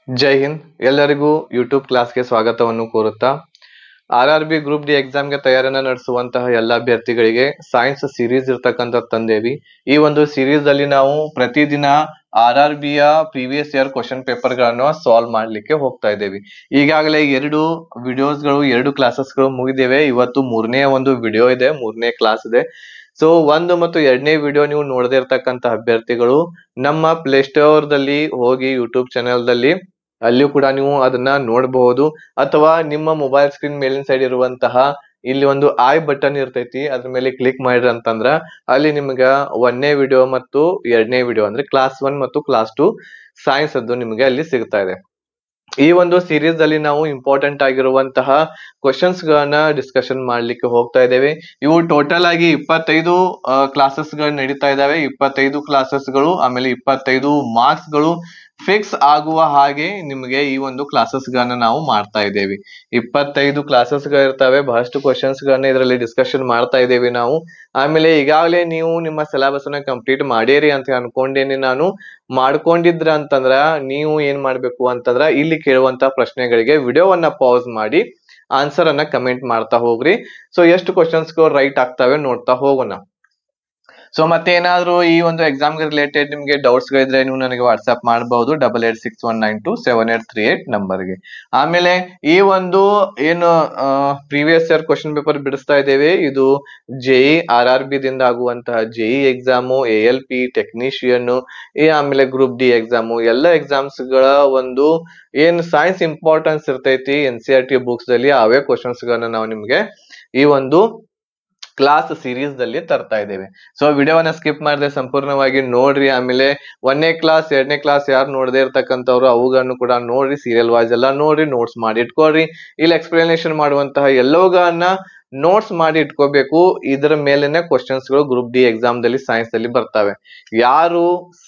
ಜೈ ಹಿಂದ್. ಎಲ್ಲರಿಗೂ ಯೂಟ್ಯೂಬ್ ಕ್ಲಾಸ್ಗೆ ಸ್ವಾಗತವನ್ನು ಕೋರುತ್ತಾ, RRB ಗ್ರೂಪ್ ಡಿ ಎಕ್ಸಾಮ್ಗೆ ತಯಾರಿಯನ್ನ ನಡೆಸುವಂತಹ ಎಲ್ಲ ಅಭ್ಯರ್ಥಿಗಳಿಗೆ ಸೈನ್ಸ್ ಸೀರೀಸ್ ಇರ್ತಕ್ಕಂಥ ತಂದೇವಿ. ಈ ಒಂದು ಸೀರೀಸ್ ಅಲ್ಲಿ ನಾವು ಪ್ರತಿದಿನ RRB ಯ ಪ್ರೀವಿಯಸ್ ಇಯರ್ ಕ್ವಶನ್ ಪೇಪರ್ ಗಳನ್ನು ಸಾಲ್ವ್ ಮಾಡ್ಲಿಕ್ಕೆ ಹೋಗ್ತಾ ಇದ್ದೇವೆ. ಈಗಾಗಲೇ ಎರಡು ಕ್ಲಾಸಸ್ಗಳು ಮುಗಿದಿವೆ. ಇವತ್ತು ಮೂರನೇ ಒಂದು ವಿಡಿಯೋ ಇದೆ, ಮೂರನೇ ಕ್ಲಾಸ್ ಇದೆ. ಸೊ 1 ಮತ್ತು 2ನೇ ವಿಡಿಯೋ ನೀವು ನೋಡದೇ ಇರ್ತಕ್ಕಂಥ ಅಭ್ಯರ್ಥಿಗಳು ನಮ್ಮ ಪ್ಲೇ ಸ್ಟೋರ್ ದಲ್ಲಿ ಹೋಗಿ ಯೂಟ್ಯೂಬ್ ಚಾನೆಲ್ ದಲ್ಲಿ ಅಲ್ಲಿಯೂ ಕೂಡ ನೀವು ಅದನ್ನ ನೋಡಬಹುದು. ಅಥವಾ ನಿಮ್ಮ ಮೊಬೈಲ್ ಸ್ಕ್ರೀನ್ ಮೇಲಿನ ಸೈಡ್ ಇರುವಂತಹ ಇಲ್ಲಿ ಒಂದು ಐ ಬಟನ್ ಇರ್ತೈತಿ, ಅದ್ರ ಮೇಲೆ ಕ್ಲಿಕ್ ಮಾಡಿದ್ರ ಅಂತಂದ್ರ ಅಲ್ಲಿ ನಿಮ್ಗ 1ನೇ ವಿಡಿಯೋ ಮತ್ತು 2ನೇ ವಿಡಿಯೋ ಅಂದ್ರೆ ಕ್ಲಾಸ್ 1 ಮತ್ತು ಕ್ಲಾಸ್ 2 ಸೈನ್ಸ್ ಅದು ನಿಮ್ಗೆ ಅಲ್ಲಿ ಸಿಗ್ತಾ ಇದೆ. ಈ ಒಂದು ಸೀರೀಸ್ ಅಲ್ಲಿ ನಾವು ಇಂಪಾರ್ಟೆಂಟ್ ಆಗಿರುವಂತಹ ಕ್ವಶನ್ಸ್ ಗಳನ್ನ ಡಿಸ್ಕಷನ್ ಮಾಡ್ಲಿಕ್ಕೆ ಹೋಗ್ತಾ ಇದ್ದೇವೆ. ಇವು ಟೋಟಲ್ ಆಗಿ 25 ಕ್ಲಾಸಸ್ ಗಳು ನಡೀತಾ ಇದಾವೆ. 25 ಕ್ಲಾಸಸ್ ಗಳು, ಆಮೇಲೆ 25 ಮಾರ್ಕ್ಸ್ ಗಳು ಫಿಕ್ಸ್ ಆಗುವ ಹಾಗೆ ನಿಮಗೆ ಈ ಒಂದು ಕ್ಲಾಸಸ್ ಗಳನ್ನ ನಾವು ಮಾಡ್ತಾ ಇದ್ದೇವೆ. 25 ಕ್ಲಾಸಸ್ ಗಳು ಇರ್ತವೆ. ಬಹಳಷ್ಟು ಕ್ವಶನ್ಸ್ ಗಳನ್ನ ಇದರಲ್ಲಿ ಡಿಸ್ಕಷನ್ ಮಾಡ್ತಾ ಇದ್ದೇವೆ ನಾವು. ಆಮೇಲೆ ಈಗಾಗಲೇ ನೀವು ನಿಮ್ಮ ಸಿಲೆಬಸ್ ಅನ್ನ ಕಂಪ್ಲೀಟ್ ಮಾಡೀರಿ ಅಂತ ಅನ್ಕೊಂಡೇನಿ ನಾನು. ಮಾಡ್ಕೊಂಡಿದ್ರ ಅಂತಂದ್ರ ನೀವು ಏನ್ ಮಾಡ್ಬೇಕು ಅಂತಂದ್ರ ಇಲ್ಲಿ ಕೇಳುವಂತ ಪ್ರಶ್ನೆಗಳಿಗೆ ವಿಡಿಯೋವನ್ನ ಪಾಸ್ ಮಾಡಿ ಆನ್ಸರ್ ಅನ್ನ ಕಮೆಂಟ್ ಮಾಡ್ತಾ ಹೋಗ್ರಿ. ಸೊ ಎಷ್ಟು ಕ್ವಶನ್ಸ್ ರೈಟ್ ಆಗ್ತವೆ ನೋಡ್ತಾ ಹೋಗೋಣ. ಸೊ ಮತ್ತೆ ಏನಾದ್ರು ಈ ಒಂದು ಎಕ್ಸಾಮ್ ರಿಲೇಟೆಡ್ ನಿಮ್ಗೆ ಡೌಟ್ಸ್ ಗಳಿದ್ರೆ ನೀವು ನನಗೆ ವಾಟ್ಸ್ಆಪ್ ಮಾಡಬಹುದು 8861927838 ನಂಬರ್ಗೆ. ಆಮೇಲೆ ಈ ಒಂದು ಏನು ಪ್ರೀವಿಯಸ್ ಇಯರ್ ಕ್ವಶನ್ ಪೇಪರ್ ಬಿಡಿಸ್ತಾ ಇದ್ದೇವೆ, ಇದು JEE RRB ದಿಂದ ಆಗುವಂತಹ JEE ಎಕ್ಸಾಮು, ALP ಟೆಕ್ನಿಷಿಯನ್, ಆಮೇಲೆ ಗ್ರೂಪ್ ಡಿ ಎಕ್ಸಾಮು, ಎಲ್ಲ ಎಕ್ಸಾಮ್ಸ್ ಗಳ ಒಂದು ಏನ್ ಸೈನ್ಸ್ ಇಂಪಾರ್ಟೆನ್ಸ್ ಇರ್ತೈತಿ NCERT ಬುಕ್ಸ್ ದಲ್ಲಿ ಅವೇ ಕ್ವಶನ್ಸ್ ಗಳನ್ನ ನಾವು ನಿಮ್ಗೆ ಈ ಒಂದು ಕ್ಲಾಸ್ ಸೀರೀಸ್ ದಲ್ಲಿ ತರ್ತಾ ಇದ್ದೇವೆ. ಸೊ ವಿಡಿಯೋವನ್ನ ಸ್ಕಿಪ್ ಮಾಡದೆ ಸಂಪೂರ್ಣವಾಗಿ ನೋಡ್ರಿ. ಆಮೇಲೆ 1ನೇ ಕ್ಲಾಸ್ 2ನೇ ಕ್ಲಾಸ್ ಯಾರು ನೋಡದೇ ಇರ್ತಕ್ಕಂಥವ್ರು ಅವುಗಳನ್ನು ಕೂಡ ನೋಡ್ರಿ, ಸೀರಿಯಲ್ ವೈಸ್ ಎಲ್ಲ ನೋಡ್ರಿ, ನೋಟ್ಸ್ ಮಾಡಿ ಇಟ್ಕೊಳ್ರಿ. ಇಲ್ಲಿ ಎಕ್ಸ್ಪ್ಲನೇಷನ್ ಮಾಡುವಂತಹ ಎಲ್ಲವುಗಳನ್ನ ನೋಟ್ಸ್ ಮಾಡಿ ಇಟ್ಕೋಬೇಕು. ಇದರ ಮೇಲೆನೆ ಕ್ವಶನ್ಸ್ ಗಳು ಗ್ರೂಪ್ ಡಿ ಎಕ್ಸಾಮ್ ದಲ್ಲಿ ಸೈನ್ಸ್ ದಲ್ಲಿ ಬರ್ತವೆ. ಯಾರು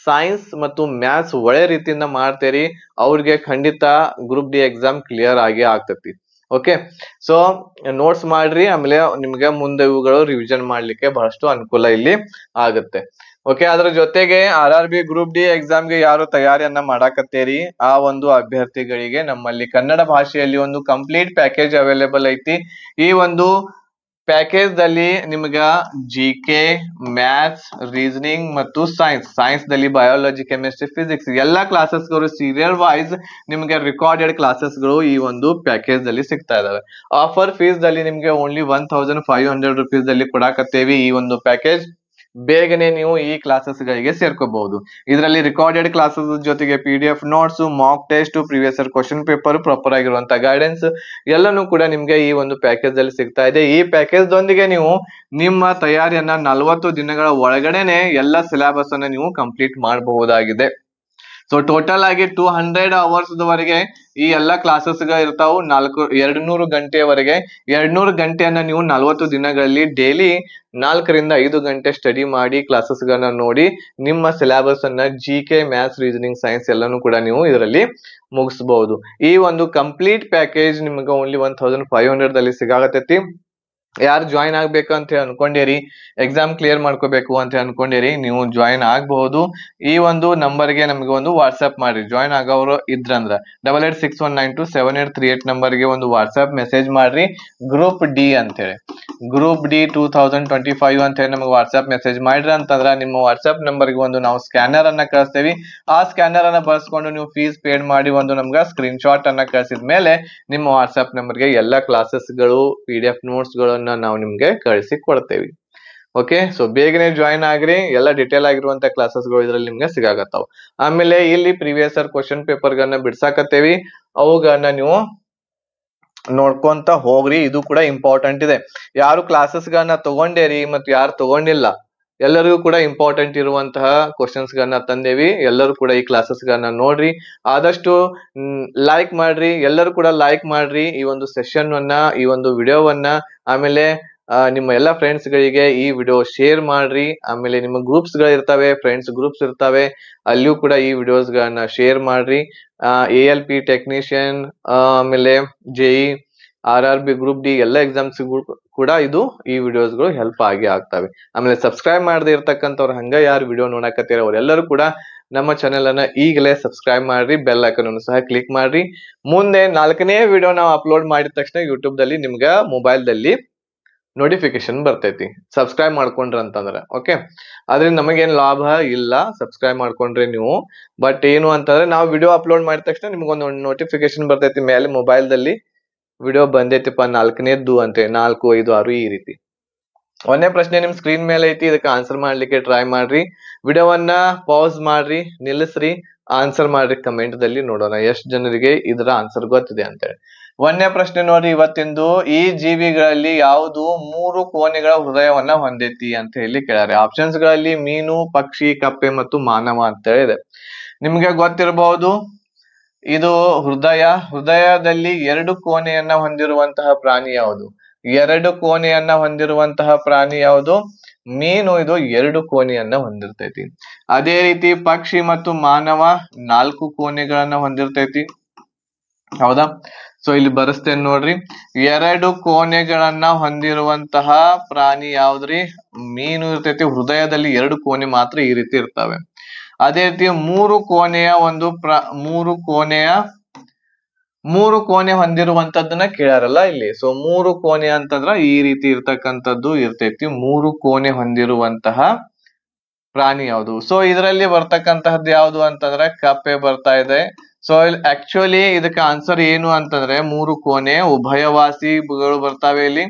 ಸೈನ್ಸ್ ಮತ್ತು ಮ್ಯಾಥ್ಸ್ ಒಳ್ಳೆ ರೀತಿಯಿಂದ ಮಾಡ್ತೀರಿ ಅವ್ರಿಗೆ ಖಂಡಿತ ಗ್ರೂಪ್ ಡಿ ಎಕ್ಸಾಮ್ ಕ್ಲಿಯರ್ ಆಗಿ ಆಗ್ತತಿ. ಓಕೆ, ಸೊ ನೋಟ್ಸ್ ಮಾಡ್ರಿ. ಆಮೇಲೆ ನಿಮ್ಗೆ ಮುಂದೆ ಇವುಗಳು ರಿವಿಷನ್ ಮಾಡ್ಲಿಕ್ಕೆ ಬಹಳಷ್ಟು ಅನುಕೂಲ ಇಲ್ಲಿ ಆಗುತ್ತೆ. ಓಕೆ, ಅದ್ರ ಜೊತೆಗೆ RRB ಗ್ರೂಪ್ ಡಿ ಎಕ್ಸಾಮ್ಗೆ ಯಾರು ತಯಾರಿಯನ್ನ ಮಾಡಾಕತ್ತೇರಿ ಆ ಒಂದು ಅಭ್ಯರ್ಥಿಗಳಿಗೆ ನಮ್ಮಲ್ಲಿ ಕನ್ನಡ ಭಾಷೆಯಲ್ಲಿ ಒಂದು ಕಂಪ್ಲೀಟ್ ಪ್ಯಾಕೇಜ್ ಅವೈಲೇಬಲ್ ಐತಿ. ಈ ಒಂದು ಪ್ಯಾಕೇಜ್ ದಲ್ಲಿ ನಿಮ್ಗ GK, ಮ್ಯಾಥ್ಸ್, ರೀಸನಿಂಗ್ ಮತ್ತು ಸೈನ್ಸ್ ದಲ್ಲಿ ಬಯಾಲಜಿ, ಕೆಮಿಸ್ಟ್ರಿ, ಫಿಸಿಕ್ಸ್ ಎಲ್ಲಾ ಕ್ಲಾಸಸ್ ಗಳು ಸೀರಿಯಲ್ ವೈಸ್ ನಿಮ್ಗೆ ರೆಕಾರ್ಡೆಡ್ ಕ್ಲಾಸಸ್ ಗಳು ಈ ಒಂದು ಪ್ಯಾಕೇಜ್ ದಲ್ಲಿ ಸಿಗ್ತಾ ಇದಾವೆ. ಆಫರ್ ಫೀಸ್ ದಲ್ಲಿ ನಿಮ್ಗೆ ಓನ್ಲಿ 1500 rupees ದಲ್ಲಿ ಕೊಡಾಕತ್ತೇವಿ ಈ ಒಂದು ಪ್ಯಾಕೇಜ್. ಬೇಗನೆ ನೀವು ಈ ಕ್ಲಾಸಸ್ ಗಳಿಗೆ ಸೇರ್ಕೋಬಹುದು. ಇದರಲ್ಲಿ ರೆಕಾರ್ಡೆಡ್ ಕ್ಲಾಸಸ್ ಜೊತೆಗೆ PDF notes, mock test, previous year question paper, proper ಆಗಿರುವಂತಹ ಗೈಡೆನ್ಸ್ ಎಲ್ಲನೂ ಕೂಡ ನಿಮ್ಗೆ ಈ ಒಂದು ಪ್ಯಾಕೇಜ್ ಅಲ್ಲಿ ಸಿಗ್ತಾ ಇದೆ. ಈ ಪ್ಯಾಕೇಜ್ ದೊಂದಿಗೆ ನೀವು ನಿಮ್ಮ ತಯಾರಿಯನ್ನ 40 ದಿನಗಳ ಒಳಗಡೆನೆ ಎಲ್ಲ ಸಿಲೆಬಸ್ ಅನ್ನ ನೀವು ಕಂಪ್ಲೀಟ್ ಮಾಡಬಹುದಾಗಿದೆ. ಸೊ ಟೋಟಲ್ ಆಗಿ 200 ಅವರ್ಸ್ ವರೆಗೆ ಈ ಎಲ್ಲಾ ಕ್ಲಾಸಸ್ ಗಳು ಇರ್ತಾವು. 200 ಗಂಟೆಯವರೆಗೆ 200 ಗಂಟೆಯನ್ನ ನೀವು 40 ದಿನಗಳಲ್ಲಿ ಡೈಲಿ 4 ರಿಂದ 5 ಗಂಟೆ ಸ್ಟಡಿ ಮಾಡಿ ಕ್ಲಾಸಸ್ ಗಳನ್ನ ನೋಡಿ ನಿಮ್ಮ ಸಿಲೆಬಸ್ ಅನ್ನ GK, ಮ್ಯಾಥ್ಸ್, ರೀಸನಿಂಗ್, ಸೈನ್ಸ್ ಎಲ್ಲಾನು ಕೂಡ ನೀವು ಇದರಲ್ಲಿ ಮುಗಿಸಬಹುದು. ಈ ಒಂದು ಕಂಪ್ಲೀಟ್ ಪ್ಯಾಕೇಜ್ ನಿಮ್ಗೆ ಓನ್ಲಿ 1500 ದಲ್ಲಿ ಸಿಗಾಕತ್ತೈತಿ. ಯಾರು ಜಾಯಿನ್ ಆಗ್ಬೇಕಂತ ಅನ್ಕೊಂಡಿರಿ, ಎಕ್ಸಾಮ್ ಕ್ಲಿಯರ್ ಮಾಡ್ಕೋಬೇಕು ಅಂತ ಅನ್ಕೊಂಡಿರಿ, ನೀವು ಜಾಯಿನ್ ಆಗಬಹುದು. ಈ ಒಂದು ನಂಬರ್ಗೆ ನಮಗೆ ಒಂದು ವಾಟ್ಸ್ಆಪ್ ಮಾಡಿ. ಜಾಯಿನ್ ಆಗೋರು ಇದ್ರಂದ್ರ 8861927838 ನಂಬರ್ಗೆ ಒಂದು ವಾಟ್ಸ್ಆಪ್ ಮೆಸೇಜ್ ಮಾಡ್ರಿ. ಗ್ರೂಪ್ ಡಿ ಅಂತೇಳಿ, ಗ್ರೂಪ್ ಡಿ 2025 ಅಂತ ಹೇಳಿ ನಮಗೆ ವಾಟ್ಸ್ಆಪ್ ಮೆಸೇಜ್ ಮಾಡ್ರಿ ಅಂತಂದ್ರ ನಿಮ್ಮ ವಾಟ್ಸ್ಆಪ್ ನಂಬರ್ಗೆ ಒಂದು ನಾವು ಸ್ಕ್ಯಾನರ್ ಅನ್ನ ಕಳಿಸ್ತೇವಿ. ಆ ಸ್ಕ್ಯಾನರ್ ಅನ್ನ ಬಳಸ್ಕೊಂಡು ನೀವು ಫೀಸ್ ಪೇಡ್ ಮಾಡಿ ಒಂದು ನಮ್ಗೆ ಸ್ಕ್ರೀನ್ ಶಾಟ್ ಅನ್ನ ಕಳಿಸಿದ ಮೇಲೆ ನಿಮ್ಮ ವಾಟ್ಸ್ಆಪ್ ನಂಬರ್ಗೆ ಎಲ್ಲಾ ಕ್ಲಾಸಸ್ ಗಳು, PDF ನೋಟ್ಸ್ ಗಳನ್ನ ನಾವು ನಿಮ್ಗೆ ಕಳಿಸಿ ಕೊಡ್ತೇವೆ. ಓಕೆ, ಸೊ ಬೇಗನೆ ಜಾಯಿನ್ ಆಗ್ರಿ. ಎಲ್ಲ ಡಿಟೇಲ್ ಆಗಿರುವಂತ ಕ್ಲಾಸಸ್ ಗಳು ಇದ್ರಲ್ಲಿ ನಿಮ್ಗೆ ಸಿಗಾಕತ್ತಾವ. ಆಮೇಲೆ ಇಲ್ಲಿ ಪ್ರೀವಿಯಸ್ ಇಯರ್ ಕ್ವಶನ್ ಪೇಪರ್ ಗಳನ್ನ ಬಿಡ್ಸಾಕತ್ತೇವಿ, ಅವುಗಳನ್ನ ನೀವು ನೋಡ್ಕೊಂತ ಹೋಗ್ರಿ. ಇದು ಕೂಡ ಇಂಪಾರ್ಟೆಂಟ್ ಇದೆ. ಯಾರು ಕ್ಲಾಸಸ್ ಗಳನ್ನ ತಗೊಂಡೇರಿ ಮತ್ತು ಯಾರು ತಗೊಂಡಿಲ್ಲ ಎಲ್ಲರಿಗೂ ಕೂಡ ಇಂಪಾರ್ಟೆಂಟ್ ಇರುವಂತಹ ಕ್ವಶನ್ಸ್ ಗಳನ್ನ ತಂದೇವಿ. ಎಲ್ಲರೂ ಕೂಡ ಈ ಕ್ಲಾಸಸ್ ಗಳನ್ನ ನೋಡ್ರಿ. ಆದಷ್ಟು ಲೈಕ್ ಮಾಡ್ರಿ, ಎಲ್ಲರೂ ಕೂಡ ಲೈಕ್ ಮಾಡ್ರಿ ಈ ಒಂದು ಸೆಷನ್ ಅನ್ನ, ಈ ಒಂದು ವಿಡಿಯೋವನ್ನ. ಆಮೇಲೆ ನಿಮ್ಮ ಎಲ್ಲ ಫ್ರೆಂಡ್ಸ್ ಗಳಿಗೆ ಈ ವಿಡಿಯೋ ಶೇರ್ ಮಾಡ್ರಿ. ಆಮೇಲೆ ನಿಮ್ಮ ಗ್ರೂಪ್ಸ್ ಗಳು ಇರ್ತವೆ, ಫ್ರೆಂಡ್ಸ್ ಗ್ರೂಪ್ಸ್ ಇರ್ತವೆ, ಅಲ್ಲಿಯೂ ಕೂಡ ಈ ವಿಡಿಯೋಸ್ ಗಳನ್ನ ಶೇರ್ ಮಾಡ್ರಿ. ALP ಟೆಕ್ನಿಷಿಯನ್, ಆಮೇಲೆ JEE, RRB ಗ್ರೂಪ್ ಡಿ ಎಲ್ಲ ಎಕ್ಸಾಮ್ಸ್ ಕೂಡ ಇದು ಈ ವಿಡಿಯೋಸ್ ಗಳು ಹೆಲ್ಪ್ ಆಗಿ ಆಗ್ತವೆ. ಆಮೇಲೆ ಸಬ್ಸ್ಕ್ರೈಬ್ ಮಾಡದೆ ಇರ್ತಕ್ಕಂಥವ್ರು ಹಂಗ ಯಾರು ವಿಡಿಯೋ ನೋಡಕತ್ತೀರ ಅವರೆಲ್ಲರೂ ಕೂಡ ನಮ್ಮ ಚಾನೆಲ್ ಅನ್ನ ಈಗಲೇ ಸಬ್ಸ್ಕ್ರೈಬ್ ಮಾಡ್ರಿ, ಬೆಲ್ ಐಕಾನ್ ಅನ್ನು ಸಹ ಕ್ಲಿಕ್ ಮಾಡ್ರಿ. ಮುಂದೆ 4ನೇ ವಿಡಿಯೋ ನಾವು ಅಪ್ಲೋಡ್ ಮಾಡಿದ ತಕ್ಷಣ ಯೂಟ್ಯೂಬ್ ದಲ್ಲಿ ನಿಮ್ಗ ಮೊಬೈಲ್ ದಲ್ಲಿ ನೋಟಿಫಿಕೇಶನ್ ಬರ್ತೈತಿ, ಸಬ್ಸ್ಕ್ರೈಬ್ ಮಾಡ್ಕೊಂಡ್ರ ಅಂತಂದ್ರೆ. ಓಕೆ, ಅದ್ರಿಂದ ನಮಗೇನ್ ಲಾಭ ಇಲ್ಲ ಸಬ್ಸ್ಕ್ರೈಬ್ ಮಾಡ್ಕೊಂಡ್ರೆ ನೀವು. ಬಟ್ ಏನು ಅಂತಂದ್ರೆ ನಾವು ವಿಡಿಯೋ ಅಪ್ಲೋಡ್ ಮಾಡಿದ ತಕ್ಷಣ ನಿಮ್ಗೊಂದು ನೋಟಿಫಿಕೇಶನ್ ಬರ್ತೈತಿ ಮೇಲೆ ಮೊಬೈಲ್ ದಲ್ಲಿ, ವಿಡಿಯೋ ಬಂದೈತಿಪ್ಪ 4ನೇದ್ದು ಅಂತ, 4, 5, 6 ಈ ರೀತಿ. ಒಂದೇ ಪ್ರಶ್ನೆ ನಿಮ್ ಸ್ಕ್ರೀನ್ ಮೇಲೆ ಐತಿ, ಇದಕ್ಕೆ ಆನ್ಸರ್ ಮಾಡ್ಲಿಕ್ಕೆ ಟ್ರೈ ಮಾಡ್ರಿ. ವಿಡಿಯೋವನ್ನ ಪಾಸ್ ಮಾಡ್ರಿ, ನಿಲ್ಲಿಸ್ರಿ, ಆನ್ಸರ್ ಮಾಡ್ರಿ ಕಮೆಂಟ್ ದಲ್ಲಿ, ನೋಡೋಣ ಎಷ್ಟು ಜನರಿಗೆ ಇದರ ಆನ್ಸರ್ ಗೊತ್ತಿದೆ ಅಂತೇಳಿ. ಒಂದನೇ ಪ್ರಶ್ನೆ ನೋಡ್ರಿ ಇವತ್ತಿಂದು, ಈ ಜೀವಿಗಳಲ್ಲಿ ಯಾವುದು 3 ಕೋಣೆಗಳ ಹೃದಯವನ್ನ ಹೊಂದೈತಿ ಅಂತ ಹೇಳಿ ಕೇಳ್ಯಾರೆ. ಆಪ್ಷನ್ಸ್ ಗಳಲ್ಲಿ ಮೀನು, ಪಕ್ಷಿ, ಕಪ್ಪೆ ಮತ್ತು ಮಾನವ ಅಂತ ಹೇಳಿದೆ. ನಿಮ್ಗೆ ಗೊತ್ತಿರಬಹುದು ಇದು ಹೃದಯದಲ್ಲಿ 2 ಕೋಣೆಯನ್ನ ಹೊಂದಿರುವಂತಹ ಪ್ರಾಣಿ ಯಾವುದು? 2 ಕೋಣೆಯನ್ನ ಹೊಂದಿರುವಂತಹ ಪ್ರಾಣಿ ಯಾವುದು? ಮೀನು. ಇದು 2 ಕೋಣೆಯನ್ನ ಹೊಂದಿರ್ತೈತಿ. ಅದೇ ರೀತಿ ಪಕ್ಷಿ ಮತ್ತು ಮಾನವ 4 ಕೋಣೆಗಳನ್ನ ಹೊಂದಿರ್ತೈತಿ. ಹೌದಾ? ಸೊ ಇಲ್ಲಿ ಬರೆಸ್ತೇನೆ ನೋಡ್ರಿ, 2 ಕೋಣೆಗಳನ್ನ ಹೊಂದಿರುವಂತಹ ಪ್ರಾಣಿ ಯಾವ್ದ್ರಿ? ಮೀನು ಇರ್ತೈತಿ. ಹೃದಯದಲ್ಲಿ 2 ಕೋಣೆ ಮಾತ್ರ ಈ ರೀತಿ ಇರ್ತವೆ. ಅದೇ ರೀತಿ 3 ಕೋಣೆ ಹೊಂದಿರುವಂತದ್ದನ್ನ ಕೇಳಾರಲ್ಲ ಇಲ್ಲಿ. ಸೊ 3 ಕೋಣೆ ಅಂತಂದ್ರ ಈ ರೀತಿ ಇರ್ತಕ್ಕಂಥದ್ದು ಇರ್ತೈತಿ. 3 ಕೋಣೆ ಹೊಂದಿರುವಂತಹ ಪ್ರಾಣಿ ಯಾವುದು? ಸೊ ಇದರಲ್ಲಿ ಬರ್ತಕ್ಕಂತಹದ್ದು ಯಾವುದು ಅಂತಂದ್ರೆ ಕಪ್ಪೆ ಬರ್ತಾ ಇದೆ. ಸೊ ಇಲ್ಲಿ ಆಕ್ಚುಲಿ ಇದಕ್ಕೆ ಆನ್ಸರ್ ಏನು ಅಂತಂದ್ರೆ 3 ಕೋಣೆ ಉಭಯವಾಸಿಗಳು ಬರ್ತಾವೆ ಇಲ್ಲಿ.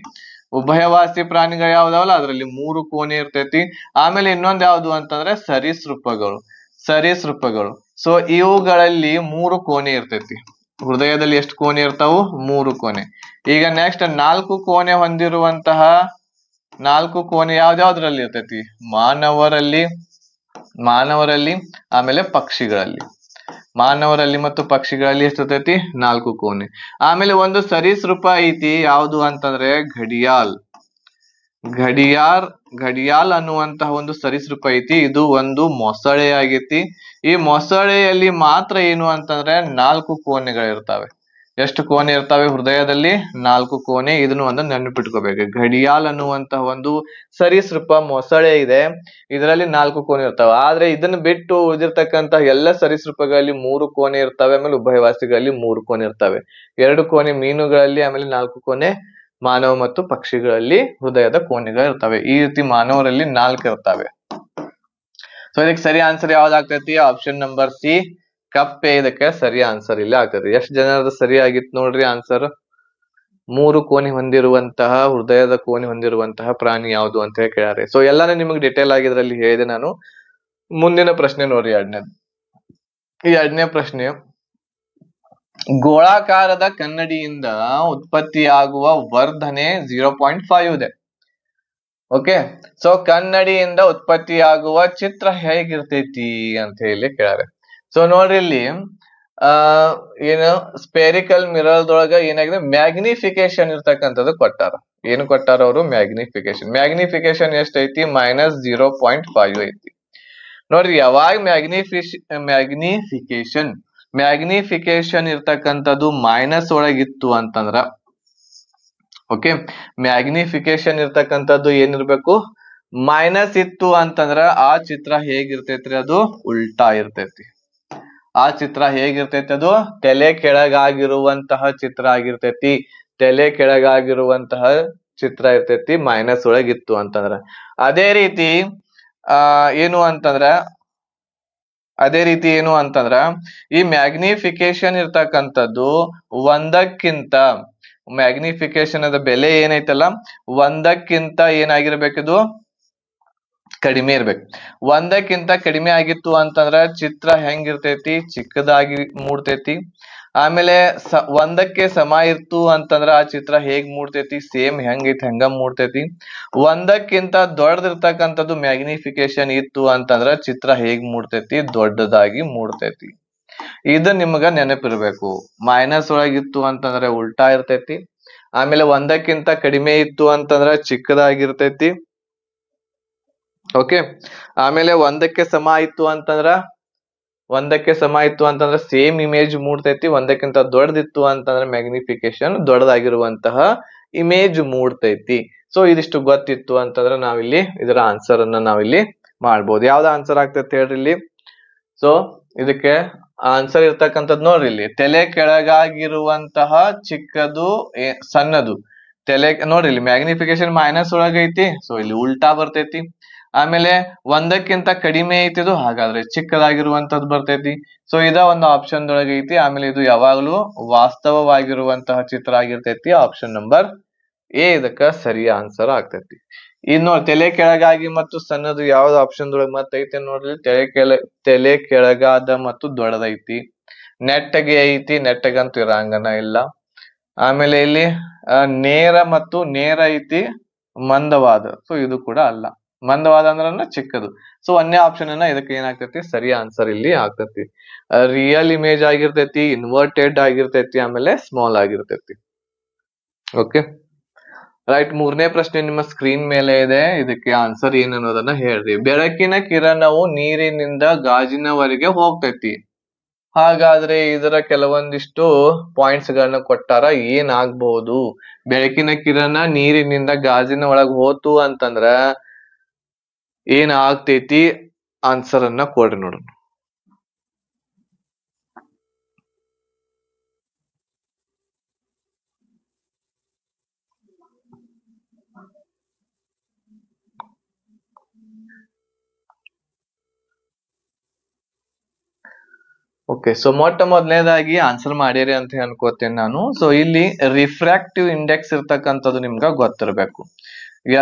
ಉಭಯವಾಸಿ ಪ್ರಾಣಿಗಳು ಯಾವ್ದಾವಲ್ಲ ಅದ್ರಲ್ಲಿ 3 ಕೋಣೆ ಇರ್ತೈತಿ. ಆಮೇಲೆ ಇನ್ನೊಂದು ಯಾವ್ದು ಅಂತಂದ್ರೆ ಸರೀಸೃಪಗಳು. ಸೊ ಇವುಗಳಲ್ಲಿ 3 ಕೋಣೆ ಇರ್ತೈತಿ. ಹೃದಯದಲ್ಲಿ ಎಷ್ಟು ಕೋಣೆ ಇರ್ತಾವು? 3 ಕೋಣೆ. ಈಗ ನೆಕ್ಸ್ಟ್ 4 ಕೋಣೆ ಹೊಂದಿರುವಂತಹ 4 ಕೋಣೆ ಯಾವ್ದ್ಯಾವ್ದ್ರಲ್ಲಿ ಇರ್ತೈತಿ? ಮಾನವರಲ್ಲಿ ಆಮೇಲೆ ಪಕ್ಷಿಗಳಲ್ಲಿ. ಮಾನವರಲ್ಲಿ ಮತ್ತು ಪಕ್ಷಿಗಳಲ್ಲಿ ಎಷ್ಟಿರ್ತೈತಿ? 4 ಕೋಣೆ. ಆಮೇಲೆ ಒಂದು ಸರೀಸೃಪ ಐತಿ, ಯಾವುದು ಅಂತಂದ್ರೆ ಘಡಿಯಾಲ್ ಅನ್ನುವಂತಹ ಒಂದು ಸರೀಸೃಪ ಐತಿ. ಇದು ಒಂದು ಮೊಸಳೆ ಆಗೈತಿ. ಈ ಮೊಸಳೆಯಲ್ಲಿ ಮಾತ್ರ ಏನು ಅಂತಂದ್ರೆ 4 ಕೋಣೆಗಳಿರ್ತಾವೆ. ಎಷ್ಟು ಕೋಣೆ ಇರ್ತಾವೆ? ಹೃದಯದಲ್ಲಿ 4 ಕೋಣೆ. ಇದನ್ನು ಒಂದು ನೆನಪಿಟ್ಕೋಬೇಕು. ಘಡಿಯಾಲ್ ಅನ್ನುವಂತಹ ಒಂದು ಸರೀಸೃಪ ಮೊಸಳೆ ಇದೆ, ಇದರಲ್ಲಿ 4 ಕೋಣೆ ಇರ್ತಾವೆ. ಆದ್ರೆ ಇದನ್ನ ಬಿಟ್ಟು ಉಳಿದಿರ್ತಕ್ಕಂತಹ ಎಲ್ಲ ಸರೀಸೃಪಗಳಲ್ಲಿ 3 ಕೋಣೆ ಇರ್ತವೆ. ಆಮೇಲೆ ಉಭಯವಾಸಿಗಳಲ್ಲಿ 3 ಕೋಣೆ ಇರ್ತವೆ. 2 ಕೋಣೆ ಮೀನುಗಳಲ್ಲಿ, ಆಮೇಲೆ 4 ಕೋಣೆ ಮಾನವ ಮತ್ತು ಪಕ್ಷಿಗಳಲ್ಲಿ ಹೃದಯದ ಕೋಣೆಗಳು ಇರ್ತವೆ. ಈ ರೀತಿ ಮಾನವರಲ್ಲಿ 4 ಇರ್ತವೆ. ಸೊ ಇದಕ್ಕೆ ಸರಿ ಆನ್ಸರ್ ಯಾವ್ದಾಗ್ತೈತಿ? ಆಪ್ಷನ್ ನಂಬರ್ ಸಿ, ಕಪ್ಪೆ ಇದಕ್ಕೆ ಸರಿ ಆನ್ಸರ್ ಇಲ್ಲಿ ಆಗ್ತದೆ. ಎಷ್ಟು ಜನರದ್ದು ಸರಿ ಆಗಿತ್ತು ನೋಡ್ರಿ ಆನ್ಸರ್. 3 ಕೋಣೆ ಹೊಂದಿರುವಂತಹ, ಹೃದಯದ ಕೋಣೆ ಹೊಂದಿರುವಂತಹ ಪ್ರಾಣಿ ಯಾವುದು ಅಂತ ಹೇಳಿ ಕೇಳಾರೆ. ಸೊ ಎಲ್ಲಾನು ನಿಮಗೆ ಡಿಟೇಲ್ ಆಗಿದ್ರಲ್ಲಿ ಹೇಳಿದೆ ನಾನು. ಮುಂದಿನ ಪ್ರಶ್ನೆ ನೋಡ್ರಿ, ಎರಡನೇ ಪ್ರಶ್ನೆ, ಗೋಳಾಕಾರದ ಕನ್ನಡಿಯಿಂದ ಉತ್ಪತ್ತಿಯಾಗುವ ವರ್ಧನೆ 0.5 ಇದೆ. ಓಕೆ, ಸೊ ಕನ್ನಡಿಯಿಂದ ಉತ್ಪತ್ತಿಯಾಗುವ ಚಿತ್ರ ಹೇಗಿರ್ತೈತಿ ಅಂತ ಹೇಳಿ ಕೇಳಾರೆ. ಸೊ ನೋಡ್ರಿ ಇಲ್ಲಿ ಏನು ಸ್ಪೆರಿಕಲ್ ಮಿರರ್ದೊಳಗ ಏನಾಗಿದೆ, ಮ್ಯಾಗ್ನಿಫಿಕೇಶನ್ ಇರ್ತಕ್ಕಂಥದ್ದು ಕೊಟ್ಟಾರ. ಏನು ಕೊಟ್ಟಾರ ಅವರು? ಮ್ಯಾಗ್ನಿಫಿಕೇಶನ್ ಎಷ್ಟೈತಿ? -0.5 ಐತಿ. ನೋಡ್ರಿ, ಯಾವಾಗ ಮ್ಯಾಗ್ನಿಫಿಕೇಶನ್ ಇರ್ತಕ್ಕಂಥದ್ದು ಮೈನಸ್ ಒಳಗಿತ್ತು ಅಂತಂದ್ರ, ಓಕೆ, ಮ್ಯಾಗ್ನಿಫಿಕೇಶನ್ ಇರ್ತಕ್ಕಂಥದ್ದು ಏನಿರ್ಬೇಕು? ಮೈನಸ್ ಇತ್ತು ಅಂತಂದ್ರ ಆ ಚಿತ್ರ ಹೇಗಿರ್ತೈತ್ರಿ? ಅದು ಉಲ್ಟಾ ಇರ್ತೈತಿ. ಆ ಚಿತ್ರ ಹೇಗಿರ್ತೈತಿ? ಅದು ತಲೆ ಕೆಳಗಾಗಿರುವಂತಹ ಚಿತ್ರ ಆಗಿರ್ತೈತಿ. ತಲೆ ಕೆಳಗಾಗಿರುವಂತಹ ಚಿತ್ರ ಇರ್ತೈತಿ ಮೈನಸ್ ಒಳಗಿತ್ತು ಅಂತಂದ್ರ. ಅದೇ ರೀತಿ ಏನು ಅಂತಂದ್ರ ಈ ಮ್ಯಾಗ್ನಿಫಿಕೇಶನ್ ಇರ್ತಕ್ಕಂಥದ್ದು ಮ್ಯಾಗ್ನಿಫಿಕೇಶನ್ ಅದ ಬೆಲೆ ಏನೈತಲ್ಲ 1ಕ್ಕಿಂತ ಏನಾಗಿರ್ಬೇಕಿದು? ಕಡಿಮೆ ಇರ್ಬೇಕು. 1ಕ್ಕಿಂತ ಕಡಿಮೆ ಆಗಿತ್ತು ಅಂತಂದ್ರ ಚಿತ್ರ ಹೆಂಗಿರ್ತೈತಿ? ಚಿಕ್ಕದಾಗಿ ಮೂಡ್ತೈತಿ. ಆಮೇಲೆ 1ಕ್ಕೆ ಸಮ ಇತ್ತು ಅಂತಂದ್ರ ಆ ಚಿತ್ರ ಹೇಗ್ ಮೂಡ್ತೈತಿ? ಸೇಮ್ ಹೆಂಗೈತಿ ಹಂಗ ಮೂಡ್ತೈತಿ. 1ಕ್ಕಿಂತ ದೊಡ್ಡದಿರ್ತಕ್ಕಂಥದ್ದು ಮ್ಯಾಗ್ನಿಫಿಕೇಶನ್ ಇತ್ತು ಅಂತಂದ್ರ ಚಿತ್ರ ಹೇಗ್ ಮೂಡ್ತೈತಿ? ದೊಡ್ಡದಾಗಿ ಮೂಡ್ತೈತಿ. ಇದು ನಿಮ್ಗ ನೆನಪಿರ್ಬೇಕು. ಮೈನಸ್ ಒಳಗಿತ್ತು ಅಂತಂದ್ರೆ ಉಲ್ಟಾ ಇರ್ತೈತಿ. ಆಮೇಲೆ 1ಕ್ಕಿಂತ ಕಡಿಮೆ ಇತ್ತು ಅಂತಂದ್ರ ಚಿಕ್ಕದಾಗಿರ್ತೈತಿ. ಓಕೆ, ಆಮೇಲೆ 1ಕ್ಕೆ ಸಮ ಇತ್ತು ಅಂತಂದ್ರ ಸೇಮ್ ಇಮೇಜ್ ಮೂಡ್ತೈತಿ. 1ಕ್ಕಿಂತ ದೊಡ್ಡದಿತ್ತು ಅಂತಂದ್ರೆ ಮ್ಯಾಗ್ನಿಫಿಕೇಶನ್ ದೊಡ್ಡದಾಗಿರುವಂತಹ ಇಮೇಜ್ ಮೂಡ್ತೈತಿ. ಸೊ ಇದಿಷ್ಟು ಗೊತ್ತಿತ್ತು ಅಂತಂದ್ರೆ ನಾವಿಲ್ಲಿ ಇದರ ಆನ್ಸರ್ ಅನ್ನ ನಾವಿಲ್ಲಿ ಮಾಡ್ಬೋದು. ಯಾವ್ದು ಆನ್ಸರ್ ಆಗ್ತೈತಿ ಹೇಳ್ರಿ ಇಲ್ಲಿ? ಸೊ ಇದಕ್ಕೆ ಆನ್ಸರ್ ಇರ್ತಕ್ಕಂಥದ್ದು ನೋಡ್ರಿ, ಇಲ್ಲಿ ತಲೆ ಕೆಳಗಾಗಿರುವಂತಹ ಚಿಕ್ಕದು ಸಣ್ಣದು ತಲೆ ನೋಡ್ರಿ, ಇಲ್ಲಿ ಮ್ಯಾಗ್ನಿಫಿಕೇಶನ್ ಮೈನಸ್ ಒಳಗೈತಿ, ಸೊ ಇಲ್ಲಿ ಉಲ್ಟಾ ಬರ್ತೈತಿ. ಆಮೇಲೆ ಒಂದಕ್ಕಿಂತ ಕಡಿಮೆ ಐತಿದು, ಹಾಗಾದ್ರೆ ಚಿಕ್ಕದಾಗಿರುವಂತದ್ದು ಬರ್ತೈತಿ. ಸೊ ಇದ ಒಂದು ಆಪ್ಷನ್ ಒಳಗೆ ಐತಿ. ಆಮೇಲೆ ಇದು ಯಾವಾಗ್ಲೂ ವಾಸ್ತವವಾಗಿರುವಂತಹ ಚಿತ್ರ ಆಗಿರ್ತೈತಿ. ಆಪ್ಷನ್ ನಂಬರ್ ಎ ಇದಕ್ಕ ಸರಿ ಆನ್ಸರ್ ಆಗ್ತೈತಿ. ಇನ್ನು ತಲೆ ಕೆಳಗಾಗಿ ಮತ್ತು ಸಣ್ಣದು ಯಾವ್ದು ಆಪ್ಷನ್ ಒಳಗೆ ಮತ್ತೆ ಐತಿ ನೋಡ್ರಿ, ತಲೆ ಕೆಳಗಾದ ಮತ್ತು ದೊಡ್ಡದೈತಿ. ನೆಟ್ಟಗೆ ಐತಿ, ನೆಟ್ಟಗಂತೂ ಇರಂಗನ ಇಲ್ಲ. ಆಮೇಲೆ ಇಲ್ಲಿ ನೇರ ಮತ್ತು ನೇರ ಐತಿ, ಮಂದವಾದ, ಸೊ ಇದು ಕೂಡ ಅಲ್ಲ. ಮಂದವಾದ ಅಂದ್ರ ಚಿಕ್ಕದು. ಸೊ ಒಂದೇ ಆಪ್ಷನ್ ಅನ್ನ ಇದಕ್ಕೆ ಏನಾಗ್ತೈತಿ ಸರಿ ಆನ್ಸರ್ ಇಲ್ಲಿ ಆಗ್ತೈತಿ. ರಿಯಲ್ ಇಮೇಜ್ ಆಗಿರ್ತೈತಿ, ಇನ್ವರ್ಟೆಡ್ ಆಗಿರ್ತೈತಿ, ಆಮೇಲೆ ಸ್ಮಾಲ್ ಆಗಿರ್ತೈತಿ. Okay right. ಮೂರನೇ ಪ್ರಶ್ನೆ ನಿಮ್ಮ ಸ್ಕ್ರೀನ್ ಮೇಲೆ ಇದೆ. ಇದಕ್ಕೆ ಆನ್ಸರ್ ಏನ್ ಅನ್ನೋದನ್ನ ಹೇಳ್ರಿ. ಬೆಳಕಿನ ಕಿರಣವು ನೀರಿನಿಂದ ಗಾಜಿನವರೆಗೆ ಹೋಗ್ತೈತಿ. ಹಾಗಾದ್ರೆ ಇದರ ಕೆಲವೊಂದಿಷ್ಟು ಪಾಯಿಂಟ್ಸ್ ಗಳನ್ನ ಕೊಟ್ಟಾರ. ಏನ್ ಆಗ್ಬಹುದು? ಬೆಳಕಿನ ಕಿರಣ ನೀರಿನಿಂದ ಗಾಜಿನ ಒಳಗ್ ಹೋತು ಅಂತಂದ್ರ ಏನ್ ಆಗ್ತೈತಿ? ಆನ್ಸರ್ ಅನ್ನ ಕೊಡ್ರಿ ನೋಡೋಣ. ಓಕೆ, ಸೊ ಮೊಟ್ಟ ಮೊದಲನೇದಾಗಿ ಆನ್ಸರ್ ಮಾಡಿರಿ ಅಂತ ಅನ್ಕೋತೇನೆ ನಾನು. ಸೊ ಇಲ್ಲಿ ರಿಫ್ರಾಕ್ಟಿವ್ ಇಂಡೆಕ್ಸ್ ಇರ್ತಕ್ಕಂಥದ್ದು ನಿಮ್ಗ ಗೊತ್ತಿರಬೇಕು.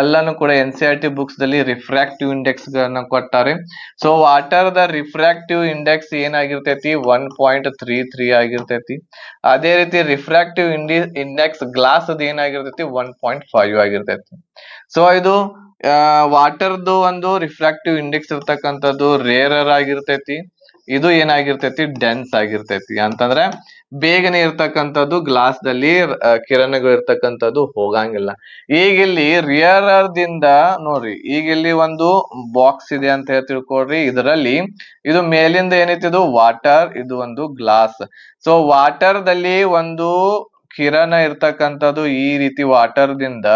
ಎಲ್ಲಾನು ಕೂಡ NCERT ಬುಕ್ಸ್ ದಲ್ಲಿ ರಿಫ್ರಾಕ್ಟಿವ್ ಇಂಡೆಕ್ಸ್ ಗಳನ್ನ ಕೊಟ್ಟಾರೆ. ಸೊ ವಾಟರ್ ದ ರಿಫ್ರಾಕ್ಟಿವ್ ಇಂಡೆಕ್ಸ್ ಏನಾಗಿರ್ತೈತಿ? 1.33 ಆಗಿರ್ತೈತಿ. ಅದೇ ರೀತಿ ರಿಫ್ರಾಕ್ಟಿವ್ ಇಂಡೆಕ್ಸ್ ಗ್ಲಾಸ್ ಅದು ಏನಾಗಿರ್ತೈತಿ? 1.5 ಆಗಿರ್ತೈತಿ. ಸೊ ಇದು ವಾಟರ್ದು ಒಂದು ರಿಫ್ರಾಕ್ಟಿವ್ ಇಂಡೆಕ್ಸ್ ಇರ್ತಕ್ಕಂಥದ್ದು ರೇರರ್ ಆಗಿರ್ತೈತಿ. ಇದು ಏನಾಗಿರ್ತೈತಿ? ಡೆನ್ಸ್ ಆಗಿರ್ತೈತಿ. ಅಂತಂದ್ರೆ ಬೇಗನೆ ಇರ್ತಕ್ಕಂಥದ್ದು ಗ್ಲಾಸ್ ದಲ್ಲಿ ಕಿರಣಗಳು ಇರ್ತಕ್ಕಂಥದ್ದು ಹೋಗಂಗಿಲ್ಲ. ಈಗ ಇಲ್ಲಿ ರಿಯರರ್ ದಿಂದ ನೋಡ್ರಿ, ಈಗ ಇಲ್ಲಿ ಒಂದು ಬಾಕ್ಸ್ ಇದೆ ಅಂತ ಹೇಳಿ ತಿಳ್ಕೊಡ್ರಿ. ಇದರಲ್ಲಿ ಇದು ಮೇಲಿಂದ ಏನೈತಿ? ಇದು ವಾಟರ್, ಇದು ಒಂದು ಗ್ಲಾಸ್. ಸೊ ವಾಟರ್ ದಲ್ಲಿ ಒಂದು ಕಿರಣ ಇರ್ತಕ್ಕಂಥದ್ದು ಈ ರೀತಿ ವಾಟರ್ ದಿಂದ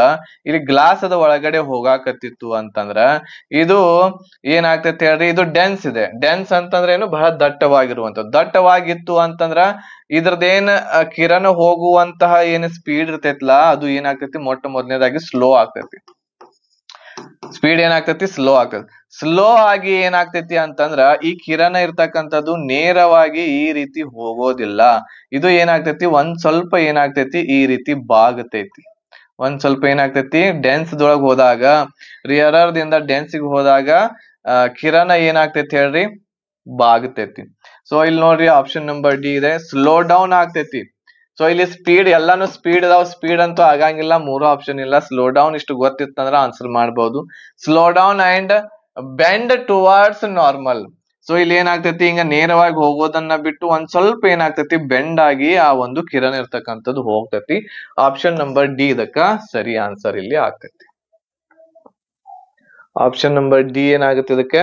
ಇಲ್ಲಿ ಗ್ಲಾಸ್ ಅದ ಒಳಗಡೆ ಹೋಗಾಕತ್ತಿತ್ತು ಅಂತಂದ್ರ ಇದು ಏನಾಗ್ತೈತಿ ಹೇಳ್ರಿ? ಇದು ಡೆನ್ಸ್ ಇದೆ. ಡೆನ್ಸ್ ಅಂತಂದ್ರೆ ಏನು? ಬಹಳ ದಟ್ಟವಾಗಿರುವಂತದ್ದು. ದಟ್ಟವಾಗಿತ್ತು ಅಂತಂದ್ರ ಇದ್ರದೇನ್ ಕಿರಣ ಹೋಗುವಂತಹ ಏನ್ ಸ್ಪೀಡ್ ಇರ್ತೈತ್ಲಾ ಅದು ಏನಾಗ್ತೈತಿ? ಮೊಟ್ಟ ಮೊದಲನೇದಾಗಿ ಸ್ಲೋ ಆಗ್ತೈತಿ. ಸ್ಪೀಡ್ ಏನಾಗ್ತೈತಿ? ಸ್ಲೋ ಆಗ್ತೈತಿ. ಸ್ಲೋ ಆಗಿ ಏನಾಗ್ತೈತಿ ಅಂತಂದ್ರ ಈ ಕಿರಣ ಇರ್ತಕ್ಕಂಥದ್ದು ನೇರವಾಗಿ ಈ ರೀತಿ ಹೋಗೋದಿಲ್ಲ. ಇದು ಏನಾಗ್ತೈತಿ? ಒಂದ್ ಸ್ವಲ್ಪ ಏನಾಗ್ತೈತಿ? ಈ ರೀತಿ ಬಾಗತೈತಿ. ಒಂದ್ ಸ್ವಲ್ಪ ಏನಾಗ್ತೈತಿ? ಡೆನ್ಸ್ ದೊಳಗ್ ಹೋದಾಗ, ರಿಯರರ್ ದಿಂದ ಡೆನ್ಸಿಗೆ ಹೋದಾಗ ಕಿರಣ ಏನಾಗ್ತೈತಿ ಹೇಳ್ರಿ? ಬಾಗತೈತಿ. ಸೊ ಇಲ್ಲಿ ನೋಡ್ರಿ ಆಪ್ಷನ್ ನಂಬರ್ ಡಿ ಇದೆ, ಸ್ಲೋ ಡೌನ್ ಆಗ್ತೈತಿ. ಸೊ ಇಲ್ಲಿ ಸ್ಪೀಡ್ ಎಲ್ಲಾನು ಸ್ಪೀಡ್ ಅದಾವ, ಸ್ಪೀಡ್ ಅಂತೂ ಆಗಂಗಿಲ್ಲ. ಮೂರು ಆಪ್ಷನ್ ಇಲ್ಲ. ಸ್ಲೋ ಡೌನ್ ಇಷ್ಟು ಗೊತ್ತಿತ್ತಂದ್ರ ಆನ್ಸರ್ ಮಾಡಬಹುದು. Slow down and bend towards normal. So ಇಲ್ಲಿ ಏನಾಗ್ತೈತಿ? ಹಿಂಗ ನೇರವಾಗಿ ಹೋಗೋದನ್ನ ಬಿಟ್ಟು ಒಂದ್ ಸ್ವಲ್ಪ ಏನಾಗ್ತೈತಿ? ಬೆಂಡ್ ಆಗಿ ಆ ಒಂದು ಕಿರಣ ಇರ್ತಕ್ಕಂಥದ್ದು ಹೋಗ್ತೈತಿ. ಆಪ್ಷನ್ ನಂಬರ್ ಡಿ ಇದಕ್ಕ ಸರಿ ಆನ್ಸರ್ ಇಲ್ಲಿ ಆಗ್ತೈತಿ. ಆಪ್ಷನ್ ನಂಬರ್ ಡಿ ಏನಾಗುತ್ತೆ? ಇದಕ್ಕೆ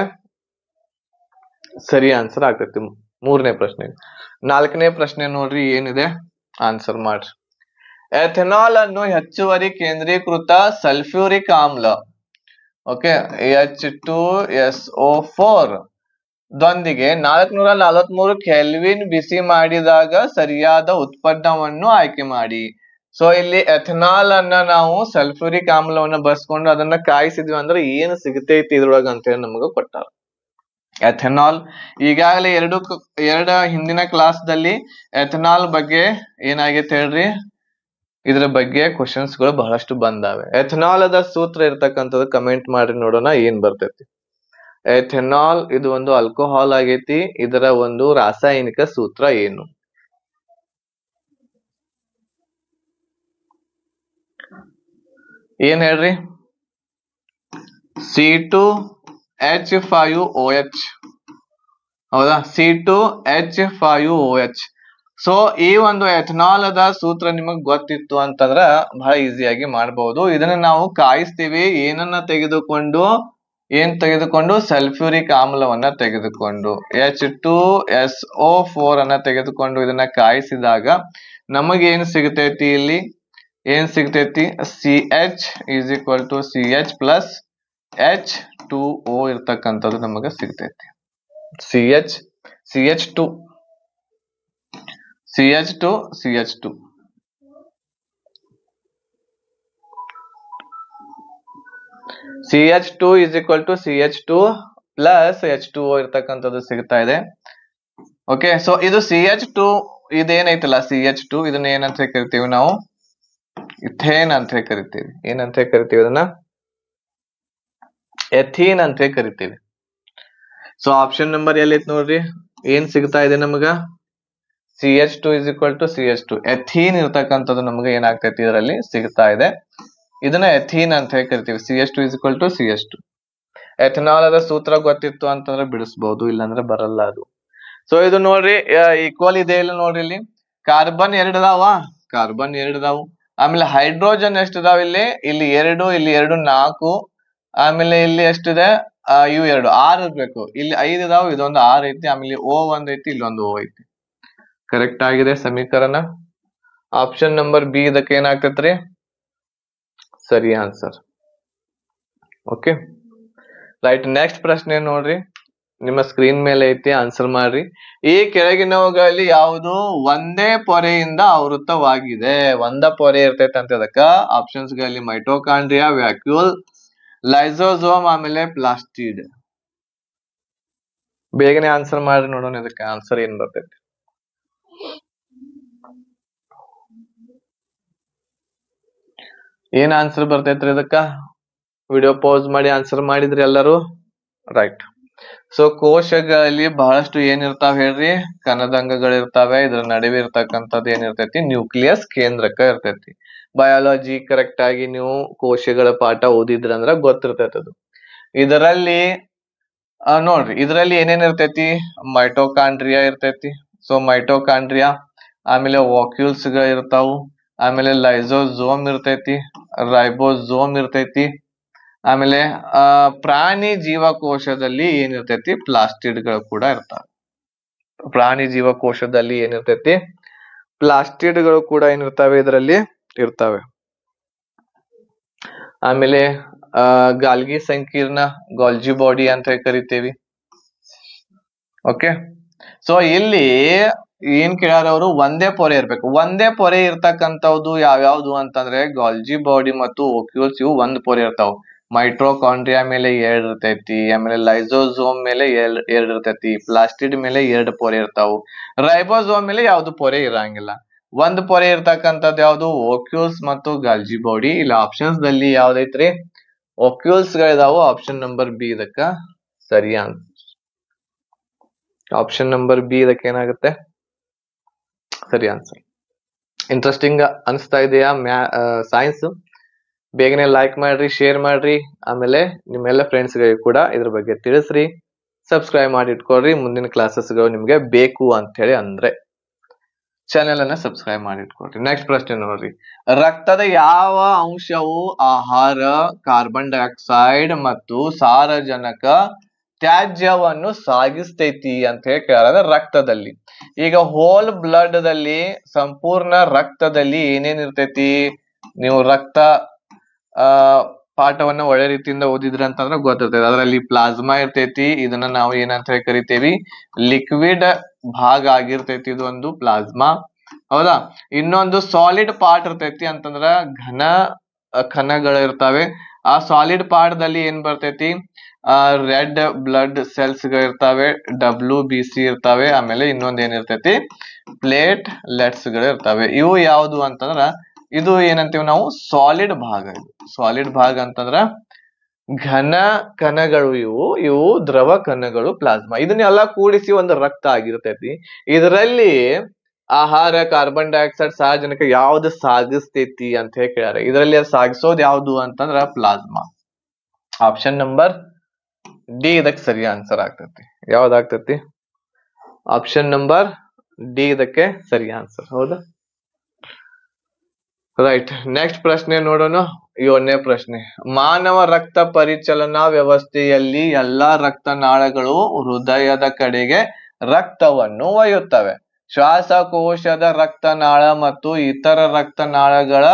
ಸರಿ ಆನ್ಸರ್ ಆಗ್ತೈತಿ ಮೂರನೇ ಪ್ರಶ್ನೆ. ನಾಲ್ಕನೇ ಪ್ರಶ್ನೆ ನೋಡ್ರಿ ಏನಿದೆ, ಆನ್ಸರ್ ಮಾಡ್ರಿ. ಎಥೆನಾಲ್ ಅನ್ನು ಹೆಚ್ಚುವರಿ ಕೇಂದ್ರೀಕೃತ ಸಲ್ಫ್ಯೂರಿಕ್ ಆಮ್ಲ ಓಕೆ H2SO4 ದೊಂದಿಗೆ 443 ಕೆಲ್ವಿನ್ ಬಿಸಿ ಮಾಡಿದಾಗ ಸರಿಯಾದ ಉತ್ಪನ್ನವನ್ನು ಆಯ್ಕೆ ಮಾಡಿ. ಸೊ ಇಲ್ಲಿ ಎಥೆನಾಲ್ ಅನ್ನ ನಾವು ಸಲ್ಫ್ಯೂರಿಕ್ ಆಮ್ಲವನ್ನ ಬಸ್ಕೊಂಡು ಅದನ್ನ ಕಾಯಿಸಿದ್ವಿ ಅಂದ್ರೆ ಏನು ಸಿಗತೈತಿ ಇದ್ರೊಳಗ ಅಂತ ಹೇಳಿ ನಮಗ ಕೊಟ್ಟಾರ. ಎಥೆನಾಲ್ ಈಗಾಗಲೇ ಎರಡ ಹಿಂದಿನ ಕ್ಲಾಸ್ ದಲ್ಲಿ ಎಥೆನಾಲ್ ಬಗ್ಗೆ ಏನಾಗೈತೆ ಹೇಳ್ರಿ? ಇದ್ರ ಬಗ್ಗೆ ಕ್ವಶನ್ಸ್ ಗಳು ಬಹಳಷ್ಟು ಬಂದಾವೆ. ಎಥೆನಾಲ್ ಅದ ಸೂತ್ರ ಇರ್ತಕ್ಕಂಥದ್ದು ಕಮೆಂಟ್ ಮಾಡ್ರಿ ನೋಡೋಣ ಏನ್ ಬರ್ತೈತಿ. ಎಥೆನಾಲ್ ಇದು ಒಂದು ಆಲ್ಕೋಹಾಲ್ ಆಗೈತಿ. ಇದರ ಒಂದು ರಾಸಾಯನಿಕ ಸೂತ್ರ ಏನು? ಏನ್ ಹೇಳ್ರಿ? C2H5OH ಹೌದಾ? C2H5OH. ಸೊ ಈ ಒಂದು ಎಥೆನಾಲ್ ಅದ ಸೂತ್ರ ನಿಮಗ್ ಗೊತ್ತಿತ್ತು ಅಂತಂದ್ರ ಬಹಳ ಈಸಿಯಾಗಿ ಮಾಡಬಹುದು. ಇದನ್ನ ನಾವು ಕಾಯಿಸ್ತೀವಿ. ಏನನ್ನ ತೆಗೆದುಕೊಂಡು? ಸಲ್ಫ್ಯೂರಿಕ್ ಆಮ್ಲವನ್ನ ತೆಗೆದುಕೊಂಡು H2SO4 ಅನ್ನ ತೆಗೆದುಕೊಂಡು ಇದನ್ನ ಕಾಯಿಸಿದಾಗ ನಮಗೆ ಏನ್ ಸಿಗತೈತಿ? ಇಲ್ಲಿ ಏನ್ ಸಿಗತೈತಿ? CH is equal to CH plus H2O ಇರ್ತಕ್ಕಂಥದ್ದು ನಮಗೆ ಸಿಗ್ತೈತಿ. CH CH2 CH2 CH2 CH2 is equal to CH2 plus H2O ಇರ್ತಕ್ಕಂಥದ್ದು ಸಿಗ್ತಾ ಇದೆ. ಓಕೆ, ಸೊ ಇದು CH2 ಇದೇನೈತಲ್ಲ CH2 ಇದನ್ನ ಏನಂತ ಕರಿತೀವಿ ನಾವು? ಇಥೇನ್ ಅಂತ ಕರಿತೀವಿ. ಏನಂತ ಕರಿತೀವಿ ಅದನ್ನ? ಎಥೀನ್ ಅಂತ ಕರಿತೀವಿ. ಸೊ ಆಪ್ಷನ್ ನಂಬರ್ ಎಲ್ಲೈತ್ ನೋಡ್ರಿ, ಏನ್ ಸಿಗ್ತಾ ಇದೆ ನಮಗ? CH2 is equal to CH2 ಎಥೀನ್ ಇರ್ತಕ್ಕಂಥದ್ದು ನಮ್ಗೆ ಏನಾಗ್ತೈತಿ ಇದರಲ್ಲಿ ಸಿಗ್ತಾ ಇದೆ. ಇದನ್ನ ಎಥೀನ್ ಅಂತ ಕರಿತೀವಿ. CH2 is equal to CH2. Ethanol ಅದ ಸೂತ್ರ ಗೊತ್ತಿತ್ತು ಅಂತಂದ್ರೆ ಬಿಡಿಸಬಹುದು, ಇಲ್ಲಾಂದ್ರೆ ಬರಲ್ಲ ಅದು. ಸೊ ಇದು ನೋಡ್ರಿ ಈಕ್ವಲ್ ಇದೆ ಇಲ್ಲ ನೋಡ್ರಿ, ಇಲ್ಲಿ ಕಾರ್ಬನ್ 2 ಅದಾವ, ಕಾರ್ಬನ್ 2 ಅದಾವು. ಆಮೇಲೆ ಹೈಡ್ರೋಜನ್ ಎಷ್ಟು ಅದಾವ ಇಲ್ಲಿ? ಇಲ್ಲಿ 2, ಇಲ್ಲಿ 2 4. ಆಮೇಲೆ ಇಲ್ಲಿ ಎಷ್ಟಿದೆ? ಇವು 2 6 ಇರ್ಬೇಕು. ಇಲ್ಲಿ 5 ಇದಾವ, ಇದೊಂದು 6 ಐತಿ. ಆಮೇಲೆ O ಒಂದ್ ಐತಿ, ಇಲ್ಲೊಂದು O ಐತಿ. ಕರೆಕ್ಟ್ ಆಗಿದೆ ಸಮೀಕರಣ. ಆಪ್ಷನ್ ನಂಬರ್ ಬಿ ಇದಕ್ಕೆ ಏನಾಗ್ತೈತ್ರಿ? ಸರಿ ಆನ್ಸರ್. Okay right. ನೆಕ್ಸ್ಟ್ ಪ್ರಶ್ನೆ ನೋಡ್ರಿ, ನಿಮ್ಮ ಸ್ಕ್ರೀನ್ ಮೇಲೆ ಐತಿ, ಆನ್ಸರ್ ಮಾಡ್ರಿ. ಈ ಕೆಳಗಿನವುಗಳಲ್ಲಿ ಯಾವುದು ಒಂದೇ ಪೊರೆಯಿಂದ ಆವೃತವಾಗಿದೆ? ಒಂದ ಪೊರೆ ಇರ್ತೈತೆ ಅಂತ ಅದಕ್ಕ ಆಪ್ಷನ್ಸ್ ಗಳಲ್ಲಿ ಮೈಟೋಕಾಂಡ್ರಿಯಾ, ವ್ಯಾಕ್ಯೂಲ್, ಲೈಸೋಸೋಮ್, ಆಮೇಲೆ ಪ್ಲಾಸ್ಟಿಡ್. ಬೇಗನೆ ಆನ್ಸರ್ ಮಾಡ್ರಿ, ನೋಡೋಣ ಇದಕ್ಕೆ ಆನ್ಸರ್ ಏನ್ ಬರ್ತೈತಿ. ಏನ್ ಆನ್ಸರ್ ಬರ್ತೈತ್ರಿ ಇದಕ್ಕ? ವಿಡಿಯೋ ಪಾಸ್ ಮಾಡಿ ಆನ್ಸರ್ ಮಾಡಿದ್ರಿ ಎಲ್ಲರೂ? ರೈಟ್. ಸೊ ಕೋಶಗಳಲ್ಲಿ ಬಹಳಷ್ಟು ಏನಿರ್ತಾವ ಹೇಳ್ರಿ? ಕಣದಂಗಗಳಿರ್ತಾವೆ. ಇದ್ರ ನಡುವೆ ಇರ್ತಕ್ಕಂಥದ್ದು ಏನಿರ್ತೈತಿ? ನ್ಯೂಕ್ಲಿಯಸ್ ಕೇಂದ್ರಕ ಇರ್ತೈತಿ. ಬಯಾಲಜಿ ಕರೆಕ್ಟ್ ಆಗಿ ನೀವು ಕೋಶಗಳ ಪಾಠ ಓದಿದ್ರಂದ್ರ ಗೊತ್ತಿರ್ತೈತಿ ಅದು. ಇದರಲ್ಲಿ ನೋಡ್ರಿ, ಇದರಲ್ಲಿ ಏನೇನ್ ಇರ್ತೈತಿ? ಮೈಟೋಕಾಂಡ್ರಿಯಾ ಇರ್ತೈತಿ. ಸೊ ಮೈಟೋಕಾಂಡ್ರಿಯಾ, ಆಮೇಲೆ ವಾಕ್ಯೂಲ್ಸ್ ಗಳು ಇರ್ತಾವು, ಆಮೇಲೆ ಲೈಸೋಸೋಮ್ ಇರ್ತೈತಿ, ರೈಬೋಸೋಮ್ ಇರ್ತೈತಿ, ಆಮೇಲೆ ಪ್ರಾಣಿ ಜೀವಕೋಶದಲ್ಲಿ ಏನಿರ್ತೈತಿ? ಪ್ಲಾಸ್ಟಿಡ್ ಗಳು ಕೂಡ ಇರ್ತಾವೆ. ಪ್ರಾಣಿ ಜೀವಕೋಶದಲ್ಲಿ ಏನಿರ್ತೈತಿ? ಪ್ಲಾಸ್ಟಿಡ್ ಗಳು ಕೂಡ ಏನಿರ್ತಾವೆ? ಇದರಲ್ಲಿ ಇರ್ತಾವೆ. ಆಮೇಲೆ ಗಾಲ್ಗಿ ಸಂಕೀರ್ಣ, ಗಾಲ್ಜಿ ಬಾಡಿ ಅಂತ ಕರಿತೇವಿ. ಓಕೆ, ಸೊ ಇಲ್ಲಿ ಏನ್ ಕೇಳ್ಯಾರ ಅವರು? ಒಂದೇ ಪೊರೆ ಇರ್ಬೇಕು. ಒಂದೇ ಪೊರೆ ಇರ್ತಕ್ಕಂಥವ್ದು ಯಾವ್ಯಾವ್ದು ಅಂತಂದ್ರೆ ಗಾಲ್ಜಿ ಬಾಡಿ ಮತ್ತು ಓಕ್ಯೂಲ್ಸ್, ಇವು ಒಂದ್ ಪೊರೆ ಇರ್ತಾವ. ಮೈಟ್ರೋಕಾಂಡ್ರಿಯಾ ಮೇಲೆ 2 ಇರ್ತೈತಿ, ಆಮೇಲೆ ಲೈಸೋಸೋಮ್ ಮೇಲೆ 2 ಇರ್ತೈತಿ, ಪ್ಲಾಸ್ಟಿಡ್ ಮೇಲೆ 2 ಪೊರೆ ಇರ್ತಾವು, ರೈಬೋಸೋಮ್ ಮೇಲೆ ಯಾವ್ದು ಪೊರೆ ಇರಂಗಿಲ್ಲ. ಒಂದ್ ಪೊರೆ ಇರ್ತಕ್ಕಂಥದ್ದು ಯಾವ್ದು? ಓಕ್ಯೂಲ್ಸ್ ಮತ್ತು ಗಾಲ್ಜಿ ಬಾಡಿ. ಇಲ್ಲಿ ಆಪ್ಷನ್ಸ್ ದಲ್ಲಿ ಯಾವ್ದೈತ್ರಿ? ಓಕ್ಯೂಲ್ಸ್ ಗಳಿದಾವು. ಆಪ್ಷನ್ ನಂಬರ್ ಬಿ ಇದಕ್ಕ ಸರಿ ಆನ್ಸರ್. ಆಪ್ಷನ್ ನಂಬರ್ ಬಿ ಇದಕ್ಕೆ ಏನಾಗುತ್ತೆ? ಸರಿ ಆನ್ಸರ್. ಇಂಟ್ರೆಸ್ಟಿಂಗ್ ಅನಿಸ್ತಾ ಇದೆಯಾ ಸೈನ್ಸ್? ಬೇಗನೆ ಲೈಕ್ ಮಾಡ್ರಿ, ಶೇರ್ ಮಾಡ್ರಿ, ಆಮೇಲೆ ನಿಮ್ಮೆಲ್ಲ ಫ್ರೆಂಡ್ಸ್ ಗಳಿಗೆ ಕೂಡ ಇದ್ರ ಬಗ್ಗೆ ತಿಳಿಸ್ರಿ. ಸಬ್ಸ್ಕ್ರೈಬ್ ಮಾಡಿ ಇಟ್ಕೊಳ್ರಿ. ಮುಂದಿನ ಕ್ಲಾಸಸ್ಗಳು ನಿಮ್ಗೆ ಬೇಕು ಅಂತ ಹೇಳಿ ಅಂದ್ರೆ ಚಾನೆಲ್ ಅನ್ನ ಸಬ್ಸ್ಕ್ರೈಬ್ ಮಾಡಿ ಇಟ್ಕೊಳ್ರಿ. ನೆಕ್ಸ್ಟ್ ಪ್ರಶ್ನೆ ನೋಡ್ರಿ, ರಕ್ತದ ಯಾವ ಅಂಶವು ಆಹಾರ, ಕಾರ್ಬನ್ ಡೈಆಕ್ಸೈಡ್ ಮತ್ತು ಸಾರಜನಕ ತ್ಯಾಜ್ಯವನ್ನು ಸಾಗಿಸ್ತೈತಿ ಅಂತ ಹೇಳಿ ಕೇಳಿದ್ರೆ ರಕ್ತದಲ್ಲಿ. ಈಗ ಹೋಲ್ ಬ್ಲಡ್ ದಲ್ಲಿ, ಸಂಪೂರ್ಣ ರಕ್ತದಲ್ಲಿ ಏನೇನ್ ಇರ್ತೈತಿ? ನೀವು ರಕ್ತ ಪಾಠವನ್ನ ಒಳ್ಳೆ ರೀತಿಯಿಂದ ಓದಿದ್ರಿ ಅಂತಂದ್ರೆ ಗೊತ್ತಿರ್ತೈತಿ. ಅದರಲ್ಲಿ ಪ್ಲಾಸ್ಮಾ ಇರ್ತೈತಿ. ಇದನ್ನ ನಾವು ಏನಂತ ಹೇಳಿ ಕರಿತೇವಿ? ಲಿಕ್ವಿಡ್ ಭಾಗ ಆಗಿರ್ತೈತಿ. ಇದು ಒಂದು ಪ್ಲಾಸ್ಮಾ, ಹೌದಾ? ಇನ್ನೊಂದು ಸಾಲಿಡ್ ಪಾರ್ಟ್ ಇರ್ತೈತಿ ಅಂತಂದ್ರ ಘನ ಕಣಗಳು ಇರ್ತಾವೆ. ಆ ಸಾಲಿಡ್ ಪಾರ್ಟ್ ದಲ್ಲಿ ಏನ್ ಬರ್ತೈತಿ? ರೆಡ್ ಬ್ಲಡ್ ಸೆಲ್ಸ್ ಗಳು ಇರ್ತಾವೆ, WBC ಇರ್ತಾವೆ. ಆಮೇಲೆ ಇನ್ನೊಂದ್ ಏನಿರ್ತೈತಿ? ಪ್ಲೇಟ್ ಲೆಟ್ಸ್ ಗಳು ಇರ್ತಾವೆ. ಇವು ಯಾವುದು ಅಂತಂದ್ರ ಇದು ಏನಂತೀವಿ ನಾವು? ಸಾಲಿಡ್ ಭಾಗ. ಇದು ಸಾಲಿಡ್ ಭಾಗ ಅಂತಂದ್ರ ಘನ ಕಣಗಳು. ಇವು ದ್ರವ ಕಣಗಳು, ಪ್ಲಾಸ್ಮಾ. ಇದನ್ನೆಲ್ಲ ಕೂಡಿಸಿ ಒಂದು ರಕ್ತ ಆಗಿರ್ತೈತಿ. ಇದರಲ್ಲಿ ಆಹಾರ, ಕಾರ್ಬನ್ ಡೈಆಕ್ಸೈಡ್, ಸಾರಜನಕ ಯಾವ್ದು ಸಾಗಿಸ್ತೈತಿ ಅಂತ ಹೇಳಿ ಕೇಳ್ಯಾರ. ಇದರಲ್ಲಿ ಸಾಗಿಸೋದು ಯಾವ್ದು ಅಂತಂದ್ರ ಪ್ಲಾಸ್ಮಾ. ಆಪ್ಷನ್ ನಂಬರ್ ಡಿ ಇದಕ್ಕೆ ಸರಿ ಆನ್ಸರ್ ಆಗ್ತೈತಿ. ಯಾವ್ದಾಗ್ತೈತಿ? ಆಪ್ಷನ್ ನಂಬರ್ ಡಿ ಇದಕ್ಕೆ ಸರಿ ಆನ್ಸರ್. ಹೌದಾ? ರೈಟ್. ನೆಕ್ಸ್ಟ್ ಪ್ರಶ್ನೆ ನೋಡೋಣ. 7ನೇ ಪ್ರಶ್ನೆ, ಮಾನವ ರಕ್ತ ಪರಿಚಲನಾ ವ್ಯವಸ್ಥೆಯಲ್ಲಿ ಎಲ್ಲಾ ರಕ್ತನಾಳಗಳು ಹೃದಯದ ಕಡೆಗೆ ರಕ್ತವನ್ನು ಒಯ್ಯುತ್ತವೆ. ಶ್ವಾಸಕೋಶದ ರಕ್ತನಾಳ ಮತ್ತು ಇತರ ರಕ್ತನಾಳಗಳ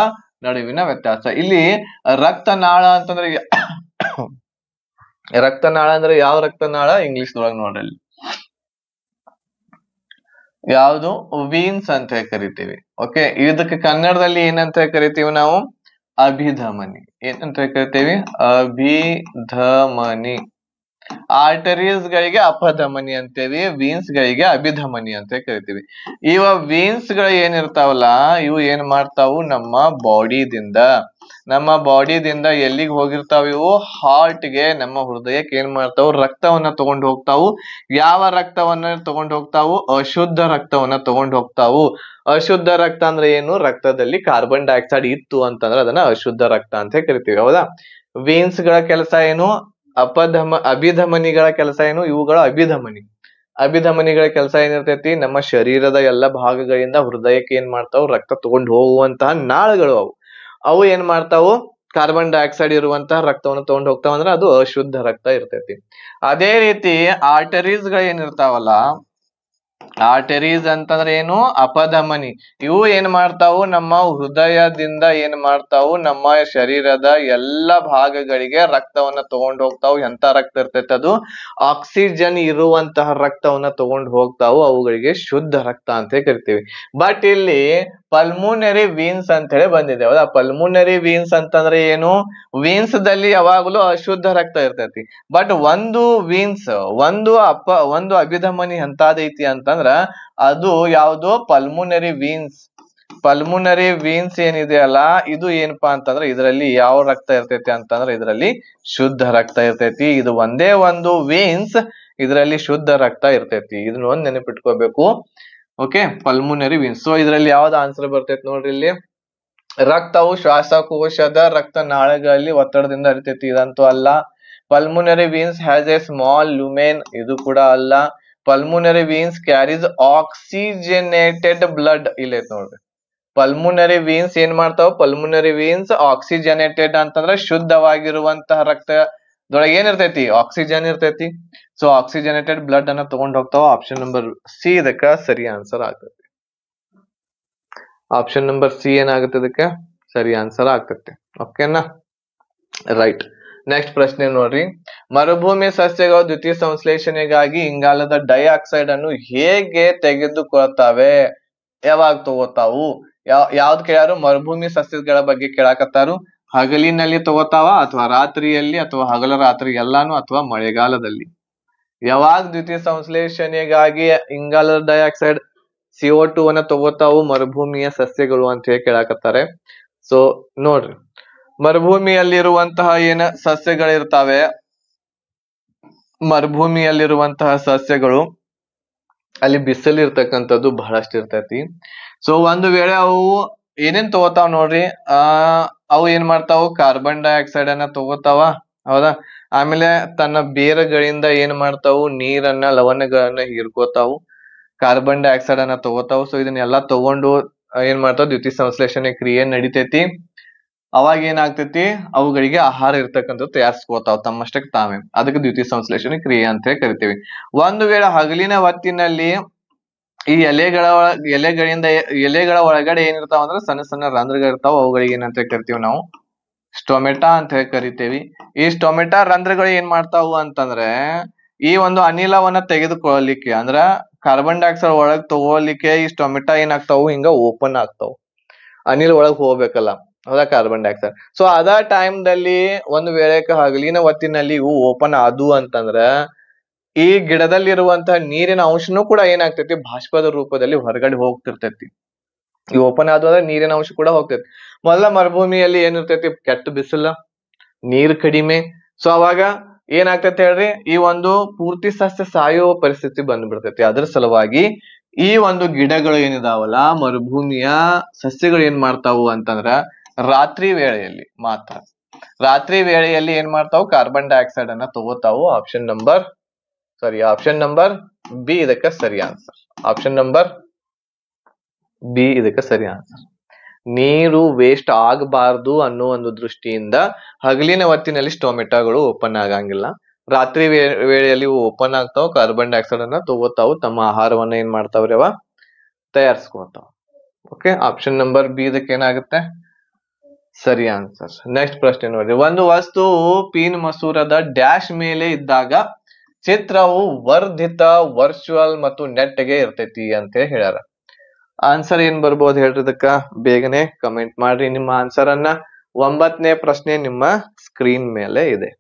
ನಡುವಿನ ವ್ಯತ್ಯಾಸ. ಇಲ್ಲಿ ರಕ್ತನಾಳ ಅಂತಂದ್ರೆ ರಕ್ತನಾಳ ಅಂದ್ರೆ ಯಾವ ರಕ್ತನಾಳ? ಇಂಗ್ಲಿಷ್ ಒಳಗೆ ನೋಡ್ರಿ. ಯಾವುದು ವೀನ್ಸ್ ಅಂತ ಕರಿತೀವಿ. ಓಕೆ, ಇದಕ್ಕೆ ಕನ್ನಡದಲ್ಲಿ ಏನಂತ ಕರಿತೀವಿ ನಾವು? ಅಭಿಧಮನಿ. ಏನಂತ ಕರಿತೀವಿ? ಅಭಿಧಮನಿ. ಆರ್ಟರೀಸ್ ಗಳಿಗೆ ಅಪಧಮನಿ ಅಂತೇವಿ, ವೀನ್ಸ್ ಗಳಿಗೆ ಅಭಿಧಮನಿ ಅಂತ ಕರಿತೀವಿ. ಇವ ವೀನ್ಸ್ ಗಳು ಏನಿರ್ತಾವಲ್ಲ, ಇವು ಏನ್ ಮಾಡ್ತಾವು? ನಮ್ಮ ಬಾಡಿದಿಂದ ಎಲ್ಲಿಗೆ ಹೋಗಿರ್ತಾವ ಇವು? ಹಾರ್ಟ್ ಗೆ, ನಮ್ಮ ಹೃದಯಕ್ಕೆ ಏನ್ ಮಾಡ್ತಾವು? ರಕ್ತವನ್ನ ತಗೊಂಡು ಹೋಗ್ತಾವು. ಯಾವ ರಕ್ತವನ್ನ ತಗೊಂಡು ಹೋಗ್ತಾವು? ಅಶುದ್ಧ ರಕ್ತವನ್ನ ತಗೊಂಡು ಹೋಗ್ತಾವು. ಅಶುದ್ಧ ರಕ್ತ ಅಂದ್ರೆ ಏನು? ರಕ್ತದಲ್ಲಿ ಕಾರ್ಬನ್ ಡೈಆಕ್ಸೈಡ್ ಇತ್ತು ಅಂತಂದ್ರೆ ಅದನ್ನ ಅಶುದ್ಧ ರಕ್ತ ಅಂತ ಕರಿತೀವಿ, ಹೌದಾ? ವೀನ್ಸ್ ಗಳ ಕೆಲಸ ಏನು? ಅಭಿಧಮನಿಗಳ ಕೆಲಸ ಏನು? ಇವುಗಳ ಅಭಿಧಮನಿಗಳ ಕೆಲಸ ಏನಿರ್ತೈತಿ? ನಮ್ಮ ಶರೀರದ ಎಲ್ಲ ಭಾಗಗಳಿಂದ ಹೃದಯಕ್ಕೆ ಏನ್ ಮಾಡ್ತಾವು? ರಕ್ತ ತಗೊಂಡು ಹೋಗುವಂತಹ ನಾಳಗಳು ಅವು. ಅವು ಏನ್ ಮಾಡ್ತಾವು? ಕಾರ್ಬನ್ ಡೈಆಕ್ಸೈಡ್ ಇರುವಂತಹ ರಕ್ತವನ್ನು ತಗೊಂಡು ಹೋಗ್ತಾವ, ಅಂದ್ರೆ ಅದು ಅಶುದ್ಧ ರಕ್ತ ಇರ್ತೈತಿ. ಅದೇ ರೀತಿ ಆರ್ಟರೀಸ್ ಗಳು ಏನಿರ್ತಾವಲ್ಲ, ಆರ್ಟರೀಸ್ ಅಂತಂದ್ರೆ ಏನು? ಅಪಧಮನಿ. ಇವು ಏನ್ ಮಾಡ್ತಾವು? ನಮ್ಮ ಹೃದಯದಿಂದ ಏನ್ ಮಾಡ್ತಾವು? ನಮ್ಮ ಶರೀರದ ಎಲ್ಲ ಭಾಗಗಳಿಗೆ ರಕ್ತವನ್ನ ತಗೊಂಡು ಹೋಗ್ತಾವು. ಎಂತ ರಕ್ತ ಇರ್ತೈತೆ ಅದು? ಆಕ್ಸಿಜನ್ ಇರುವಂತಹ ರಕ್ತವನ್ನ ತಗೊಂಡು ಹೋಗ್ತಾವು. ಅವುಗಳಿಗೆ ಶುದ್ಧ ರಕ್ತ ಅಂತ ಕರಿತೀವಿ. ಬಟ್ ಇಲ್ಲಿ ಪಲ್ಮೋನರಿ ವೀನ್ಸ್ ಅಂತ ಹೇಳಿ ಬಂದಿದೆ, ಹೌದಾ? ಪಲ್ಮೋನರಿ ವೀನ್ಸ್ ಅಂತಂದ್ರೆ ಏನು? ವೀನ್ಸ್ ದಲ್ಲಿ ಯಾವಾಗಲೂ ಅಶುದ್ಧ ರಕ್ತ ಇರ್ತೈತಿ. ಬಟ್ ಒಂದು ಅಭಿಧಮನಿ ಎಂತಾದೈತಿ ಅಂತಂದ್ರ ಅದು ಯಾವುದು? ಪಲ್ಮುನರಿ ವೀನ್ಸ್ ಏನಿದೆ ಅಲ್ಲ, ಇದು ಏನಪ್ಪಾ ಅಂತಂದ್ರೆ ಇದರಲ್ಲಿ ಯಾವ ರಕ್ತ ಇರ್ತೈತಿ ಅಂತಂದ್ರೆ ಇದರಲ್ಲಿ ಶುದ್ಧ ರಕ್ತ ಇರ್ತೈತಿ. ಇದು ಒಂದೇ ಒಂದು ವೀನ್ಸ್, ಇದರಲ್ಲಿ ಶುದ್ಧ ರಕ್ತ ಇರ್ತೈತಿ. ಇದನ್ನ ಒಂದ್ ನೆನಪಿಟ್ಕೋಬೇಕು. ಓಕೆ, ಪಲ್ಮುನರಿ ವೀನ್ಸ್. ಸೊ ಇದರಲ್ಲಿ ಯಾವ್ದು ಆನ್ಸರ್ ಬರ್ತೈತಿ ನೋಡ್ರಿ ಇಲ್ಲಿ. ರಕ್ತವು ಶ್ವಾಸಕೋಶದ ರಕ್ತನಾಳಗಳಲ್ಲಿ ಒತ್ತಡದಿಂದ ಹರಿತೈತಿ, ಇದಂತೂ ಅಲ್ಲ. Pulmonary veins has a small lumen, ಇದು ಕೂಡ ಅಲ್ಲ. Pulmonary veins carries oxygenated blood, ಇಲ್ಲೈತ್ ನೋಡ್ರಿ. ಪಲ್ಮುನರಿ ವೀನ್ಸ್ ಏನ್ ಮಾಡ್ತಾವ? ಪಲ್ಮುನರಿ ವೀನ್ಸ್ ಆಕ್ಸಿಜನೇಟೆಡ್ ಅಂತಂದ್ರೆ ಶುದ್ಧವಾಗಿರುವಂತಹ ರಕ್ತದೊಳಗೆ ಏನಿರ್ತೈತಿ? ಆಕ್ಸಿಜನ್ ಇರ್ತೈತಿ. ಸೊ ಆಕ್ಸಿಜನೇಟೆಡ್ ಬ್ಲಡ್ ಅನ್ನ ತಗೊಂಡ್ ಹೋಗ್ತಾವ. ಆಪ್ಷನ್ ನಂಬರ್ ಸಿ ಇದಕ್ಕ ಸರಿ ಆನ್ಸರ್ ಆಗ್ತೈತಿ. ಆಪ್ಷನ್ ನಂಬರ್ ಸಿ ಏನಾಗುತ್ತೆ? ಇದಕ್ಕೆ ಸರಿ ಆನ್ಸರ್ ಆಗ್ತೈತಿ. ಓಕೆನಾ? ರೈಟ್. ನೆಕ್ಸ್ಟ್ ಪ್ರಶ್ನೆ ನೋಡ್ರಿ. ಮರುಭೂಮಿ ಸಸ್ಯಗಳು ದ್ವಿತೀಯ ಸಂಶ್ಲೇಷಣೆಗಾಗಿ ಇಂಗಾಲದ ಡೈಆಕ್ಸೈಡ್ ಅನ್ನು ಹೇಗೆ ತೆಗೆದುಕೊಳ್ತಾವೆ? ಯಾವಾಗ ತಗೋತಾವು? ಯಾವ್ದು ಕೇಳ್ಯಾರು? ಮರುಭೂಮಿ ಸಸ್ಯಗಳ ಬಗ್ಗೆ ಕೇಳಾಕತ್ತಾರು. ಹಗಲಿನಲ್ಲಿ ತಗೋತಾವ, ಅಥವಾ ರಾತ್ರಿಯಲ್ಲಿ, ಅಥವಾ ಹಗಲ ರಾತ್ರಿ ಎಲ್ಲಾನು, ಅಥವಾ ಮಳೆಗಾಲದಲ್ಲಿ? ಯಾವಾಗ ದ್ವಿತೀಯ ಸಂಶ್ಲೇಷಣೆಗಾಗಿ ಇಂಗಾಲದ ಡೈಆಕ್ಸೈಡ್ CO2 ಅನ್ನ ತಗೋತಾವು ಮರುಭೂಮಿಯ ಸಸ್ಯಗಳು ಅಂತ ಹೇಳಿ ಕೇಳಾಕತ್ತಾರೆ. ಸೊ ನೋಡ್ರಿ, ಮರುಭೂಮಿಯಲ್ಲಿರುವಂತಹ ಏನ ಸಸ್ಯಗಳಿರ್ತಾವೆ, ಮರುಭೂಮಿಯಲ್ಲಿರುವಂತಹ ಸಸ್ಯಗಳು ಅಲ್ಲಿ ಬಿಸಿಲು ಇರ್ತಕ್ಕಂಥದ್ದು ಬಹಳಷ್ಟು ಇರ್ತೈತಿ. ಸೊ ಒಂದು ವೇಳೆ ಅವು ಏನೇನ್ ತಗೋತಾವ ನೋಡ್ರಿ, ಅವು ಏನ್ ಮಾಡ್ತಾವು? ಕಾರ್ಬನ್ ಡೈಆಕ್ಸೈಡ್ ಅನ್ನ ತಗೋತಾವ, ಹೌದಾ? ಆಮೇಲೆ ತನ್ನ ಬೇರುಗಳಿಂದ ಏನ್ ಮಾಡ್ತಾವು? ನೀರನ್ನ, ಲವಣಗಳನ್ನ ಹೀರ್ಕೋತಾವು, ಕಾರ್ಬನ್ ಡೈಆಕ್ಸೈಡ್ ಅನ್ನ ತಗೋತಾವು. ಸೊ ಇದನ್ನೆಲ್ಲಾ ತಗೊಂಡು ಏನ್ ಮಾಡ್ತಾವ? ದ್ವಿತೀಯ ಸಂಶ್ಲೇಷಣೆ ಕ್ರಿಯೆ ನಡಿತೈತಿ. ಅವಾಗ ಏನಾಗ್ತೈತಿ? ಅವುಗಳಿಗೆ ಆಹಾರ ಇರ್ತಕ್ಕಂಥದ್ದು ತಯಾರಿಸ್ಕೋತಾವ ತಮ್ಮಷ್ಟಕ್ಕೆ ತಾವೇ. ಅದಕ್ಕೆ ದ್ವಿತೀಯ ಸಂಶ್ಲೇಷಣೆ ಕ್ರಿಯೆ ಅಂತ ಕರಿತೀವಿ. ಒಂದು ವೇಳೆ ಹಗಲಿನ ಹೊತ್ತಿನಲ್ಲಿ ಈ ಎಲೆಗಳ ಒಳಗಡೆ ಏನಿರ್ತಾವ ಅಂದ್ರೆ ಸಣ್ಣ ಸಣ್ಣ ರಂಧ್ರಗಳಿರ್ತಾವ. ಅವುಗಳಿಗೆ ಏನಂತ ಕರಿತೀವಿ ನಾವು? ಸ್ಟೊಮೆಟಾ ಅಂತ ಹೇಳಿ ಕರಿತೇವಿ. ಈ ಸ್ಟೊಮೆಟಾ ರಂಧ್ರಗಳು ಏನ್ ಮಾಡ್ತಾವು ಅಂತಂದ್ರೆ ಈ ಒಂದು ಅನಿಲವನ್ನ ತೆಗೆದುಕೊಳ್ಳಲಿಕ್ಕೆ, ಅಂದ್ರ ಕಾರ್ಬನ್ ಡೈಆಕ್ಸೈಡ್ ಒಳಗ್ ತಗೋಲಿಕ್ಕೆ ಈ ಸ್ಟೊಮೆಟಾ ಏನಾಗ್ತಾವು? ಹಿಂಗ ಓಪನ್ ಆಗ್ತಾವು. ಅನಿಲ್ ಒಳಗ್ ಹೋಗ್ಬೇಕಲ್ಲ, ಹೌದಾ? Carbon dioxide. ಸೊ ಅದ ಟೈಮ್ದಲ್ಲಿ ಒಂದು ವೇಳೆ ಹಗಲಿನ ಹೊತ್ತಿನಲ್ಲಿ ಇವು ಓಪನ್ ಆದು ಅಂತಂದ್ರ ಈ ಗಿಡದಲ್ಲಿರುವಂತಹ ನೀರಿನ ಅಂಶನೂ ಕೂಡ ಏನಾಗ್ತೈತಿ? ಬಾಷ್ಪದ ರೂಪದಲ್ಲಿ ಹೊರಗಡೆ ಹೋಗ್ತಿರ್ತೈತಿ. ಈ ಓಪನ್ ಆದ್ವು ಅಂದ್ರೆ ನೀರಿನ ಅಂಶ ಕೂಡ ಹೋಗ್ತೈತಿ. ಮೊದಲ ಮರುಭೂಮಿಯಲ್ಲಿ ಏನಿರ್ತೈತಿ? ಕೆಟ್ಟ ಬಿಸಿಲ, ನೀರ್ ಕಡಿಮೆ. ಸೊ ಅವಾಗ ಏನಾಗ್ತೈತಿ ಹೇಳ್ರಿ? ಈ ಒಂದು ಪೂರ್ತಿ ಸಸ್ಯ ಸಾಯುವ ಪರಿಸ್ಥಿತಿ ಬಂದ್ಬಿಡ್ತೈತಿ. ಅದ್ರ ಸಲುವಾಗಿ ಈ ಒಂದು ಗಿಡಗಳು ಏನಿದಾವಲ್ಲ, ಮರುಭೂಮಿಯ ಸಸ್ಯಗಳು ಏನ್ ಮಾಡ್ತಾವು ಅಂತಂದ್ರ ರಾತ್ರಿ ವೇಳೆಯಲ್ಲಿ ಏನ್ ಮಾಡ್ತಾವು? ಕಾರ್ಬನ್ ಡೈಆಕ್ಸೈಡ್ ಅನ್ನ ತಗೋತಾವು. ಆಪ್ಷನ್ ನಂಬರ್ ಬಿ ಇದಕ್ಕೆ ಸರಿ ಆನ್ಸರ್. ಆಪ್ಷನ್ ನಂಬರ್ ಬಿ ಇದಕ್ಕೆ ಸರಿ ಆನ್ಸರ್. ನೀರು ವೇಸ್ಟ್ ಆಗಬಾರ್ದು ಅನ್ನೋ ಒಂದು ದೃಷ್ಟಿಯಿಂದ ಹಗಲಿನ ಹೊತ್ತಿನಲ್ಲಿ ಸ್ಟೊಮೆಟೋಗಳು ಓಪನ್ ಆಗಂಗಿಲ್ಲ. ರಾತ್ರಿ ವೇಳೆಯಲ್ಲಿ ಓಪನ್ ಆಗ್ತಾವ, ಕಾರ್ಬನ್ ಡೈಆಕ್ಸೈಡ್ ಅನ್ನ ತಗೋತಾವು, ತಮ್ಮ ಆಹಾರವನ್ನ ಏನ್ ಮಾಡ್ತಾವ್ರಿ ಅವ? ತಯಾರಿಸ್ಕೊತಾವ. ಓಕೆ, ಆಪ್ಷನ್ ನಂಬರ್ ಬಿ ಇದಕ್ಕೆ ಏನಾಗುತ್ತೆ? ಸರಿ ಆನ್ಸರ್. ನೆಕ್ಸ್ಟ್ ಪ್ರಶ್ನೆ ನೋಡ್ರಿ. ಒಂದು ವಸ್ತು ಪೀನ್ ಮಸೂರದ ಡ್ಯಾಶ್ ಮೇಲೆ ಇದ್ದಾಗ ಚಿತ್ರವು ವರ್ಧಿತ, ವರ್ಚುವಲ್ ಮತ್ತು ನೆಟ್ಗೆ ಇರ್ತೈತಿ ಅಂತ ಹೇಳ್ಯಾರ. ಆನ್ಸರ್ ಏನ್ ಬರ್ಬೋದು ಹೇಳ್ರಿ ಇದಕ್ಕ? ಬೇಗನೆ ಕಮೆಂಟ್ ಮಾಡ್ರಿ ನಿಮ್ಮ ಆನ್ಸರ್ ಅನ್ನ. 9ನೇ ಪ್ರಶ್ನೆ ನಿಮ್ಮ ಸ್ಕ್ರೀನ್ ಮೇಲೆ ಇದೆ.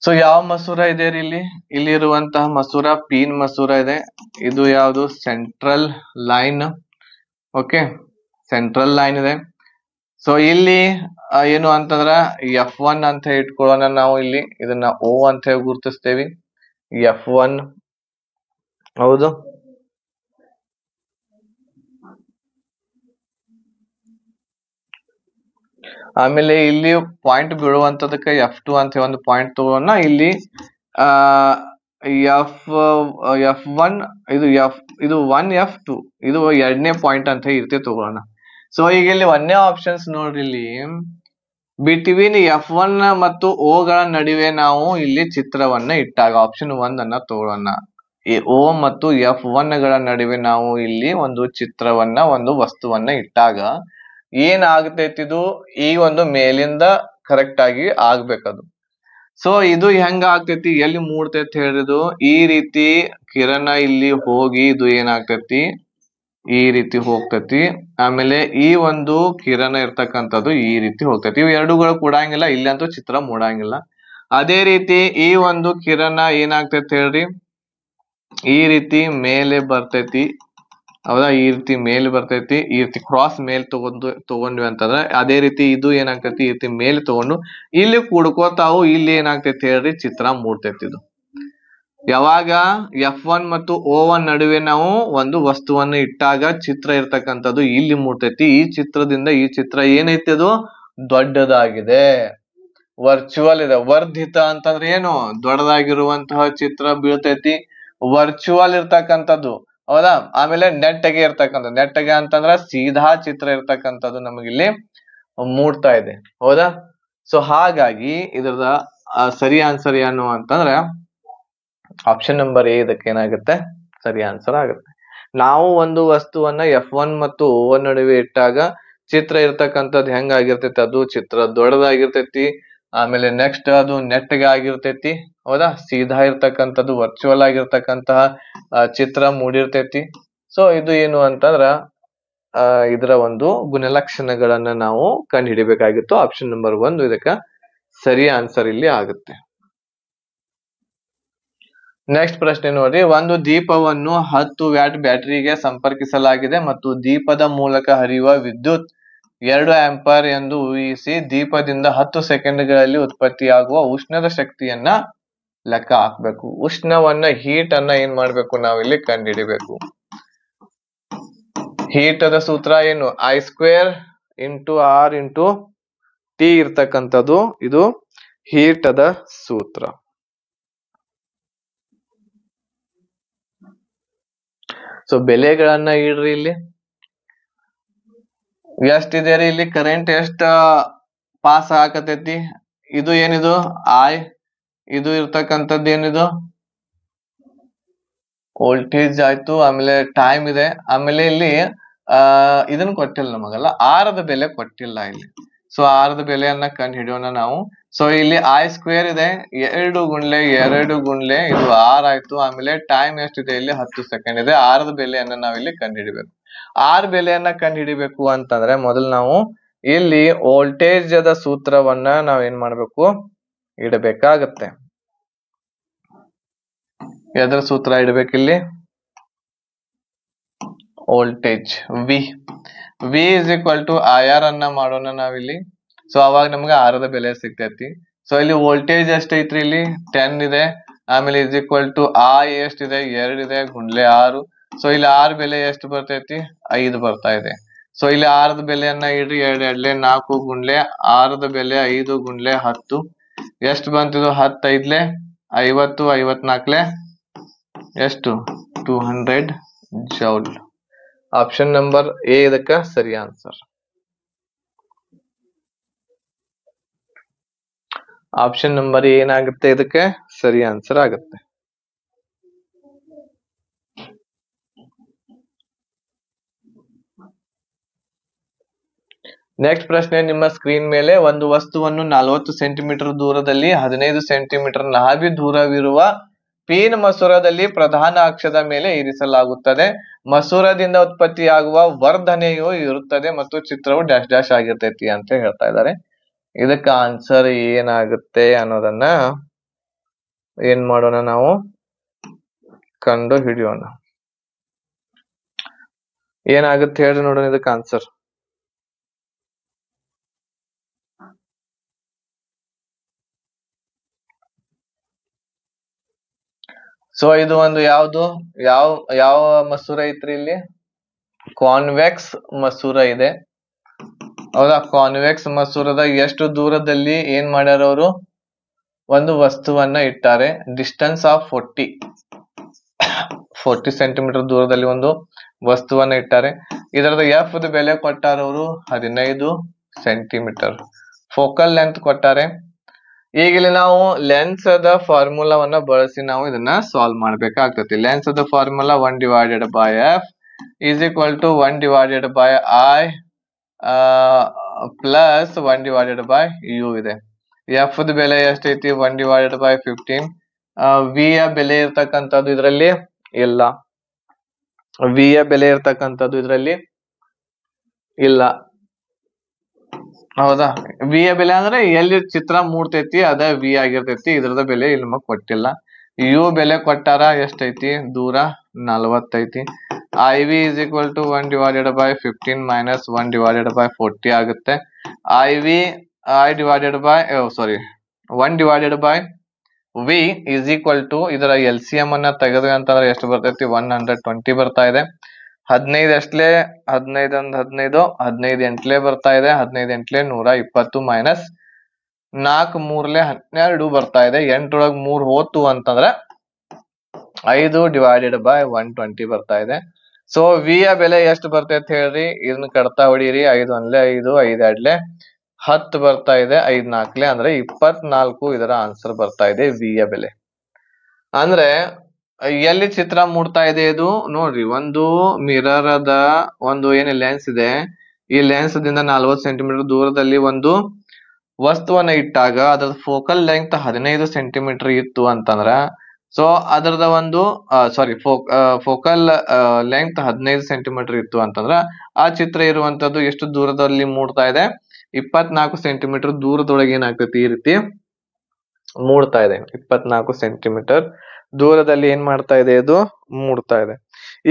ಸೊ ಯಾವ ಮಸೂರ ಇದೆ ರೀ ಇಲ್ಲಿ? ಇಲ್ಲಿ ಇರುವಂತಹ ಮಸೂರ ಪೀನ್ ಮಸೂರ ಇದೆ. ಇದು ಯಾವುದು? Central line. Okay, central line ಇದೆ. ಸೊ ಇಲ್ಲಿ ಏನು ಅಂತಂದ್ರ F1 ಅಂತ ಇಟ್ಕೊಳ್ಳೋಣ ನಾವು. ಇಲ್ಲಿ ಇದನ್ನ O ಅಂತ ಹೇಳಿ ಗುರುತಿಸ್ತೇವಿ. F1 ಹೌದು. ಆಮೇಲೆ ಇಲ್ಲಿ ಪಾಯಿಂಟ್ ಬೀಳುವಂತದಕ್ಕೆ F2 ಅಂತ ಹೇಳಿ ಒಂದು ಪಾಯಿಂಟ್ ತಗೋಣ. ಇಲ್ಲಿ F1 ಇದು 1F2 ಇದು 2ನೇ ಪಾಯಿಂಟ್ ಅಂತ ಇರ್ತೇ ತಗೋಣ. ಸೊ ಈಗ ಇಲ್ಲಿ 1ನೇ ಆಪ್ಷನ್ಸ್ ನೋಡ್ರಿ. ಇಲ್ಲಿ ಬಿಟ್ವೀನ್ F1 ಮತ್ತು O ಗಳ ನಡುವೆ ನಾವು ಇಲ್ಲಿ ಚಿತ್ರವನ್ನ ಇಟ್ಟಾಗ ಆಪ್ಷನ್ 1 ಅನ್ನ ತಗೊಳ್ಳೋಣ. O ಮತ್ತು F1 ಗಳ ನಡುವೆ ನಾವು ಇಲ್ಲಿ ಒಂದು ಚಿತ್ರವನ್ನ, ಒಂದು ವಸ್ತುವನ್ನ ಇಟ್ಟಾಗ ಏನಾಗ್ತೈತಿ? ಇದು ಈ ಒಂದು ಮೇಲಿಂದ ಕರೆಕ್ಟ್ ಆಗಿ ಆಗ್ಬೇಕದು. ಸೊ ಇದು ಹೆಂಗ ಆಗ್ತೈತಿ, ಎಲ್ಲಿ ಮೂಡ್ತೈತಿ ಹೇಳಿದು? ಈ ರೀತಿ ಕಿರಣ ಇಲ್ಲಿ ಹೋಗಿ ಇದು ಏನಾಗ್ತೈತಿ? ಈ ರೀತಿ ಹೋಗ್ತೈತಿ. ಆಮೇಲೆ ಈ ಒಂದು ಕಿರಣ ಇರ್ತಕ್ಕಂಥದ್ದು ಈ ರೀತಿ ಹೋಗ್ತೈತಿ. ಇವು ಎರಡುಗಳು ಕೂಡಂಗಿಲ್ಲ, ಇಲ್ಲಂತೂ ಚಿತ್ರ ಮೂಡಂಗಿಲ್ಲ. ಅದೇ ರೀತಿ ಈ ಒಂದು ಕಿರಣ ಏನಾಗ್ತೈತಿ ಹೇಳ್ರಿ? ಈ ರೀತಿ ಮೇಲೆ ಬರ್ತೈತಿ, ಹೌದಾ? ಈ ರೀತಿ ಮೇಲೆ ಬರ್ತೈತಿ. ಈ ರೀತಿ ಕ್ರಾಸ್ ಮೇಲೆ ತಗೊಂಡ್ವಿ ಅಂತಂದ್ರೆ ಅದೇ ರೀತಿ ಇದು ಏನಾಗ್ತೈತಿ? ಈ ರೀತಿ ಮೇಲೆ ತಗೊಂಡು ಇಲ್ಲಿ ಕೂಡ್ಕೋತಾವು. ಇಲ್ಲಿ ಏನಾಗ್ತೈತಿ ಹೇಳ್ರಿ? ಚಿತ್ರ ಮೂಡ್ತೈತಿ. ಇದು ಯಾವಾಗ F1 ಮತ್ತು O1 ನಡುವೆ ನಾವು ಒಂದು ವಸ್ತುವನ್ನು ಇಟ್ಟಾಗ ಚಿತ್ರ ಇರ್ತಕ್ಕಂಥದ್ದು ಇಲ್ಲಿ ಮೂಡ್ತೈತಿ. ಈ ಚಿತ್ರದಿಂದ ಈ ಚಿತ್ರ ಏನೈತಿ? ಅದು ದೊಡ್ಡದಾಗಿದೆ, ವರ್ಚುವಲ್ ಇದೆ. ವರ್ಧಿತ ಅಂತಂದ್ರೆ ಏನು? ದೊಡ್ಡದಾಗಿರುವಂತಹ ಚಿತ್ರ ಬೀಳ್ತೈತಿ. ವರ್ಚುವಲ್ ಇರ್ತಕ್ಕಂಥದ್ದು, ಹೌದಾ? ಆಮೇಲೆ ನೆಟ್ಟಗೆ ಇರ್ತಕ್ಕಂಥದ್ದು. ನೆಟ್ಟಗೆ ಅಂತಂದ್ರ ಸೀದಾ ಚಿತ್ರ ಇರ್ತಕ್ಕಂಥದ್ದು ನಮಗಿಲ್ಲಿ ಮೂಡ್ತಾ ಇದೆ, ಹೌದಾ? ಸೊ ಹಾಗಾಗಿ ಇದರದ ಸರಿ ಆನ್ಸರ್ ಏನು ಅಂತಂದ್ರೆ ಆಪ್ಷನ್ ನಂಬರ್ ಎ ಇದಕ್ಕೆ ಏನಾಗುತ್ತೆ? ಸರಿ ಆನ್ಸರ್ ಆಗುತ್ತೆ. ನಾವು ಒಂದು ವಸ್ತುವನ್ನ F1 ಮತ್ತು O1 ನಡುವೆ ಇಟ್ಟಾಗ ಚಿತ್ರ ಇರ್ತಕ್ಕಂಥದ್ದು ಹೆಂಗಾಗಿರ್ತೈತಿ? ಅದು ಚಿತ್ರ ದೊಡ್ಡದಾಗಿರ್ತೈತಿ. ಆಮೇಲೆ ನೆಕ್ಸ್ಟ್ ಅದು ನೆಟ್ಟಗೆ ಆಗಿರ್ತೈತಿ, ಹೌದಾ? ಸೀದಾ ಇರ್ತಕ್ಕಂಥದ್ದು ವರ್ಚುವಲ್ ಆಗಿರ್ತಕ್ಕಂತಹ ಚಿತ್ರ ಮೂಡಿರ್ತೈತಿ. ಸೊ ಇದು ಏನು ಅಂತಂದ್ರ ಇದರ ಒಂದು ಗುಣಲಕ್ಷಣಗಳನ್ನ ನಾವು ಕಂಡು ಹಿಡಿಬೇಕಾಗಿತ್ತು. ಆಪ್ಷನ್ ನಂಬರ್ 1 ಇದಕ್ಕ ಸರಿ ಆನ್ಸರ್ ಇಲ್ಲಿ ಆಗುತ್ತೆ. ನೆಕ್ಸ್ಟ್ ಪ್ರಶ್ನೆ ನೋಡ್ರಿ. ಒಂದು ದೀಪವನ್ನು 10 ವ್ಯಾಟ್ ಬ್ಯಾಟರಿಗೆ ಸಂಪರ್ಕಿಸಲಾಗಿದೆ ಮತ್ತು ದೀಪದ ಮೂಲಕ ಹರಿಯುವ ವಿದ್ಯುತ್ 2 ಆಂಪಿಯರ್ ಎಂದು ಊಹಿಸಿ ದೀಪದಿಂದ 10 ಸೆಕೆಂಡ್ಗಳಲ್ಲಿ ಉತ್ಪತ್ತಿಯಾಗುವ ಉಷ್ಣದ ಶಕ್ತಿಯನ್ನ ಲೆಕ್ಕ ಹಾಕ್ಬೇಕು. ಉಷ್ಣವನ್ನ, ಹೀಟ್ ಅನ್ನ ಏನ್ ಮಾಡ್ಬೇಕು? ನಾವಿಲ್ಲಿ ಕಂಡು ಹಿಡಿಬೇಕು. ಹೀಟ್ ಅದ ಸೂತ್ರ ಏನು? I² × R × T ಇರ್ತಕ್ಕಂಥದ್ದು ಇದು ಹೀಟ್ ಅದ ಸೂತ್ರ. ಸೊ ಬೆಲೆಗಳನ್ನ ಇಡ್ರಿ. ಇಲ್ಲಿ ಎಷ್ಟಿದೆ ರೀ? ಇಲ್ಲಿ ಕರೆಂಟ್ ಎಷ್ಟ ಪಾಸ್ ಆಗತೈತಿ? ಇದು ಏನಿದು? I. ಇದು ಇರ್ತಕ್ಕಂಥದ್ದು ಏನಿದು? ವೋಲ್ಟೇಜ್ ಆಯ್ತು. ಆಮೇಲೆ ಟೈಮ್ ಇದೆ. ಆಮೇಲೆ ಇಲ್ಲಿ ಇದನ್ನ ಕೊಟ್ಟಿಲ್ಲ ನಮಗಲ್ಲ, ಆರದ ಬೆಲೆ ಕೊಟ್ಟಿಲ್ಲ ಇಲ್ಲಿ. ಸೊ ಆರದ ಬೆಲೆಯನ್ನ ಕಂಡು ಹಿಡಿಯೋಣ ನಾವು. ಸೊ ಇಲ್ಲಿ I² ಇದೆ, 2 × 2 ಇದು 6 ಆಯ್ತು. ಆಮೇಲೆ ಟೈಮ್ ಎಷ್ಟಿದೆ? ಇಲ್ಲಿ 10 ಸೆಕೆಂಡ್ ಇದೆ. ಆರದ ಬೆಲೆಯನ್ನ ನಾವಿಲ್ಲಿ ಕಂಡು ಹಿಡಿಬೇಕು. ಆರ್ ಬೆಲೆಯನ್ನ ಕಂಡು ಹಿಡಿಬೇಕು ಅಂತಂದ್ರೆ ಮೊದಲು ನಾವು ಇಲ್ಲಿ ವೋಲ್ಟೇಜ್ ಅದ ಸೂತ್ರವನ್ನ ನಾವ್ ಏನ್ ಮಾಡ್ಬೇಕು? ಇಡಬೇಕಾಗತ್ತೆ. ಎದ್ರ ಸೂತ್ರ ಇಡಬೇಕಿಲ್ಲಿ? Voltage V. V = IR ಅನ್ನ ಮಾಡೋಣ ನಾವಿಲ್ಲಿ. ಸೊ ಅವಾಗ ನಮ್ಗೆ ಆರದ ಬೆಲೆ ಸಿಗ್ತೈತಿ. ಸೊ ಇಲ್ಲಿ ವೋಲ್ಟೇಜ್ ಎಷ್ಟೈತ್ರಿ? ಇಲ್ಲಿ 10 ಇದೆ. ಆಮೇಲೆ I ಎಷ್ಟಿದೆ? 2 ಇದೆ × 6. ಸೊ ಇಲ್ಲಿ R ಬೆಲೆ ಎಷ್ಟು ಬರ್ತೈತಿ? 5 ಬರ್ತಾ ಇದೆ. ಸೊ ಇಲ್ಲಿ ಆರದ ಬೆಲೆಯನ್ನ ಇಡ್ರಿ. 2 × 2 4 × ಆರದ ಬೆಲೆ 5 × 10 ಎಷ್ಟು ಬಂತಿದು? 10 × 5 50 54 ಎಷ್ಟು? 200 ಜೌಲ್. ಆಪ್ಷನ್ ನಂಬರ್ ಎ ಇದಕ್ಕ ಸರಿ ಆನ್ಸರ್. ಆಪ್ಷನ್ ನಂಬರ್ ಏನಾಗುತ್ತೆ? ಇದಕ್ಕೆ ಸರಿ ಆನ್ಸರ್ ಆಗುತ್ತೆ. ನೆಕ್ಸ್ಟ್ ಪ್ರಶ್ನೆ ನಿಮ್ಮ ಸ್ಕ್ರೀನ್ ಮೇಲೆ, ಒಂದು ವಸ್ತುವನ್ನು 40 ಸೆಂಟಿಮೀಟರ್ ದೂರದಲ್ಲಿ 15 ಸೆಂಟಿಮೀಟರ್ ನಾಭಿ ದೂರವಿರುವ ಪೀನ್ ಮಸೂರದಲ್ಲಿ ಪ್ರಧಾನ ಅಕ್ಷದ ಮೇಲೆ ಇರಿಸಲಾಗುತ್ತದೆ. ಮಸೂರದಿಂದ ಉತ್ಪತ್ತಿಯಾಗುವ ವರ್ಧನೆಯು ಇರುತ್ತದೆ ಮತ್ತು ಚಿತ್ರವು ಡ್ಯಾಶ್ ಡ್ಯಾಶ್ ಆಗಿರ್ತೈತಿ ಅಂತ ಹೇಳ್ತಾ ಇದ್ದಾರೆ. ಇದಕ್ಕೆ ಆನ್ಸರ್ ಏನಾಗುತ್ತೆ ಅನ್ನೋದನ್ನ ಏನ್ ಮಾಡೋಣ, ನಾವು ಕಂಡು ಹಿಡಿಯೋಣ. ಏನಾಗುತ್ತೆ ಹೇಳ್ರಿ ನೋಡೋಣ ಇದಕ್ಕೆ ಆನ್ಸರ್. ಸೊ ಇದು ಒಂದು ಯಾವ್ದು ಯಾವ ಯಾವ ಮಸೂರ ಐತ್ರಿ ಇಲ್ಲಿ? ಕಾನ್ವೆಕ್ಸ್ ಮಸೂರ ಇದೆ, ಹೌದಾ? ಕಾನ್ವೆಕ್ಸ್ ಮಸೂರದ ಎಷ್ಟು ದೂರದಲ್ಲಿ ಏನ್ ಮಾಡ್ಯಾರ ಅವರು? ಒಂದು ವಸ್ತುವನ್ನ ಇಟ್ಟಾರೆ. ಡಿಸ್ಟೆನ್ಸ್ ಆಫ್ 40 ಸೆಂಟಿಮೀಟರ್ ದೂರದಲ್ಲಿ ಒಂದು ವಸ್ತುವನ್ನ ಇಟ್ಟಾರೆ. ಇದರದ ಎಫ್ ಬೆಲೆ ಕೊಟ್ಟಾರ ಅವರು 15 ಸೆಂಟಿಮೀಟರ್. Focal length ಕೊಟ್ಟಾರೆ. ಈಗ ಇಲ್ಲಿ ನಾವು ಲೆನ್ಸ್ ದ ಫಾರ್ಮುಲಾವನ್ನ ಬಳಸಿ ನಾವು ಇದನ್ನ ಸಾಲ್ವ್ ಮಾಡ್ಬೇಕಾಗ್ತತಿ. ಲೆನ್ಸ್ ದ formula 1 divided by F is equal to 1 divided by I plus 1 divided by U ಇದೆ. ಎಫ್ ದ ಬೆಲೆ ಎಷ್ಟೈತಿ? 1 ಡಿವೈಡೆಡ್ ಬೈ 15. ವಿ ಯ ಬೆಲೆ ಇರ್ತಕ್ಕಂಥದ್ದು ಇದರಲ್ಲಿ ಇಲ್ಲ. ವಿ ಯ ಬೆಲೆ ಇರ್ತಕ್ಕಂಥದ್ದು ಇದರಲ್ಲಿ ಇಲ್ಲ, ಹೌದಾ? ವಿ ಯ ಬೆಲೆ ಅಂದ್ರೆ ಎಲ್ಲಿ ಚಿತ್ರ ಮೂಡ್ತೈತಿ ಅದ ವಿ ಆಗಿರ್ತೈತಿ. ಇದ್ರದ ಬೆಲೆ ಇಲ್ಲಿ ನಮಗ್ ಕೊಟ್ಟಿಲ್ಲ. ಯು ಬೆಲೆ ಕೊಟ್ಟಾರ, ಎಷ್ಟೈತಿ? ದೂರ 40 ಐತಿ. I v is equal to 1 divided by 15 minus 1 divided by 40 ಆಗುತ್ತೆ. I divided by 1 divided by v is equal to, ಇದರ ಎಲ್ ಸಿ ಎಂ ಅನ್ನ ತೆಗೆದ್ವಿ ಅಂತಂದ್ರೆ ಎಷ್ಟು ಬರ್ತೈತಿ? 120 ಬರ್ತಾ ಇದೆ. 15 ಎಷ್ಟಲೇ? 15 ಎಂಟ್ಲೆ ಬರ್ತಾ ಇದೆ. 15 ಎಂಟ್ಲೆ 120 ಮೈನಸ್ 4 3 12 ಬರ್ತಾ ಇದೆ. 8 ಒಳಗ್ 3 ಹೋತು ಅಂತಂದ್ರೆ 5 ಡಿವೈಡೆಡ್ ಬೈ 120 ಬರ್ತಾ ಇದೆ. ಸೊ ವಿ ಯ ಬೆಲೆ ಎಷ್ಟು ಬರ್ತೈತೆ ಹೇಳ್ರಿ? ಇದನ್ನ ಕಡ್ತಾ ಹೊಡೀರಿ. 5 1 5, 5 2 10 ಬರ್ತಾ ಇದೆ. 5 4 ಅಂದ್ರೆ 24 ಇದರ ಆನ್ಸರ್ ಬರ್ತಾ ಇದೆ ವಿ ಯ ಬೆಲೆ. ಅಂದ್ರೆ ಎಲ್ಲಿ ಚಿತ್ರ ಮೂಡ್ತಾ ಇದೆ ಇದು ನೋಡ್ರಿ. ಒಂದು ಮಿರರ್ ಅದ, ಒಂದು ಏನು ಲೆನ್ಸ್ ಇದೆ. ಈ ಲೆನ್ಸ್ ದಿಂದ 40 ಸೆಂಟಿಮೀಟರ್ ದೂರದಲ್ಲಿ ಒಂದು ವಸ್ತುವನ್ನ ಇಟ್ಟಾಗ ಅದರ ಫೋಕಲ್ ಲೆಂತ್ 15 ಸೆಂಟಿಮೀಟರ್ ಇತ್ತು ಅಂತಂದ್ರ, ಸೊ ಅದರದ ಒಂದು ಫೋಕಲ್ ಲೆಂತ್ 15 ಸೆಂಟಿಮೀಟರ್ ಇತ್ತು ಅಂತಂದ್ರ ಆ ಚಿತ್ರ ಇರುವಂತದ್ದು ಎಷ್ಟು ದೂರದಲ್ಲಿ ಮೂಡ್ತಾ ಇದೆ? 24 ಸೆಂಟಿಮೀಟರ್ ದೂರದೊಳಗೆ ಏನಾಗ್ತೈತಿ? ಈ ರೀತಿ ಮೂಡ್ತಾ ಇದೆ. 24 ಸೆಂಟಿಮೀಟರ್ ದೂರದಲ್ಲಿ ಏನ್ ಮಾಡ್ತಾ ಇದೆ? ಇದು ಮೂಡ್ತಾ ಇದೆ.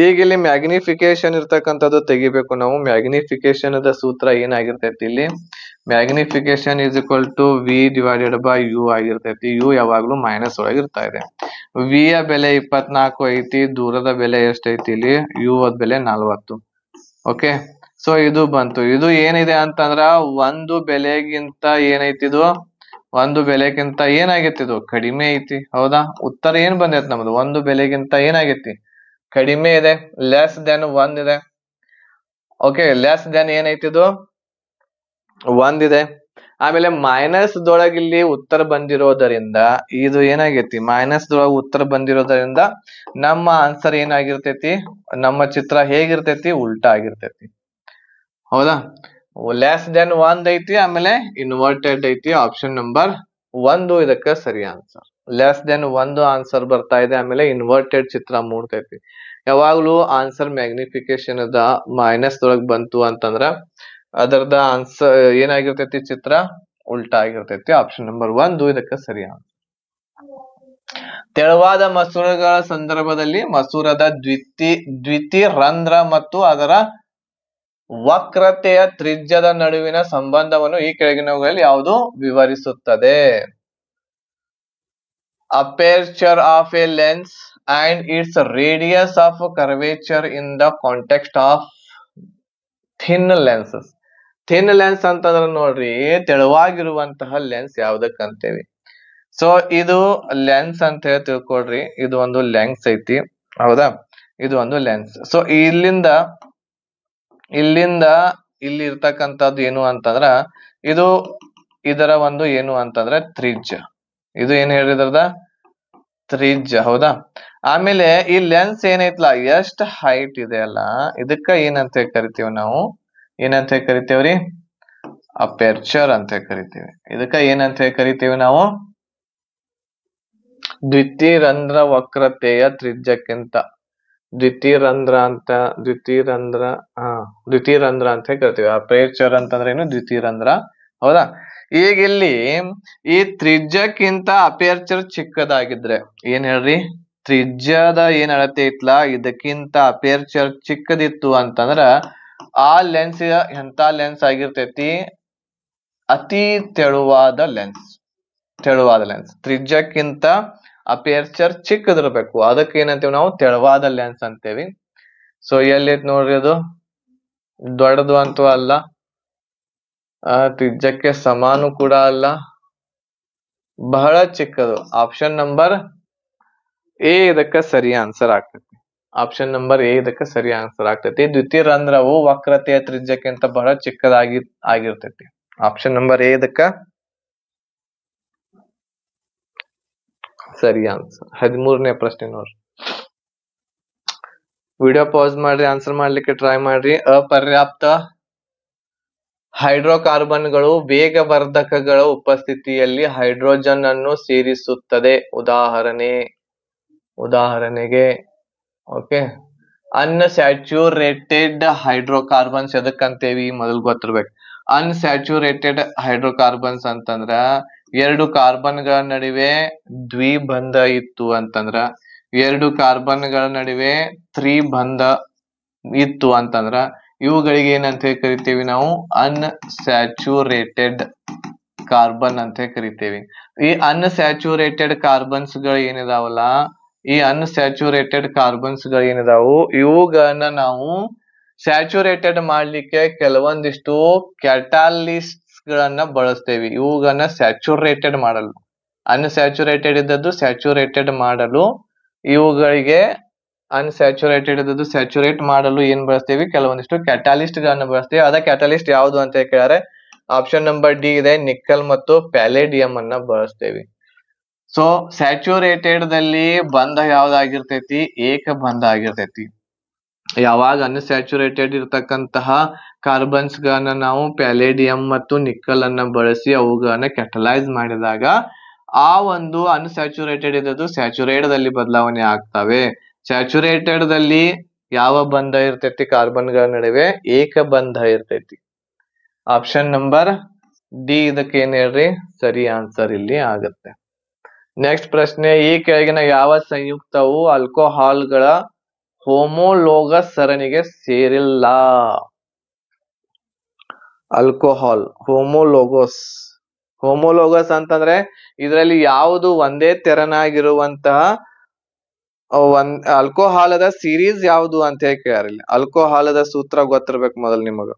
ಈಗ ಇಲ್ಲಿ ಮ್ಯಾಗ್ನಿಫಿಕೇಶನ್ ಇರ್ತಕ್ಕಂಥದ್ದು ತೆಗಿಬೇಕು ನಾವು. ಮ್ಯಾಗ್ನಿಫಿಕೇಶನ್ ದ ಸೂತ್ರ ಏನಾಗಿರ್ತೈತಿ ಇಲ್ಲಿ? Magnification is equal to v divided by u ಆಗಿರ್ತೈತಿ. ಯು ಯಾವಾಗ್ಲೂ ಮೈನಸ್ ಒಳಗೆ ಇರ್ತಾ ಇದೆ. ವಿ ಯ ಬೆಲೆ 24 ಐತಿ. ದೂರದ ಬೆಲೆ ಎಷ್ಟೈತಿ ಇಲ್ಲಿ? ಯು ಅದ್ ಬೆಲೆ 40. ಓಕೆ, ಸೊ ಇದು ಬಂತು. ಇದು ಏನಿದೆ ಅಂತಂದ್ರ ಒಂದು ಬೆಲೆಗಿಂತ ಏನೈತಿ? ಇದು ಒಂದು ಬೆಲೆಗಿಂತ ಏನಾಗೈತಿ? ಇದು ಕಡಿಮೆ ಐತಿ, ಹೌದಾ? ಉತ್ತರ ಏನ್ ಬಂದೈತಿ ನಮ್ದು? ಒಂದು ಬೆಲೆಗಿಂತ ಏನಾಗೈತಿ? ಕಡಿಮೆ ಇದೆ. ಲೆಸ್ ದೆನ್ 1 ಇದೆ. ಓಕೆ, ಲೆಸ್ ದೆನ್ ಏನೈತಿ? ಇದು 1 ಇದೆ. ಆಮೇಲೆ ಮೈನಸ್ ದೊಳಗ ಇಲ್ಲಿ ಉತ್ತರ ಬಂದಿರೋದರಿಂದ ಇದು ಏನಾಗೈತಿ? ಮೈನಸ್ ದೊಳಗ ಉತ್ತರ ಬಂದಿರೋದರಿಂದ ನಮ್ಮ ಆನ್ಸರ್ ಏನಾಗಿರ್ತೈತಿ? ನಮ್ಮ ಚಿತ್ರ ಹೇಗಿರ್ತೈತಿ? ಉಲ್ಟಾ ಆಗಿರ್ತೈತಿ, ಹೌದಾ? ಲೆಸ್ ದೆನ್ 1 ಐತಿ, ಆಮೇಲೆ ಇನ್ವರ್ಟೆಡ್ ಐತಿ. ಆಪ್ಷನ್ ನಂಬರ್ 1 ಇದಕ್ಕ ಸರಿ ಆನ್ಸರ್. ಲೆಸ್ ದೆನ್ 1 ಆನ್ಸರ್ ಬರ್ತಾ ಇದೆ, ಆಮೇಲೆ ಇನ್ವರ್ಟೆಡ್ ಚಿತ್ರ ಮೂಡ್ತೈತಿ. ಯಾವಾಗ್ಲೂ ಆನ್ಸರ್ ಮ್ಯಾಗ್ನಿಫಿಕೇಶನ್ ಅದ ಮೈನಸ್ ದೊಳಗ್ ಬಂತು ಅಂತಂದ್ರ ಅದರದ ಆನ್ಸರ್ ಏನಾಗಿರ್ತೈತಿ? ಚಿತ್ರ ಉಲ್ಟಾ ಆಗಿರ್ತೈತಿ. ಆಪ್ಷನ್ ನಂಬರ್ 1 ಇದಕ್ಕ ಸರಿ ಆನ್ಸರ್. ತೆಳುವಾದ ಮಸೂರಗಳ ಸಂದರ್ಭದಲ್ಲಿ ಮಸೂರದ ದ್ವಿತಿ ರಂಧ್ರ ಮತ್ತು ಅದರ ವಕ್ರತೆಯ ತ್ರಿಜ್ಯದ ನಡುವಿನ ಸಂಬಂಧವನ್ನು ಈ ಕೆಳಗಿನವುಗಳಲ್ಲಿ ಯಾವುದು ವಿವರಿಸುತ್ತದೆ? Aperture of a lens and its radius of curvature in the context of thin lenses. Thin lens ಅಂತಂದ್ರೆ ನೋಡ್ರಿ, ತೆಳುವಾಗಿರುವಂತಹ ಲೆನ್ಸ್ ಯಾವ್ದಕ್ಕಂತೇವಿ? ಸೊ ಇದು ಲೆನ್ಸ್ ಅಂತ ಹೇಳಿ ತಿಳ್ಕೊಳ್ರಿ. ಇದು ಒಂದು ಲೆನ್ಸ್ ಐತಿ, ಹೌದಾ? ಇದು ಒಂದು ಲೆನ್ಸ್. ಸೊ ಇಲ್ಲಿಂದ ಇಲ್ಲಿ ಇರ್ತಕ್ಕಂಥದ್ದು ಏನು ಅಂತಂದ್ರ ಇದು ಇದರ ಒಂದು ಏನು ಅಂತಂದ್ರೆ ತ್ರಿಜ್ಯ. ಇದು ಏನ್ ಹೇಳಿದ್ರದ? ತ್ರಿಜ್ಯ, ಹೌದಾ? ಆಮೇಲೆ ಈ ಲೆನ್ಸ್ ಏನೈತ್ಲಾ, ಎಷ್ಟ್ ಹೈಟ್ ಇದೆ ಅಲ್ಲ, ಇದಕ್ಕ ಏನಂತ ಕರಿತೀವಿ ನಾವು? ಏನಂತ ಕರಿತೇವ್ರಿ? ಅಪೆರ್ಚರ್ ಅಂತ ಕರಿತೀವಿ. ಇದಕ್ಕ ಏನಂತ ಕರಿತೀವಿ ನಾವು? ದ್ವಿತೀರಂಧ್ರ ವಕ್ರತೆಯ ತ್ರಿಜ್ಯಕ್ಕಿಂತ ದ್ವಿತೀರಂಧ್ರ ಅಂತ ಕರಿತೀವಿ. ಅಪೆರ್ಚರ್ ಅಂತಂದ್ರೆ ಏನು? ದ್ವಿತೀರಂಧ್ರ. ಹೌದಾ? ಈಗ ಇಲ್ಲಿ ಈ ತ್ರಿಜ್ಯಕ್ಕಿಂತ ಅಪೆರ್ಚರ್ ಚಿಕ್ಕದಾಗಿದ್ರೆ ಏನ್ ಹೇಳ್ರಿ? ತ್ರಿಜ್ಯದ ಏನ್ ಅಳತೆ ಐತ್ಲ ಇದಕ್ಕಿಂತ ಅಪೆರ್ಚರ್ ಚಿಕ್ಕದಿತ್ತು ಅಂತಂದ್ರ ಆ ಲೆನ್ಸ್ ಎಂತ ಲೆನ್ಸ್ ಆಗಿರ್ತೈತಿ? ಅತಿ ತೆಳುವಾದ ಲೆನ್ಸ್. ತ್ರಿಜ್ಯಕ್ಕಿಂತ ಅಪೆರ್ಚರ್ ಚಿಕ್ಕದಿರ್ಬೇಕು. ಅದಕ್ಕೆ ಏನಂತೀವಿ ನಾವು? ತೆಳುವಾದ ಲೆನ್ಸ್ ಅಂತೇವಿ. ಸೊ ಎಲ್ಲೈತ್ ನೋಡ್ರಿ ಅದು? ದೊಡ್ಡದು ಅಂತೂ ಅಲ್ಲ, ತ್ರಿಜ್ಯಕ್ಕೆ ಸಮಾನು ಕೂಡ ಅಲ್ಲ, ಬಹಳ ಚಿಕ್ಕದು. ಆಪ್ಷನ್ ನಂಬರ್ ಎ ಇದಕ್ಕ ಸರಿ ಆನ್ಸರ್ ಆಗ್ತೈತಿ. ಆಪ್ಷನ್ ನಂಬರ್ ಎ ಇದಕ್ಕ ಸರಿ ಆನ್ಸರ್ ಆಗ್ತೈತಿ. ದ್ವಿತೀರಂಧ್ರವು ವಕ್ರತೆಯ ತ್ರಿಜ್ಯಕ್ಕಿಂತ ಬಹಳ ಆಗಿರ್ತೈತಿ. ಆಪ್ಷನ್ ನಂಬರ್ ಎ ಇದಕ್ಕ ಸರಿ ಆನ್ಸರ್. 13ನೇ ಪ್ರಶ್ನೆ ನೋಡ್ರಿ. ವಿಡಿಯೋ ಪಾಸ್ ಮಾಡ್ರಿ, ಆನ್ಸರ್ ಮಾಡ್ಲಿಕ್ಕೆ ಟ್ರೈ ಮಾಡ್ರಿ. ಅಪರ್ಯಾಪ್ತ ಹೈಡ್ರೋಕಾರ್ಬನ್ಗಳು ವೇಗವರ್ಧಕಗಳ ಉಪಸ್ಥಿತಿಯಲ್ಲಿ ಹೈಡ್ರೋಜನ್ ಅನ್ನು ಸೇರಿಸುತ್ತದೆ. ಉದಾಹರಣೆಗೆ ಓಕೆ, ಅನ್ಸ್ಯಾಚುರೇಟೆಡ್ ಹೈಡ್ರೋಕಾರ್ಬನ್ಸ್ ಎದಕ್ಕಂತೇವಿ ಮೊದಲು ಗೊತ್ತಿರ್ಬೇಕು. ಅನ್ಸ್ಯಾಚುರೇಟೆಡ್ ಹೈಡ್ರೋಕಾರ್ಬನ್ಸ್ ಅಂತಂದ್ರ ಎರಡು ಕಾರ್ಬನ್ಗಳ ನಡುವೆ ದ್ವಿಬಂಧ ಇತ್ತು ಅಂತಂದ್ರ, ಎರಡು ಕಾರ್ಬನ್ಗಳ ನಡುವೆ ತ್ರಿಬಂಧ ಇತ್ತು ಅಂತಂದ್ರ ಇವುಗಳಿಗೆ ಏನಂತ ಕರಿತೀವಿ ನಾವು? ಅನ್ಸ್ಯಾಚುರೇಟೆಡ್ ಕಾರ್ಬನ್ ಅಂತ ಕರಿತೀವಿ. ಈ ಅನ್ಸ್ಯಾಚುರೇಟೆಡ್ ಕಾರ್ಬನ್ಸ್ ಗಳು ಏನಿದಾವಲ್ಲ, ಈ ಅನ್ಸ್ಯಾಚುರೇಟೆಡ್ ಕಾರ್ಬನ್ಸ್ ಗಳು ಏನಿದಾವು ಇವುಗಳನ್ನ ನಾವು ಸ್ಯಾಚುರೇಟೆಡ್ ಮಾಡ್ಲಿಕ್ಕೆ ಕೆಲವೊಂದಿಷ್ಟು ಕ್ಯಾಟಾಲಿಸ್ಟ್ಸ್ ಗಳನ್ನ ಬಳಸ್ತೇವೆ. ಇವುಗಳನ್ನ ಸ್ಯಾಚುರೇಟೆಡ್ ಮಾಡಲು, ಅನ್ಸ್ಯಾಚುರೇಟೆಡ್ ಇದ್ದದ್ದು ಸ್ಯಾಚುರೇಟೆಡ್ ಮಾಡಲು, ಇವುಗಳಿಗೆ ಅನ್ಸ್ಯಾಚುರೇಟೆಡ್ ಇದ್ದದ್ದು ಸ್ಯಾಚುರೇಟ್ ಮಾಡಲು ಏನ್ ಬಳಸ್ತೇವೆ? ಕೆಲವೊಂದಿಷ್ಟು ಕ್ಯಾಟಾಲಿಸ್ಟ್ ಗಳನ್ನ ಬಳಸ್ತೇವೆ. ಅದ ಕ್ಯಾಟಾಲಿಸ್ಟ್ ಯಾವುದು ಅಂತ ಕೇಳಿದ್ರೆ ಆಪ್ಷನ್ ನಂಬರ್ ಡಿ ಇದೆ, ನಿಕ್ಕಲ್ ಮತ್ತು ಪ್ಯಾಲೇಡಿಯಂ ಅನ್ನ ಬಳಸ್ತೇವೆ. ಸೊ ಸ್ಯಾಚುರೇಟೆಡ್ ದಲ್ಲಿ ಬಂಧ ಯಾವ್ದಾಗಿರ್ತೈತಿ? ಏಕ ಬಂಧ ಆಗಿರ್ತೈತಿ. ಯಾವಾಗ ಅನ್ಸ್ಯಾಚುರೇಟೆಡ್ ಇರ್ತಕ್ಕಂತಹ ಕಾರ್ಬನ್ಸ್ ಗಳನ್ನ ನಾವು ಪ್ಯಾಲೇಡಿಯಂ ಮತ್ತು ನಿಕ್ಕಲ್ ಅನ್ನ ಬಳಸಿ ಅವುಗಳನ್ನ ಕ್ಯಾಟಲೈಸ್ ಮಾಡಿದಾಗ ಆ ಒಂದು ಅನ್ಸ್ಯಾಚುರೇಟೆಡ್ ಇದ್ದದ್ದು ಸ್ಯಾಚುರೇಟ್ ದಲ್ಲಿ ಬದಲಾವಣೆ ಆಗ್ತವೆ. ಸ್ಯಾಚುರೇಟೆಡ್ ದಲ್ಲಿ ಯಾವ ಬಂಧ ಇರ್ತೈತಿ? ಕಾರ್ಬನ್ ಗಳ ನಡುವೆ ಏಕ ಬಂಧ ಇರ್ತೈತಿ. ಆಪ್ಷನ್ ನಂಬರ್ ಡಿ ಇದಕ್ಕೆ ಏನ್ ಹೇಳ್ರಿ? ಸರಿ ಆನ್ಸರ್ ಇಲ್ಲಿ ಆಗತ್ತೆ. ನೆಕ್ಸ್ಟ್ ಪ್ರಶ್ನೆ, ಈ ಕೆಳಗಿನ ಯಾವ ಸಂಯುಕ್ತವು ಆಲ್ಕೋಹಾಲ್ಗಳ ಹೋಮೋಲೋಗಸ್ ಸರಣಿಗೆ ಸೇರಿಲ್ಲ? ಆಲ್ಕೋಹಾಲ್ ಹೋಮೋಲೋಗಸ್ ಅಂತಂದ್ರೆ ಇದರಲ್ಲಿ ಯಾವುದು ಒಂದೇ ತೆರನಾಗಿರುವಂತಹ ಆಲ್ಕೋಹಾಲದ ಸೀರೀಸ್ ಯಾವುದು ಅಂತ ಹೇಳಿ ಕೇಳಿಲ್ಲ. ಆಲ್ಕೋಹಾಲದ ಸೂತ್ರ ಗೊತ್ತಿರ್ಬೇಕು ಮೊದಲು ನಿಮಗ.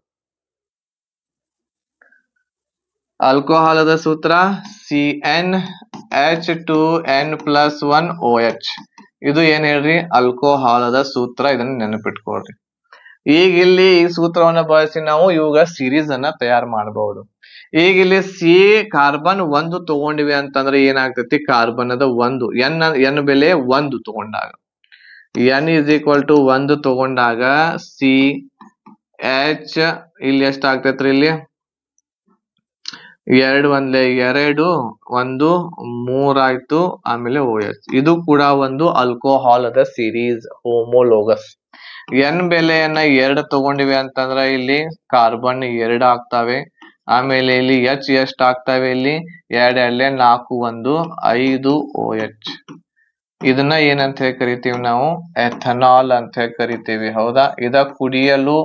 ಆಲ್ಕೋಹಾಲದ ಸೂತ್ರ CnH2n+1OH. ಇದು ಏನ್ ಹೇಳ್ರಿ? ಆಲ್ಕೋಹಾಲದ ಸೂತ್ರ. ಇದನ್ನ ನೆನಪಿಟ್ಕೊಳ್ರಿ. ಈಗ ಇಲ್ಲಿ ಈ ಸೂತ್ರವನ್ನ ಬಳಸಿ ನಾವು ಇವಾಗ ಸೀರೀಸ್ ಅನ್ನ ತಯಾರು ಮಾಡಬಹುದು. ಈಗ ಇಲ್ಲಿ ಸಿ ಕಾರ್ಬನ್ 1 ತಗೊಂಡಿವಿ ಅಂತಂದ್ರೆ ಏನಾಗ್ತೈತಿ? ಕಾರ್ಬನದ 1 ಎನ್ ಬೆಲೆ 1 ತಗೊಂಡಾಗ n=1 ತಗೊಂಡಾಗ CH ಇಲ್ಲಿ ಎಷ್ಟ ಆಗ್ತೈತ್ರಿ? ಇಲ್ಲಿ 2 1 2 1 3 ಆಯ್ತು. ಆಮೇಲೆ OH. ಇದು ಕೂಡ ಒಂದು ಆಲ್ಕೋಹಾಲದ ಸೀರೀಸ್, ಹೋಮೋಲೋಗಸ್. ಎನ್ ಬೆಲೆಯನ್ನ 2 ತಗೊಂಡಿವಿ ಅಂತಂದ್ರ ಇಲ್ಲಿ ಕಾರ್ಬನ್ 2 ಆಗ್ತಾವೆ. ಆಮೇಲೆ ಇಲ್ಲಿ H ಎಷ್ಟು ಆಗ್ತಾವೆ? ಇಲ್ಲಿ 2 2 4 1 5 OH. ಇದನ್ನ ಏನಂತ ಹೇಳಿ ಕರಿತೀವಿ ನಾವು? ಎಥನಾಲ್ ಅಂತ ಹೇಳಿ ಕರಿತೀವಿ. ಹೌದಾ? ಇದ ಕುಡಿಯಲು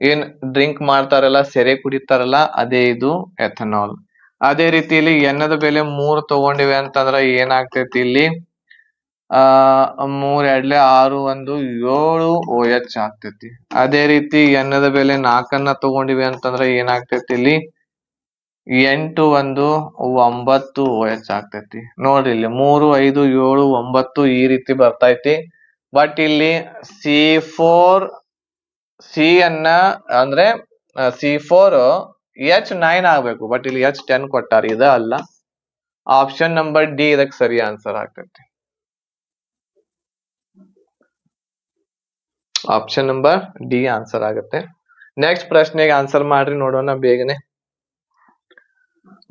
ಏನ್ ಡ್ರಿಂಕ್ ಮಾಡ್ತಾರಲ್ಲ, ಸೆರೆ ಕುಡಿತಾರಲ್ಲ, ಅದೇ ಇದು ಎಥನಾಲ್. ಅದೇ ರೀತಿ ಇಲ್ಲಿ ಎನ್ನದ ಬೆಲೆ 3 ತಗೊಂಡಿವಿ ಅಂತಂದ್ರ ಏನಾಗ್ತೈತಿ? ಇಲ್ಲಿ 3 2 6 1 7 OH ಆಗ್ತೈತಿ. ಅದೇ ರೀತಿ ಎನ್ನದ ಬೆಲೆ 4 ತಗೊಂಡಿವಿ ಅಂತಂದ್ರ ಏನಾಗ್ತೈತಿ? ಇಲ್ಲಿ 8 1 9 OH ಆಗ್ತೈತಿ. ನೋಡ್ರಿ ಇಲ್ಲಿ 3 5 7 9 ಈ ರೀತಿ ಬರ್ತೈತಿ. ಬಟ್ ಇಲ್ಲಿ C ಅನ್ನ ಅಂದ್ರೆ C4H9 ಆಗ್ಬೇಕು. ಬಟ್ ಇಲ್ಲಿ H10 ಕೊಟ್ಟಾರ. ಇದ ಅಲ್ಲ. ಆಪ್ಷನ್ ನಂಬರ್ ಡಿ ಇದಕ್ಕೆ ಸರಿ ಆನ್ಸರ್ ಆಗ್ತೈತಿ. ಆಪ್ಷನ್ ನಂಬರ್ ಡಿ ಆನ್ಸರ್ ಆಗುತ್ತೆ. ನೆಕ್ಸ್ಟ್ ಪ್ರಶ್ನೆಗೆ ಆನ್ಸರ್ ಮಾಡ್ರಿ ನೋಡೋಣ ಬೇಗನೆ.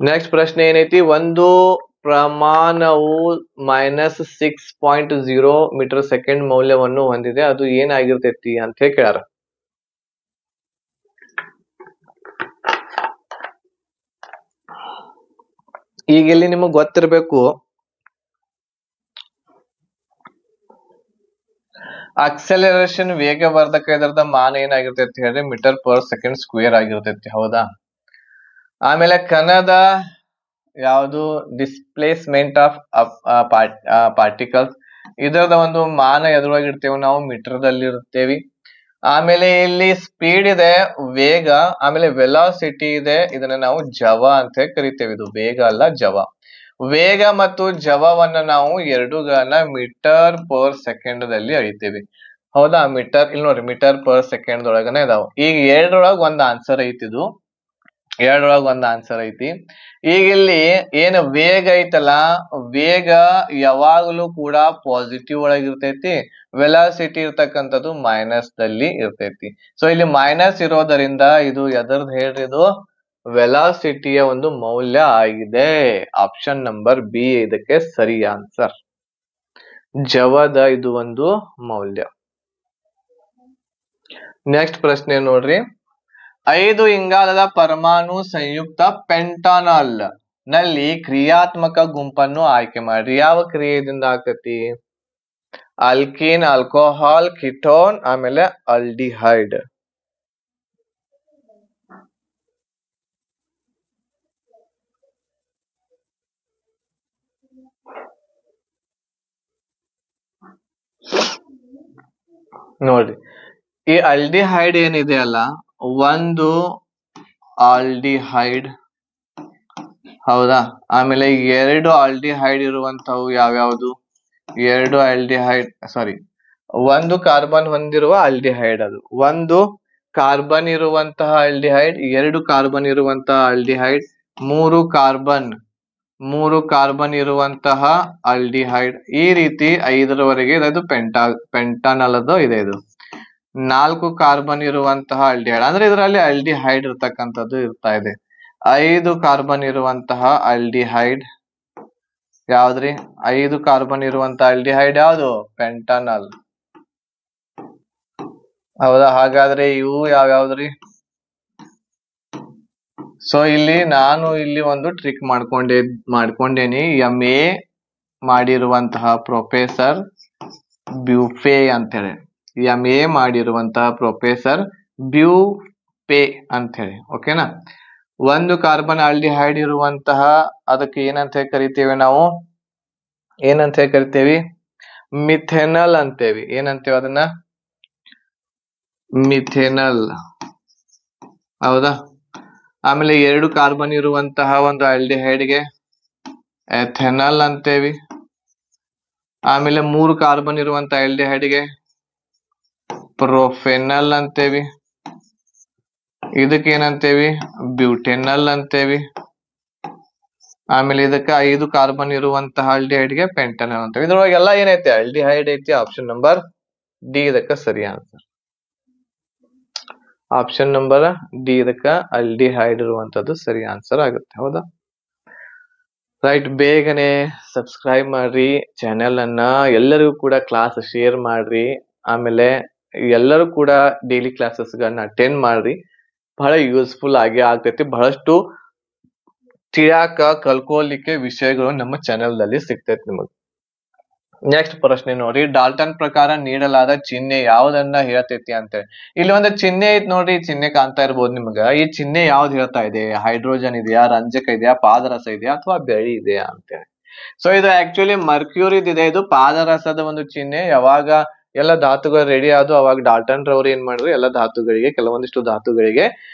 ನೆಕ್ಸ್ಟ್ ಪ್ರಶ್ನೆ ಏನೈತಿ, ಒಂದು ಪ್ರಮಾಣವು -6.0 ಮೀಟರ್ ಸೆಕೆಂಡ್ ಮೌಲ್ಯವನ್ನು ಹೊಂದಿದೆ, ಅದು ಏನಾಗಿರ್ತೈತಿ ಅಂತ ಹೇಳಿ ಕೇಳ್ಯಾರ. ಈಗ ಇಲ್ಲಿ ನಿಮಗ್ ಗೊತ್ತಿರ್ಬೇಕು, ಅಕ್ಸೆಲರೇಷನ್ ವೇಗವರ್ಧಕ ಇದರದ ಮಾನ ಏನಾಗಿರ್ತೈತಿ ಹೇಳಿದ್ರೆ ಮೀಟರ್ ಪರ್ ಸೆಕೆಂಡ್ ಸ್ಕ್ವೇರ್ ಆಗಿರ್ತೈತಿ, ಹೌದಾ. ಆಮೇಲೆ ಕಣದ ಯಾವುದು ಡಿಸ್ಪ್ಲೇಸ್ಮೆಂಟ್ ಆಫ್ ಪಾರ್ಟಿಕಲ್ಸ್ ಇದರದ ಒಂದು ಮಾನ ಎದ್ರೊಳಗೆ ಇರ್ತೇವೆ ನಾವು ಮೀಟರ್ ದಲ್ಲಿ ಇರ್ತೇವಿ. ಆಮೇಲೆ ಇಲ್ಲಿ ಸ್ಪೀಡ್ ಇದೆ, ವೇಗ, ಆಮೇಲೆ ವೆಲಾಸಿಟಿ ಇದೆ, ಇದನ್ನ ನಾವು ಜವ ಅಂತ ಕರಿತೇವೆ. ಇದು ವೇಗ ಅಲ್ಲ, ಜವ. ವೇಗ ಮತ್ತು ಜವವನ್ನ ನಾವು ಎರಡೂಗಳನ್ನ ಮೀಟರ್ ಪರ್ ಸೆಕೆಂಡ್ ದಲ್ಲಿ ಅಳಿತೇವೆ, ಹೌದಾ. ಮೀಟರ್ ಇಲ್ಲಿ ನೋಡ್ರಿ, ಮೀಟರ್ ಪರ್ ಸೆಕೆಂಡ್ ಒಳಗನೆ ಇದಾವ. ಈಗ ಎರಡರೊಳಗ ಒಂದ್ ಆನ್ಸರ್ ಐತಿ, ಇದು ಎರಡರೊಳಗ ಒಂದ್ ಆನ್ಸರ್ ಐತಿ. ಈಗ ಇಲ್ಲಿ ಏನ್ ವೇಗ ಐತಲ್ಲ, ವೇಗ ಯಾವಾಗಲೂ ಕೂಡ ಪಾಸಿಟಿವ್ ಒಳಗಿರ್ತೈತಿ, ವೆಲಾಸಿಟಿ ಇರ್ತಕ್ಕಂಥದ್ದು ಮೈನಸ್ ದಲ್ಲಿ ಇರ್ತೈತಿ. ಸೊ ಇಲ್ಲಿ ಮೈನಸ್ ಇರೋದರಿಂದ ಇದು ಎದರ್ದು ಹೇಳ್ರಿ, ಇದು ವೆಲಾಸಿಟಿಯ ಒಂದು ಮೌಲ್ಯ ಆಗಿದೆ. ಆಪ್ಷನ್ ನಂಬರ್ ಬಿ ಇದಕ್ಕೆ ಸರಿ ಆನ್ಸರ್, ಜವದ ಇದು ಒಂದು ಮೌಲ್ಯ. ನೆಕ್ಸ್ಟ್ ಪ್ರಶ್ನೆ ನೋಡ್ರಿ, 5 ಇಂಗಾಲದ ಪರಮಾಣು ಸಂಯುಕ್ತ ಪೆಂಟಾನಾಲ್ ನಲ್ಲಿ ಕ್ರಿಯಾತ್ಮಕ ಗುಂಪನ್ನು ಆಯ್ಕೆ ಮಾಡಿ. ಯಾವ ಕ್ರಿಯೆಯಿಂದ ಆಗ್ತತಿ? ಆಲ್ಕೀನ್, ಆಲ್ಕೋಹಾಲ್, ಕಿಟೋನ್, ಆಮೇಲೆ ಆಲ್ಡಿಹೈಡ್. ನೋಡ್ರಿ, ಈ ಆಲ್ಡಿಹೈಡ್ ಏನಿದೆ ಅಲ್ಲ, ಒಂದು ಆಲ್ಡಿಹೈಡ್, ಹೌದಾ. ಆಮೇಲೆ 2 ಆಲ್ಡಿಹೈಡ್ ಇರುವಂತವು ಯಾವ್ಯಾವುದು? 2 ಆಲ್ಡಿಹೈಡ್, ಸಾರಿ, ಒಂದು ಕಾರ್ಬನ್ ಹೊಂದಿರುವ ಆಲ್ಡಿಹೈಡ್, ಅದು ಒಂದು ಕಾರ್ಬನ್ ಇರುವಂತಹ ಆಲ್ಡಿಹೈಡ್, 2 ಕಾರ್ಬನ್ ಇರುವಂತಹ ಆಲ್ಡಿಹೈಡ್, 3 ಕಾರ್ಬನ್ ಇರುವಂತಹ ಆಲ್ಡಿಹೈಡ್, ಈ ರೀತಿ 5ರವರೆಗೆ ಇದು ಪೆಂಟಾನಲ್ ಅದು ಇದೆ. ಇದು 4 ಕಾರ್ಬನ್ ಇರುವಂತಹ ಆಲ್ಡಿಹೈಡ್, ಅಂದ್ರೆ ಇದರಲ್ಲಿ ಆಲ್ಡಿಹೈಡ್ ಇರ್ತಕ್ಕಂಥದ್ದು ಇರ್ತಾ ಇದೆ. 5 ಕಾರ್ಬನ್ ಇರುವಂತಹ ಆಲ್ಡಿಹೈಡ್ ಯಾವ್ದ್ರಿ? 5 ಕಾರ್ಬನ್ ಇರುವಂತಹ ಆಲ್ಡಿಹೈಡ್ ಯಾವ್ದು? ಪೆಂಟಾನಲ್, ಹೌದಾ. ಹಾಗಾದ್ರೆ ಇವು ಯಾವ್ಯಾವ್ದ್ರಿ? ಸೊ ಇಲ್ಲಿ ನಾನು ಇಲ್ಲಿ ಒಂದು ಟ್ರಿಕ್ ಮಾಡ್ಕೊಂಡೇನಿ. MA ಮಾಡಿರುವಂತಹ ಪ್ರೊಫೆಸರ್ ಬ್ಯೂಫೆ ಅಂತ ಹೇಳಿ, MA ಮಾಡಿರುವಂತಹ ಪ್ರೊಫೆಸರ್ ಬ್ಯೂಫೆ ಅಂತ ಹೇಳಿ, ಓಕೆನಾ. ಒಂದು ಕಾರ್ಬನ್ ಆಲ್ಡಿಹೈಡ್ ಇರುವಂತಹ ಅದಕ್ಕೆ ಏನಂತ ಕರಿತೇವೆ ನಾವು? ಏನಂತ ಕರಿತೇವಿ? ಮಿಥೆನಲ್ ಅಂತೇವಿ. ಏನಂತೇವೆ ಅದನ್ನ? ಮಿಥೆನಲ್, ಹೌದಾ. ಆಮೇಲೆ 2 ಕಾರ್ಬನ್ ಇರುವಂತಹ ಒಂದು ಆಲ್ಡಿಹೈಡ್ಗೆ ಎಥೆನಲ್ ಅಂತೇವಿ. ಆಮೇಲೆ 3 ಕಾರ್ಬನ್ ಇರುವಂತಹ ಆಲ್ಡಿಹೈಡ್ಗೆ ಪ್ರೊಫೆನಲ್ ಅಂತೇವಿ. ಇದಕ್ಕೆ ಏನಂತೇವಿ? ಬ್ಯೂಟೆನಲ್ ಅಂತೇವಿ. ಆಮೇಲೆ ಇದಕ್ಕೆ 5 ಕಾರ್ಬನ್ ಇರುವಂತಹ ಆಲ್ಡಿಹೈಡ್ಗೆ ಪೆಂಟನಲ್ ಅಂತೇವಿ. ಇದ್ರೊಳಗೆಲ್ಲ ಏನೈತೆ? ಆಲ್ಡಿಹೈಡ್ ಐತಿ. ಆಪ್ಷನ್ ನಂಬರ್ ಡಿ ಇದಕ್ಕೆ ಸರಿ ಆನ್ಸರ್. ಆಪ್ಷನ್ ನಂಬರ್ ಡಿ ಇದಕ್ಕೆ ಆಲ್ಡಿಹೈಡ್ ಇರುವಂತದ್ದು ಸರಿ ಆನ್ಸರ್ ಆಗುತ್ತೆ, ಹೌದಾ. ರೈಟ್, ಬೇಗನೆ ಸಬ್ಸ್ಕ್ರೈಬ್ ಮಾಡ್ರಿ ಚಾನೆಲ್ ಅನ್ನ, ಎಲ್ಲರಿಗೂ ಕೂಡ ಕ್ಲಾಸ್ ಶೇರ್ ಮಾಡ್ರಿ. ಆಮೇಲೆ ಎಲ್ಲರೂ ಕೂಡ ಡೈಲಿ ಕ್ಲಾಸಸ್ ಗಳನ್ನ ಅಟೆಂಡ್ ಮಾಡ್ರಿ. ಬಹಳ ಯೂಸ್ಫುಲ್ ಆಗಿ ಆಗ್ತೈತಿ. ಬಹಳಷ್ಟು ತಿಳಿಯಾಕ ಕಲ್ಕೋಲಿಕ್ಕೆ ವಿಷಯಗಳು ನಮ್ಮ ಚಾನೆಲ್ ನಲ್ಲಿ ಸಿಗ್ತೈತಿ ನಿಮಗೆ. ನೆಕ್ಸ್ಟ್ ಪ್ರಶ್ನೆ ನೋಡಿ, ಡಾಲ್ಟನ್ ಪ್ರಕಾರ ನೀಡಲಾದ ಚಿಹ್ನೆ ಯಾವ್ದನ್ನ ಹೇಳ್ತೈತಿ ಅಂತೇಳಿ. ಇಲ್ಲಿ ಒಂದು ಚಿಹ್ನೆ ಐತಿ ನೋಡ್ರಿ, ಚಿಹ್ನೆ ಕಾಣ್ತಾ ಇರ್ಬೋದು ನಿಮ್ಗ. ಈ ಚಿಹ್ನೆ ಯಾವ್ದು ಹೇಳ್ತಾ ಇದೆ? ಹೈಡ್ರೋಜನ್ ಇದೆಯಾ, ರಂಜಕ ಇದೆಯಾ, ಪಾದರಸ ಇದೆಯಾ, ಅಥವಾ ಬೆಳ್ಳಿ ಇದೆಯಾ ಅಂತೇಳಿ. ಸೊ ಇದು ಆಕ್ಚುಲಿ ಮರ್ಕ್ಯೂರಿದ್ ಇದೆ. ಇದು ಪಾದರಸದ ಒಂದು ಚಿಹ್ನೆ. ಯಾವಾಗ ಎಲ್ಲ ಧಾತುಗಳು ರೆಡಿ ಆದು ಅವಾಗ ಡಾಲ್ಟನ್ ರವರು ಏನ್ ಮಾಡಿದ್ರು, ಎಲ್ಲ ಧಾತುಗಳಿಗೆ, ಕೆಲವೊಂದಿಷ್ಟು ಧಾತುಗಳಿಗೆ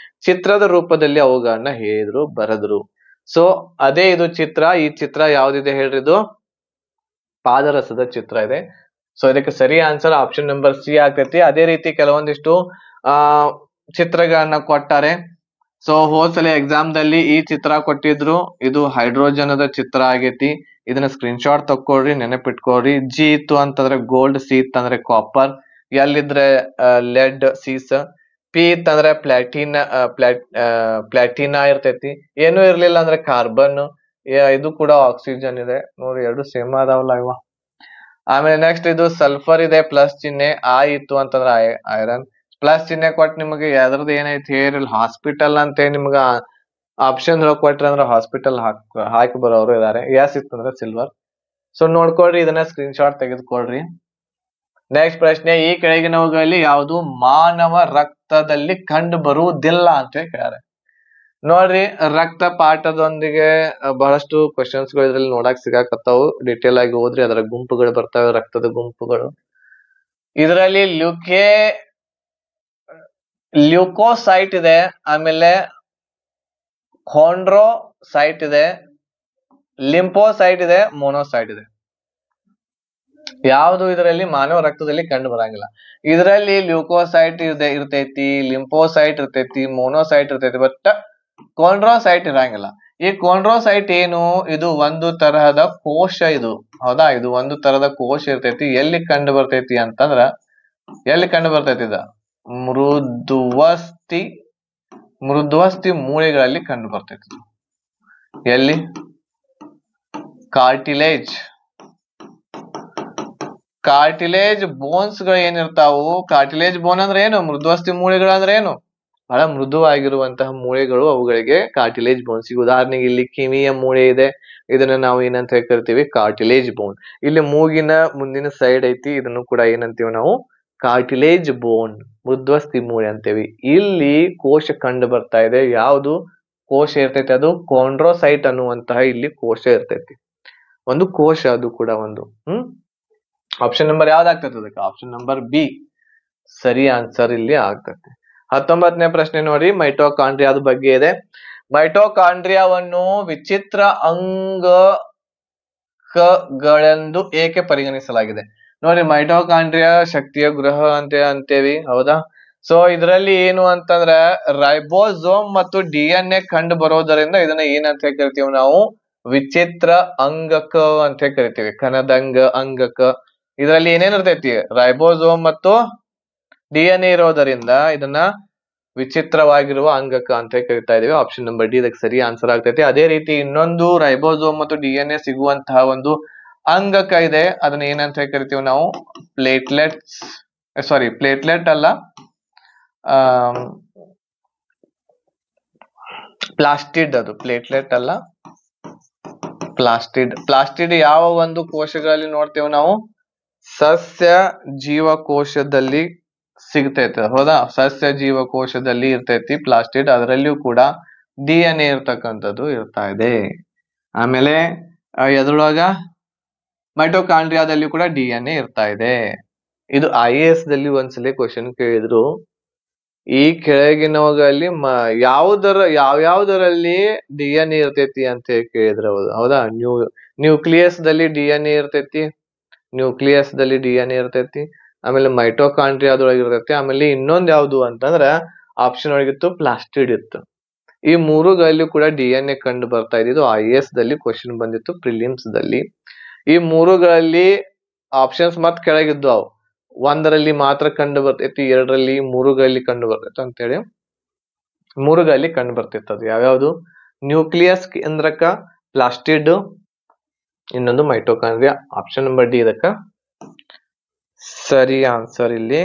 ಚಿತ್ರದ ರೂಪದಲ್ಲಿ ಅವುಗಳನ್ನ ಹೇಳಿದ್ರು, ಬರೆದ್ರು. ಸೊ ಅದೇ ಇದು ಚಿತ್ರ. ಈ ಚಿತ್ರ ಯಾವ್ದಿದೆ ಹೇಳ್ರಿ? ಇದು ಪಾದರಸದ ಚಿತ್ರ ಇದೆ. ಸೊ ಇದಕ್ಕೆ ಸರಿ ಆನ್ಸರ್ ಆಪ್ಷನ್ ನಂಬರ್ ಸಿ ಆಗ್ತೈತಿ. ಅದೇ ರೀತಿ ಕೆಲವೊಂದಿಷ್ಟು ಚಿತ್ರಗಳನ್ನ ಕೊಟ್ಟಾರೆ. ಸೊ ಹೋದ್ಸಲ ಎಕ್ಸಾಮ್ ದಲ್ಲಿ ಈ ಚಿತ್ರ ಕೊಟ್ಟಿದ್ರು. ಇದು ಹೈಡ್ರೋಜನ್ ಅದ ಚಿತ್ರ ಆಗೈತಿ. ಇದನ್ನ ಸ್ಕ್ರೀನ್ ಶಾಟ್ ತಕ್ಕೊಳ್ರಿ, ನೆನಪಿಟ್ಕೊಳ್ರಿ. ಜಿ ಇತ್ತು ಅಂತಂದ್ರೆ ಗೋಲ್ಡ್, ಸಿ ಇತ್ತಂದ್ರೆ ಕಾಪರ್, ಎಲ್ ಇದ್ರೆ ಲೆಡ್, ಸೀಸ್, ಪಿ ಇತ್ತಂದ್ರೆ ಪ್ಲಾಟಿನಾ ಇರ್ತೈತಿ. ಏನು ಇರ್ಲಿಲ್ಲ ಅಂದ್ರೆ ಕಾರ್ಬನ್. ಇದು ಕೂಡ ಆಕ್ಸಿಜನ್ ಇದೆ ನೋಡಿ, ಎರಡು ಸೇಮ್ ಅದಾವಲ್ಲ ಇವ. ಆಮೇಲೆ ನೆಕ್ಸ್ಟ್ ಇದು ಸಲ್ಫರ್ ಇದೆ, ಪ್ಲಸ್ ಚಿಹ್ನೆ. ಇತ್ತು ಅಂತಂದ್ರೆ ಐರನ್. ಪ್ಲಸ್ ಚಿಹ್ನೆ ಕೊಟ್ಟು ನಿಮಗೆ ಯಾವ್ದ್ರದ್ದು ಏನೈತಿ ಹೇಳಿ, ಹಾಸ್ಪಿಟಲ್ ಅಂತ ನಿಮ್ಗ ಆಪ್ಷನ್ ಕೊಟ್ರಿ ಅಂದ್ರೆ ಹಾಸ್ಪಿಟಲ್ ಹಾಕಿ ಬರೋರು ಇದಾರೆ. ಎಸ್ ಇತ್ತಂದ್ರೆ ಸಿಲ್ವರ್. ಸೊ ನೋಡ್ಕೊಳ್ರಿ, ಇದನ್ನ ಸ್ಕ್ರೀನ್ ಶಾಟ್ ತೆಗೆದುಕೊಳ್ರಿ. ನೆಕ್ಸ್ಟ್ ಪ್ರಶ್ನೆ, ಈ ಕೆಳಗಿನವುಗಳಲ್ಲಿ ಯಾವುದು ಮಾನವ ರಕ್ತದಲ್ಲಿ ಕಂಡು ಬರುವುದಿಲ್ಲ ಅಂತ ಕೇಳ್ಯಾರೆ. ನೋಡ್ರಿ, ರಕ್ತ ಪಾಠದೊಂದಿಗೆ ಬಹಳಷ್ಟು ಕ್ವಶನ್ಸ್ ಗಳು ಇದ್ರಲ್ಲಿ ನೋಡಕ್ ಸಿಗಾಕತ್ತಾವು. ಡಿಟೇಲ್ ಆಗಿ ಹೋದ್ರಿ ಅದರ ಗುಂಪುಗಳು ಬರ್ತಾವೆ, ರಕ್ತದ ಗುಂಪುಗಳು. ಇದರಲ್ಲಿ ಲ್ಯೂಕೋಸೈಟ್ ಇದೆ, ಆಮೇಲೆ ಕೊಂಡ್ರೋಸೈಟ್ ಇದೆ, ಲಿಂಫೋಸೈಟ್ ಇದೆ, ಮೊನೋಸೈಟ್ ಇದೆ. ಯಾವುದು ಇದರಲ್ಲಿ ಮಾನವ ರಕ್ತದಲ್ಲಿ ಕಂಡು ಬರಂಗಿಲ್ಲ. ಇದರಲ್ಲಿ ಲ್ಯೂಕೋಸೈಟ್ ಇರ್ತೈತಿ, ಲಿಂಫೋಸೈಟ್ ಇರ್ತೈತಿ, ಮೊನೋಸೈಟ್ ಇರ್ತೈತಿ, ಬಟ್ ಕೊಂಡ್ರೋಸೈಟ್ ಇರಂಗಿಲ್ಲ. ಈ ಕೊಂಡ್ರೋಸೈಟ್ ಏನು, ಇದು ಒಂದು ತರಹದ ಕೋಶ. ಇದು ಹೌದಾ, ಇದು ಒಂದು ತರಹದ ಕೋಶ ಇರ್ತೈತಿ. ಎಲ್ಲಿ ಕಂಡು ಬರ್ತೈತಿ ಅಂತಂದ್ರ, ಎಲ್ಲಿ ಕಂಡು ಬರ್ತೈತಿ ಇದ ಮೃದ್ವಸ್ಥಿ ಮೂಳೆಗಳಲ್ಲಿ ಕಂಡು ಬರ್ತೈತಿ. ಎಲ್ಲಿ? ಕಾರ್ಟಿಲೇಜ್ ಬೋನ್ಸ್ ಗಳು ಏನಿರ್ತಾವು, ಕಾರ್ಟಿಲೇಜ್ ಬೋನ್ ಅಂದ್ರೆ ಏನು, ಮೃದ್ವಸ್ಥಿ ಮೂಳೆಗಳು ಅಂದ್ರೆ ಏನು, ಬಹಳ ಮೃದುವಾಗಿರುವಂತಹ ಮೂಳೆಗಳು, ಅವುಗಳಿಗೆ ಕಾರ್ಟಿಲೇಜ್ ಬೋನ್ಸ್. ಈಗ ಉದಾಹರಣೆಗೆ ಇಲ್ಲಿ ಕಿವಿಯ ಮೂಳೆ ಇದೆ, ಇದನ್ನ ನಾವು ಏನಂತ ಕರಿತೀವಿ, ಕಾರ್ಟಿಲೇಜ್ ಬೋನ್. ಇಲ್ಲಿ ಮೂಗಿನ ಮುಂದಿನ ಸೈಡ್ ಐತಿ, ಇದನ್ನು ಕೂಡ ಏನಂತೀವಿ ನಾವು, ಕಾರ್ಟಿಲೇಜ್ ಬೋನ್, ಮೃದ್ವಸ್ಥಿ ಮೂಳೆ ಅಂತೇವಿ. ಇಲ್ಲಿ ಕೋಶ ಕಂಡು ಬರ್ತಾ ಇದೆ. ಯಾವುದು ಕೋಶ ಇರ್ತೈತಿ? ಅದು ಕೊಂಡ್ರೋಸೈಟ್ ಅನ್ನುವಂತಹ ಇಲ್ಲಿ ಕೋಶ ಇರ್ತೈತಿ. ಒಂದು ಕೋಶ, ಅದು ಕೂಡ ಒಂದು. ಆಪ್ಷನ್ ನಂಬರ್ ಯಾವ್ದಾಗ್ತೈತೆ ಅದಕ್ಕೆ? ಆಪ್ಷನ್ ನಂಬರ್ ಬಿ ಸರಿ ಆನ್ಸರ್ ಇಲ್ಲಿ ಆಗ್ತೈತೆ. 19ನೇ ಪ್ರಶ್ನೆ ನೋಡಿ, ಮೈಟೋಕಾಂಡ್ರಿಯಾದ ಬಗ್ಗೆ ಇದೆ. ಮೈಟೋಕಾಂಡ್ರಿಯಾವನ್ನು ವಿಚಿತ್ರ ಅಂಗಗಳೆಂದು ಏಕೆ ಪರಿಗಣಿಸಲಾಗಿದೆ? ನೋಡಿ, ಮೈಟೋಕಾಂಡ್ರಿಯಾ ಶಕ್ತಿಯ ಗೃಹ ಅಂತೇವಿ, ಹೌದಾ? ಸೊ ಇದರಲ್ಲಿ ಏನು ಅಂತಂದ್ರ, ರೈಬೋಸೋಮ್ ಮತ್ತು DNA ಕಂಡು ಬರೋದರಿಂದ ಇದನ್ನ ಏನಂತ ಕರಿತೀವಿ ನಾವು, ವಿಚಿತ್ರ ಅಂಗಕ ಅಂತ ಕರಿತೀವಿ, ಕಣದಂಗ ಅಂಗಕ. ಇದರಲ್ಲಿ ಏನೇನ್ ಇರ್ತೈತಿ, ರೈಬೋಸೋಮ್ ಮತ್ತು DNA ಇರೋದರಿಂದ ಇದನ್ನ ವಿಚಿತ್ರವಾಗಿರುವ ಅಂಗಕ ಅಂತ ಕರಿತಾ ಇದೀವಿ. ಆಪ್ಷನ್ ನಂಬರ್ ಡಿ ಇದಕ್ಕೆ ಸರಿ ಆನ್ಸರ್ ಆಗ್ತೈತಿ. ಅದೇ ರೀತಿ ಇನ್ನೊಂದು ರೈಬೋಸೋಮ್ ಮತ್ತು DNA ಸಿಗುವಂತಹ ಒಂದು ಅಂಗಕ ಇದೆ, ಅದನ್ನ ಏನಂತ ಕರಿತೀವಿ ನಾವು, ಪ್ಲೇಟ್ಲೆಟ್ ಅಲ್ಲ, ಪ್ಲಾಸ್ಟಿಡ್. ಅದು ಪ್ಲೇಟ್ಲೆಟ್ ಅಲ್ಲ, ಪ್ಲಾಸ್ಟಿಡ್ ಯಾವ ಒಂದು ಕೋಶಗಳಲ್ಲಿ ನೋಡ್ತೇವೆ ನಾವು, ಸಸ್ಯ ಜೀವಕೋಶದಲ್ಲಿ ಸಿಗ್ತೈತೆ, ಹೌದಾ? ಸಸ್ಯ ಜೀವಕೋಶದಲ್ಲಿ ಇರ್ತೈತಿ ಪ್ಲಾಸ್ಟಿಡ್. ಅದರಲ್ಲಿಯೂ ಕೂಡ DNA ಇರ್ತಕ್ಕಂಥದ್ದು ಇರ್ತಾ ಇದೆ. ಆಮೇಲೆ ಎದ್ರೊಳಗ ಮೈಟೋಕಾಂಡ್ರಿಯಾದಲ್ಲಿ ಕೂಡ DNA ಇರ್ತಾ ಇದೆ. ಇದು IAS ದಲ್ಲಿ ಒಂದ್ಸಲ ಕ್ವಶನ್ ಕೇಳಿದ್ರು, ಈ ಕೆಳಗಿನವುಗಳಲ್ಲಿ ಯಾವ್ಯಾವ್ದರಲ್ಲಿ DNA ಇರ್ತೈತಿ ಅಂತ ಕೇಳಿದ್ರು, ಹೌದಾ? ನ್ಯೂಕ್ಲಿಯಸ್ ದಲ್ಲಿ DNA ಇರ್ತೈತಿ, ಆಮೇಲೆ ಮೈಟೋಕಾಂಡ್ರಿಯಾದೊಳಗೆ ಇರ್ತೈತಿ. ಆಮೇಲೆ ಇನ್ನೊಂದ್ ಯಾವ್ದು ಅಂತಂದ್ರ ಆಪ್ಷನ್ ಒಳಗಿತ್ತು, ಪ್ಲಾಸ್ಟಿಡ್ ಇತ್ತು. ಈ ಮೂರುಗಳಲ್ಲಿ ಕೂಡ DNA ಕಂಡು ಬರ್ತಾ ಇದ್ದು. IAS ದಲ್ಲಿ ಕ್ವಶನ್ ಬಂದಿತ್ತು, ಪ್ರಿಲಿಮ್ಸ್ ದಲ್ಲಿ. ಈ ಮೂರುಗಳಲ್ಲಿ ಆಪ್ಷನ್ಸ್ ಮತ್ ಕೆಳಗಿದ್ದು, ಅವು ಒಂದರಲ್ಲಿ ಮಾತ್ರ ಕಂಡು ಬರ್ತೈತಿ, ಎರಡರಲ್ಲಿ, ಮೂರುಗಳಲ್ಲಿ ಕಂಡು ಬರ್ತೈತಿ ಅಂತೇಳಿ ಮೂರುಗಳಲ್ಲಿ ಕಂಡು ಬರ್ತಿತ್ತು. ಅದು ಯಾವ್ಯಾವ್ದು? ನ್ಯೂಕ್ಲಿಯಸ್ ಕೇಂದ್ರಕ, ಪ್ಲಾಸ್ಟಿಡ್, ಇನ್ನೊಂದು ಮೈಟೋಕಾಂಡ್ರಿಯಾ. ಆಪ್ಷನ್ ನಂಬರ್ ಡಿ ಇದಕ್ಕ ಸರಿ ಆನ್ಸರ್ ಇಲ್ಲಿ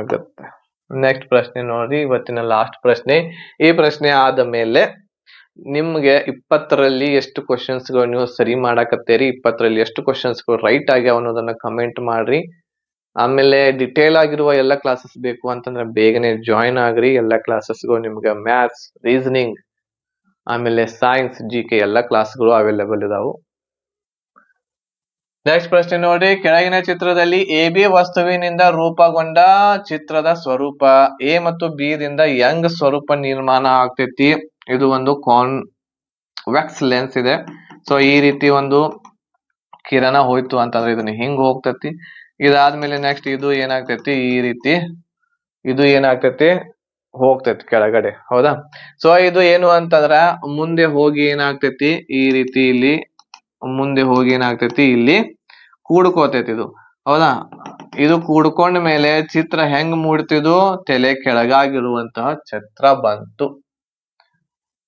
ಆಗುತ್ತೆ. ನೆಕ್ಸ್ಟ್ ಪ್ರಶ್ನೆ ನೋಡಿ, ಇವತ್ತಿನ ಲಾಸ್ಟ್ ಪ್ರಶ್ನೆ. ಈ ಪ್ರಶ್ನೆ ಆದ ಮೇಲೆ ನಿಮ್ಗೆ 20ರಲ್ಲಿ ಎಷ್ಟು ಕ್ವಶನ್ಸ್ ಗಳು ನೀವು ಸರಿ ಮಾಡಾಕತ್ತೀರಿ, 20ರಲ್ಲಿ ಎಷ್ಟು ಕ್ವಶನ್ಸ್ ಗಳು ರೈಟ್ ಆಗ್ಯಾವ ಅನ್ನೋದನ್ನ ಕಮೆಂಟ್ ಮಾಡ್ರಿ. ಆಮೇಲೆ ಡಿಟೇಲ್ ಆಗಿರುವ ಎಲ್ಲ ಕ್ಲಾಸಸ್ ಬೇಕು ಅಂತಂದ್ರೆ ಬೇಗನೆ ಜಾಯಿನ್ ಆಗ್ರಿ. ಎಲ್ಲ ಕ್ಲಾಸಸ್ಗಳು ನಿಮ್ಗೆ ಮ್ಯಾಥ್ಸ್, ರೀಸನಿಂಗ್, ಆಮೇಲೆ ಸೈನ್ಸ್, GK ಎಲ್ಲ ಕ್ಲಾಸ್ಗಳು ಅವೈಲೇಬಲ್ ಇದಾವು. ನೆಕ್ಸ್ಟ್ ಪ್ರಶ್ನೆ ನೋಡಿ, ಕೆಳಗಿನ ಚಿತ್ರದಲ್ಲಿ AB ವಸ್ತುವಿನಿಂದ ರೂಪುಗೊಂಡ ಚಿತ್ರದ ಸ್ವರೂಪ A ಮತ್ತು B ದಿಂದ ಯಂಗ್ ಸ್ವರೂಪ ನಿರ್ಮಾಣ ಆಗ್ತೈತಿ. ಇದು ಒಂದು ಕಾನ್ವೆಕ್ಸ್ ಲೆನ್ಸ್ ಇದೆ. ಸೊ ಈ ರೀತಿ ಒಂದು ಕಿರಣ ಹೋಯ್ತು ಅಂತಂದ್ರೆ ಇದನ್ನ ಹಿಂಗ್ ಹೋಗ್ತೈತಿ. ಇದಾದ್ಮೇಲೆ ನೆಕ್ಸ್ಟ್ ಇದು ಏನಾಗ್ತೈತಿ, ಈ ರೀತಿ ಇದು ಏನಾಗ್ತೈತಿ, ಹೋಗ್ತೈತಿ ಕೆಳಗಡೆ, ಹೌದಾ? ಸೊ ಇದು ಏನು ಅಂತಂದ್ರ ಮುಂದೆ ಹೋಗಿ ಏನಾಗ್ತೈತಿ, ಈ ರೀತಿ ಇಲ್ಲಿ ಮುಂದೆ ಹೋಗಿ ಏನಾಗ್ತೈತಿ, ಇಲ್ಲಿ ಕೂಡ್ಕೋತೈತಿ ಇದು, ಹೌದಾ? ಇದು ಕೂಡ್ಕೊಂಡ ಮೇಲೆ ಚಿತ್ರ ಹೆಂಗ್ ಮೂಡ್ತಿದ್ದು, ತಲೆ ಕೆಳಗಾಗಿರುವಂತಹ ಚಿತ್ರ ಬಂತು.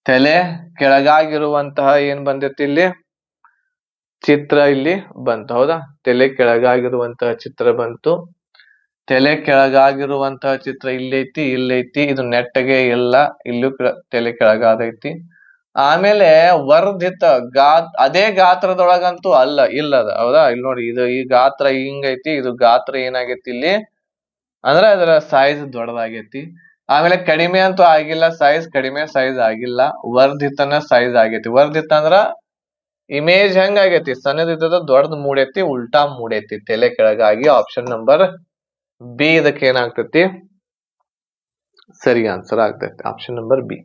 ತಲೆ ಕೆಳಗಾಗಿರುವಂತಹ ಏನ್ ಬಂದೈತಿ ಇಲ್ಲಿ, ಚಿತ್ರ ಇಲ್ಲಿ ಬಂತು. ಹೌದಾ, ತಲೆ ಕೆಳಗಾಗಿರುವಂತಹ ಚಿತ್ರ ಬಂತು. ತಲೆ ಕೆಳಗಾಗಿರುವಂತಹ ಚಿತ್ರ ಇಲ್ಲೈತಿ, ಇಲ್ಲೈತಿ. ಇದು ನೆಟ್ಟಗೆ ಇಲ್ಲ, ಇಲ್ಲೂ ತಲೆ ಕೆಳಗಾದೈತಿ. ಆಮೇಲೆ ವರ್ಧಿತ ಅದೇ ಗಾತ್ರದೊಳಗಂತೂ ಇಲ್ಲದ. ಹೌದಾ, ಇಲ್ಲಿ ನೋಡಿ, ಇದು ಈ ಗಾತ್ರ ಹಿಂಗೈತಿ, ಇದು ಗಾತ್ರ ಏನಾಗೈತಿ ಇಲ್ಲಿ ಅಂದ್ರೆ ಅದರ ಸೈಜ್ ದೊಡ್ಡದಾಗೈತಿ. ಆಮೇಲೆ ಕಡಿಮೆ ಅಂತೂ ಆಗಿಲ್ಲ ಸೈಜ್, ಕಡಿಮೆ ಸೈಜ್ ಆಗಿಲ್ಲ. ವರ್ಧಿತನ ಸೈಜ್ ಆಗೈತಿ. ವರ್ಧಿತ ಅಂದ್ರ ಇಮೇಜ್ ಹೆಂಗ ಆಗೈತಿ, ಸಣ್ಣದಿದ್ದದ ದೊಡ್ಡದ್ ಮೂಡೈತಿ, ಉಲ್ಟಾ ಮೂಡೈತಿ, ತಲೆ ಕೆಳಗಾಗಿ. ಆಪ್ಷನ್ ನಂಬರ್ ಬಿ ಇದಕ್ಕೆ ಏನಾಗ್ತೈತಿ, ಸರಿ ಆನ್ಸರ್ ಆಗ್ತೈತಿ. Option number B,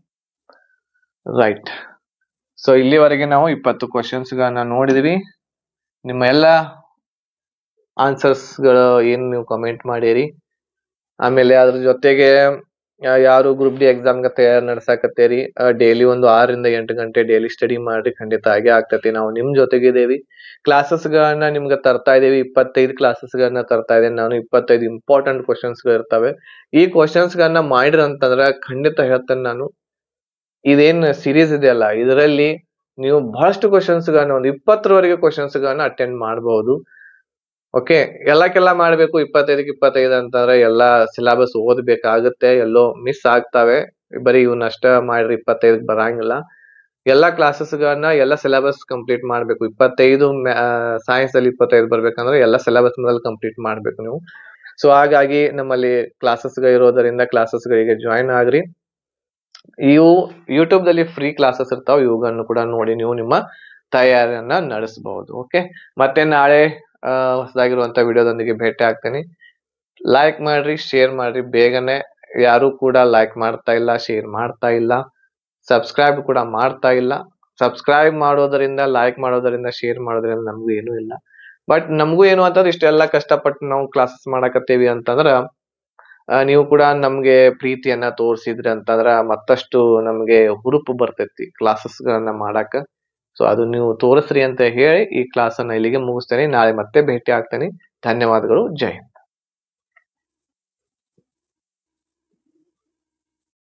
right. So ಇಲ್ಲಿವರೆಗೆ ನಾವು 20 ಕ್ವಶನ್ಸ್ ಗಳನ್ನ ನೋಡಿದ್ವಿ. ನಿಮ್ಮ ಎಲ್ಲ ಆನ್ಸರ್ಸ್ ಗಳು ಏನ್ ನೀವು ಕಮೆಂಟ್ ಮಾಡಿರಿ. ಆಮೇಲೆ ಅದ್ರ ಜೊತೆಗೆ ಯಾರು ಗ್ರೂಪ್ ಡಿ ಎಕ್ಸಾಮ್ ಗೆ ತಯಾರಿ ನಡ್ಸಾಕತ್ತೇರಿ, ಡೈಲಿ ಒಂದು 6 ರಿಂದ 8 ಗಂಟೆ ಡೈಲಿ ಸ್ಟಡಿ ಮಾಡ್ರಿ, ಖಂಡಿತ ಹಾಗೆ ಆಗ್ತೈತಿ. ನಾವು ನಿಮ್ ಜೊತೆಗಿದ್ದೇವಿ. ಕ್ಲಾಸಸ್ ಗಳನ್ನ ನಿಮ್ಗೆ ತರ್ತಾ ಇದೀವಿ. 25 ಕ್ಲಾಸಸ್ ಗಳನ್ನ ತರ್ತಾ ಇದ್ದೇನೆ ನಾನು. 25 ಇಂಪಾರ್ಟೆಂಟ್ ಕ್ವಶನ್ಸ್ ಗಳು ಇರ್ತವೆ. ಈ ಕ್ವಶನ್ಸ್ ಗಳನ್ನ ಮಾಡಿದ್ರ ಅಂತಂದ್ರ ಖಂಡಿತ ಹೇಳ್ತೇನೆ ನಾನು, ಇದೇನ್ ಸೀರೀಸ್ ಇದೆಯಲ್ಲ ಇದರಲ್ಲಿ ನೀವು ಬಹಳಷ್ಟು ಕ್ವಶನ್ಸ್ ಗಳನ್ನ, ಒಂದು 20ರವರೆಗೆ ಕ್ವಶನ್ಸ್ ಗಳನ್ನ ಅಟೆಂಡ್ ಮಾಡಬಹುದು. ಓಕೆ, ಎಲ್ಲಕ್ಕೆಲ್ಲ ಮಾಡ್ಬೇಕು 25ಕ್ಕೆ 25 ಅಂತಂದ್ರೆ ಎಲ್ಲಾ ಸಿಲೆಬಸ್ ಓದ್ಬೇಕಾಗುತ್ತೆ, ಎಲ್ಲೋ ಮಿಸ್ ಆಗ್ತಾವೆ. ಬರೀ ಇವನ್ನಷ್ಟ ಮಾಡ್ರಿ 25 ಬರಂಗಿಲ್ಲ. ಎಲ್ಲಾ ಕ್ಲಾಸಸ್ ಗಳನ್ನ, ಎಲ್ಲ ಸಿಲೆಬಸ್ ಕಂಪ್ಲೀಟ್ ಮಾಡ್ಬೇಕು. 25 ಸೈನ್ಸ್ ಅಲ್ಲಿ 25 ಬರ್ಬೇಕಂದ್ರೆ ಎಲ್ಲ ಸಿಲೆಬಸ್ ಮೊದಲು ಕಂಪ್ಲೀಟ್ ಮಾಡ್ಬೇಕು ನೀವು. ಸೊ ಹಾಗಾಗಿ ನಮ್ಮಲ್ಲಿ ಕ್ಲಾಸಸ್ ಗಳು ಇರೋದರಿಂದ ಕ್ಲಾಸಸ್ ಗಳಿಗೆ ಜಾಯಿನ್ ಆಗ್ರಿ. ಇವು ಯೂಟ್ಯೂಬ್ ದಲ್ಲಿ ಫ್ರೀ ಕ್ಲಾಸಸ್ ಇರ್ತಾವ, ಇವುಗಳನ್ನು ಕೂಡ ನೋಡಿ ನೀವು ನಿಮ್ಮ ತಯಾರಿಯನ್ನ ನಡೆಸಬಹುದು. ಓಕೆ, ಮತ್ತೆ ನಾಳೆ ಹೊಸದಾಗಿರುವಂತ ವಿಡಿಯೋದೊಂದಿಗೆ ಭೇಟಿ ಆಗ್ತೇನೆ. ಲೈಕ್ ಮಾಡ್ರಿ, ಶೇರ್ ಮಾಡ್ರಿ. ಬೇಗನೆ ಯಾರು ಕೂಡ ಲೈಕ್ ಮಾಡ್ತಾ ಇಲ್ಲ, ಶೇರ್ ಮಾಡ್ತಾ ಇಲ್ಲ, ಸಬ್ಸ್ಕ್ರೈಬ್ ಕೂಡ ಮಾಡ್ತಾ ಇಲ್ಲ. ಸಬ್ಸ್ಕ್ರೈಬ್ ಮಾಡೋದರಿಂದ, ಲೈಕ್ ಮಾಡೋದರಿಂದ, ಶೇರ್ ಮಾಡೋದ್ರಿಂದ ನಮಗೂ ಏನೂ ಇಲ್ಲ. ಬಟ್ ನಮಗೂ ಏನು ಅಂತಂದ್ರೆ ಇಷ್ಟೆಲ್ಲ ಕಷ್ಟಪಟ್ಟು ನಾವು ಕ್ಲಾಸಸ್ ಮಾಡಕತ್ತೇವಿ ಅಂತಂದ್ರ ನೀವು ಕೂಡ ನಮ್ಗೆ ಪ್ರೀತಿಯನ್ನ ತೋರಿಸಿದ್ರಿ ಅಂತಂದ್ರ ಮತ್ತಷ್ಟು ನಮ್ಗೆ ಹುರುಪು ಬರ್ತೈತಿ ಕ್ಲಾಸಸ್ ಗಳನ್ನ ಮಾಡಾಕ. ಸೊ ಅದು ನೀವು ತೋರಿಸ್ರಿ ಅಂತ ಹೇಳಿ ಈ ಕ್ಲಾಸ್ ಅನ್ನ ಇಲ್ಲಿಗೆ ಮುಗಿಸ್ತೇನೆ. ನಾಳೆ ಮತ್ತೆ ಭೇಟಿ ಆಗ್ತೇನೆ. ಧನ್ಯವಾದಗಳು. ಜೈ ಹಿಂದ್.